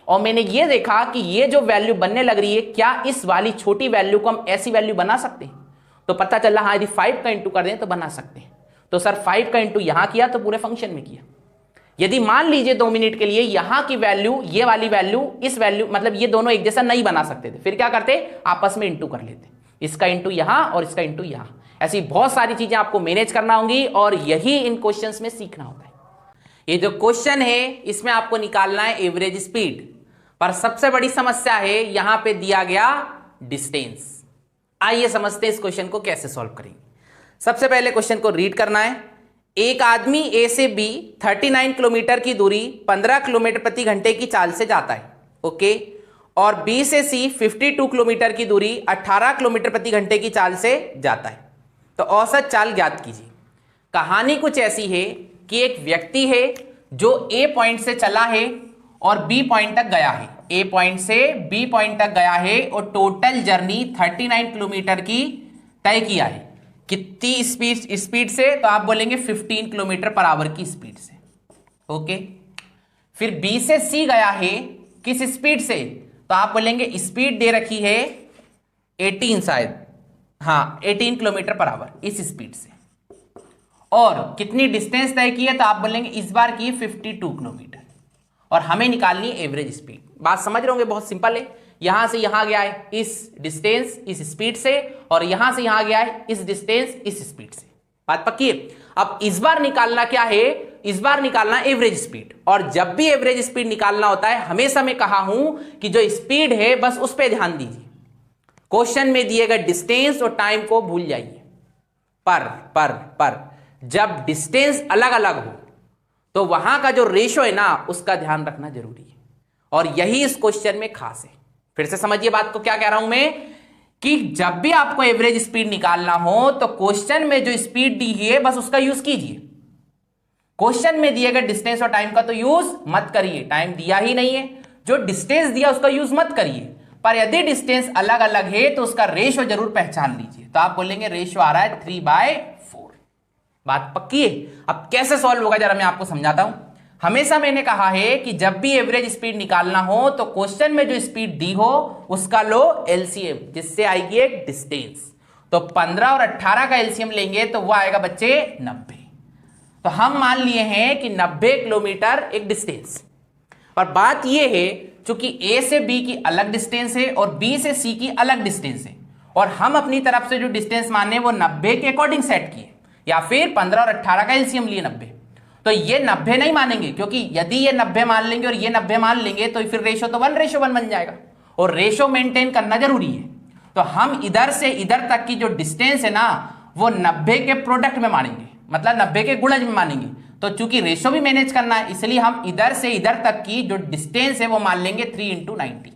और मैंने ये देखा कि ये जो वैल्यू बनने लग रही है क्या इस वाली छोटी वैल्यू को हम ऐसी वैल्यू बना सकते हैं। तो पता चला हाँ यदि 5 का इंटू कर दें तो बना सकते हैं। तो सर 5 का इंटू यहां किया तो पूरे फंक्शन में किया। यदि मान लीजिए 2 मिनट के लिए यहां की वैल्यू ये वाली वैल्यू इस वैल्यू मतलब ये दोनों एक जैसा नहीं बना सकते थे, फिर क्या करते आपस में इंटू कर लेते, इसका इंटू यहां और इसका इंटू यहां। ऐसी बहुत सारी चीजें आपको मैनेज करना होंगी और यही इन क्वेश्चंस में सीखना होता है। ये जो क्वेश्चन है इसमें आपको निकालना है एवरेज स्पीड, पर सबसे बड़ी समस्या है यहां पे दिया गया डिस्टेंस। आइए समझते हैं इस क्वेश्चन को कैसे सॉल्व करेंगे। सबसे पहले क्वेश्चन को रीड करना है। एक आदमी ए से बी 39 किलोमीटर की दूरी 15 किलोमीटर प्रति घंटे की चाल से जाता है, ओके, और बी से सी 52 किलोमीटर की दूरी 18 किलोमीटर प्रति घंटे की चाल से जाता है। तो औसत चाल ज्ञात कीजिए। कहानी कुछ ऐसी है कि एक व्यक्ति है जो ए पॉइंट से चला है और बी पॉइंट तक गया है, ए पॉइंट से बी पॉइंट तक गया है और टोटल जर्नी 39 किलोमीटर की तय किया है। कितनी स्पीड से, तो आप बोलेंगे 15 किलोमीटर पर आवर की स्पीड से, ओके। फिर बी से सी गया है किस स्पीड से, तो आप बोलेंगे स्पीड दे रखी है 18 शायद, हाँ 18 किलोमीटर पर आवर इस स्पीड से, और कितनी डिस्टेंस तय की है, तो आप बोलेंगे इस बार की 52 किलोमीटर, और हमें निकालनी है एवरेज स्पीड। बात समझ रहे होंगे, बहुत सिंपल है। यहां से यहां गया है इस डिस्टेंस इस स्पीड से, और यहां से यहां गया है इस डिस्टेंस इस स्पीड से। बात पक्की है। अब इस बार निकालना क्या है, इस बार निकालना एवरेज स्पीड, और जब भी एवरेज स्पीड निकालना होता है हमेशा मैं कहा हूं कि जो स्पीड है बस उस पर ध्यान दीजिए। क्वेश्चन में दिए गए डिस्टेंस और टाइम को भूल जाइए। पर जब डिस्टेंस अलग अलग हो तो वहां का जो रेशो है ना उसका ध्यान रखना जरूरी है, और यही इस क्वेश्चन में खास है। फिर से समझिए बात को, क्या कह रहा हूं मैं, कि जब भी आपको एवरेज स्पीड निकालना हो तो क्वेश्चन में जो स्पीड दी है बस उसका यूज कीजिए। क्वेश्चन में दिए गए डिस्टेंस और टाइम का तो यूज मत करिए, टाइम दिया ही नहीं है, जो डिस्टेंस दिया उसका यूज मत करिए। पर यदि डिस्टेंस अलग अलग है तो उसका रेशो जरूर पहचान लीजिए। तो आप बोलेंगे रेशो आ रहा है 3/4। बात पक्की है। अब कैसे सॉल्व होगा जरा मैं आपको समझाता हूं। हमेशा मैंने कहा है कि जब भी एवरेज स्पीड निकालना हो तो क्वेश्चन में जो स्पीड दी हो उसका लो एलसीएम, जिससे आएगी एक डिस्टेंस। तो 15 और 18 का एलसीएम लेंगे तो वो आएगा बच्चे 90। तो हम मान लिए हैं कि 90 किलोमीटर एक डिस्टेंस। पर बात यह है चूंकि ए से बी की अलग डिस्टेंस है और बी से सी की अलग डिस्टेंस है, और हम अपनी तरफ से जो डिस्टेंस माने वो 90 के अकॉर्डिंग सेट किए, या फिर 15 और 18 का एलसीएम लिए 90। तो ये 90 नहीं मानेंगे, क्योंकि यदि ये 90 मान लेंगे और ये 90 मान लेंगे तो फिर रेशो तो 1:1 बन जाएगा, और रेशो मेंटेन करना जरूरी है। तो हम इधर से इधर तक की जो डिस्टेंस है ना वो 90 के प्रोडक्ट में मानेंगे, मतलब 90 के गुणज में मानेंगे। तो चूंकि रेशो भी मैनेज करना है इसलिए हम इधर से इधर तक की जो डिस्टेंस है वो मान लेंगे 3 × 90।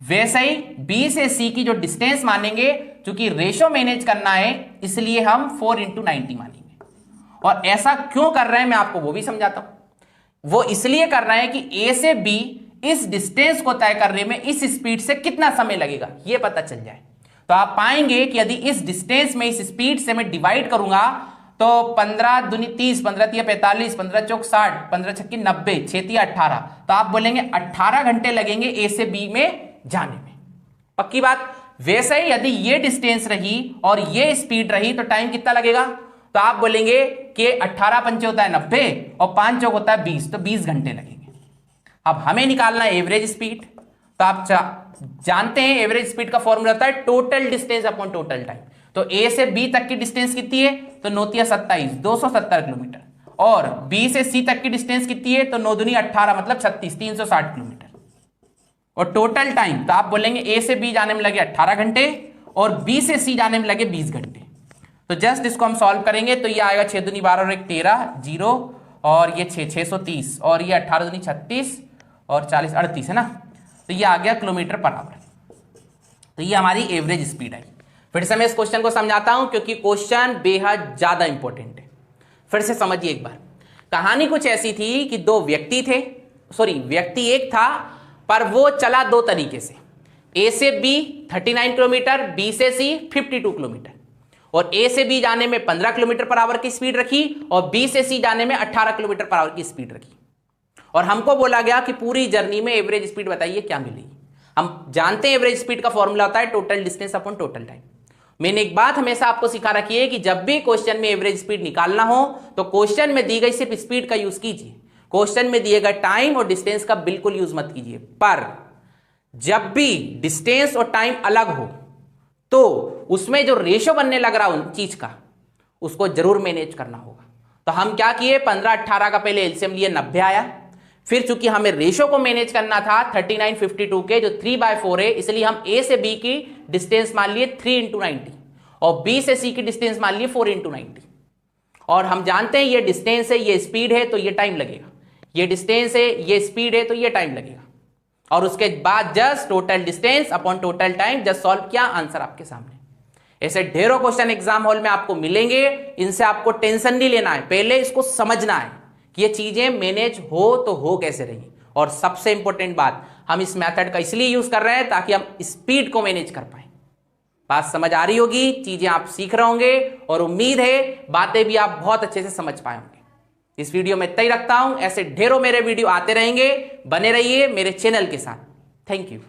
वैसे ही बी से सी की जो डिस्टेंस मानेंगे, चूंकि रेशो मैनेज करना है इसलिए हम 4 × 90 मानेंगे। और ऐसा क्यों कर रहे हैं मैं आपको वो भी समझाता हूं। वो इसलिए कर रहे हैं कि ए से बी इस डिस्टेंस को तय करने में इस स्पीड से कितना समय लगेगा ये पता चल जाए। तो आप पाएंगे कि यदि इस डिस्टेंस में इस स्पीड से मैं डिवाइड करूंगा तो 15 दूनी 30, 15 तिया 45, 15 चौक 60, 15 छक्की 90, 6 तिया 18। तो आप बोलेंगे 18 घंटे लगेंगे ए से बी में जाने में। पक्की बात। वैसे ही यदि ये डिस्टेंस रही और ये स्पीड रही तो टाइम कितना लगेगा? तो आप बोलेंगे कि 18 पंचे होता है 90 और 5 चौक होता है 20, तो 20 घंटे लगेंगे। अब हमें निकालना है एवरेज स्पीड, तो आप जानते हैं एवरेज स्पीड का फॉर्मूला होता है total distance upon total time. तो ए से बी तक की डिस्टेंस कितनी है? तो 9 × 27 270 किलोमीटर, और बी से सी तक की डिस्टेंस कितनी है? तो 9 दूनी 18 मतलब 36 360 किलोमीटर। और टोटल टाइम तो आप बोलेंगे ए से बी जाने में लगे 18 घंटे और बी से सी जाने में लगे 20 घंटे। तो जस्ट इसको हम सॉल्व करेंगे तो ये आएगा 6 दूनी 12 और 1 13 0, और ये 630 और ये 18 दूनी 36 और 40 38 है ना, तो ये आ गया किलोमीटर पर आवर। तो ये हमारी एवरेज स्पीड है। फिर से मैं इस क्वेश्चन को समझाता हूं क्योंकि क्वेश्चन बेहद ज्यादा इंपॉर्टेंट है। फिर से समझिए एक बार। कहानी कुछ ऐसी थी कि दो व्यक्ति थे, व्यक्ति एक था पर वो चला दो तरीके से। ए से बी 39 किलोमीटर, बी से सी 52 किलोमीटर, और ए से बी जाने में 15 किलोमीटर पर आवर की स्पीड रखी और बी से सी जाने में 18 किलोमीटर पर आवर की स्पीड रखी। और हमको बोला गया कि पूरी जर्नी में एवरेज स्पीड बताइए क्या मिलेगी। हम जानते हैं एवरेज स्पीड का फॉर्मूला होता है total distance upon total time. मैंने एक बात हमेशा आपको सिखा रखी है कि जब भी क्वेश्चन में एवरेज स्पीड निकालना हो तो क्वेश्चन में दी गई सिर्फ स्पीड का यूज कीजिए, क्वेश्चन में दिए गए टाइम और डिस्टेंस का बिल्कुल यूज मत कीजिए। पर जब भी डिस्टेंस और टाइम अलग हो तो उसमें जो रेशो बनने लग रहा उन चीज का, उसको जरूर मैनेज करना होगा। तो हम क्या किए, 15-18 का पहले एलसीएम लिए 90 आया, फिर चूंकि हमें रेशो को मैनेज करना था 39-52 के जो 3/4 है, इसलिए हम ए से बी की डिस्टेंस मान लिए 3 × 90 और बी से सी की डिस्टेंस मान लिए 4 × 90। और हम जानते हैं ये डिस्टेंस है, ये स्पीड है, तो ये टाइम लगेगा, ये डिस्टेंस है, ये स्पीड है, तो ये टाइम लगेगा। और उसके बाद just total distance upon total time just solve किया, आंसर आपके सामने। ऐसे ढेरों क्वेश्चन एग्जाम हॉल में आपको मिलेंगे, इनसे आपको टेंशन नहीं लेना है, पहले इसको समझना है कि ये चीजें मैनेज हो तो हो कैसे रही। और सबसे इंपॉर्टेंट बात, हम इस मेथड का इसलिए यूज कर रहे हैं ताकि हम स्पीड को मैनेज कर पाए। बात समझ आ रही होगी, चीजें आप सीख रहे होंगे और उम्मीद है बातें भी आप बहुत अच्छे से समझ पाए होंगे। इस वीडियो में इतना ही रखता हूं, ऐसे ढेरों मेरे वीडियो आते रहेंगे, बने रहिए मेरे चैनल के साथ। Thank you.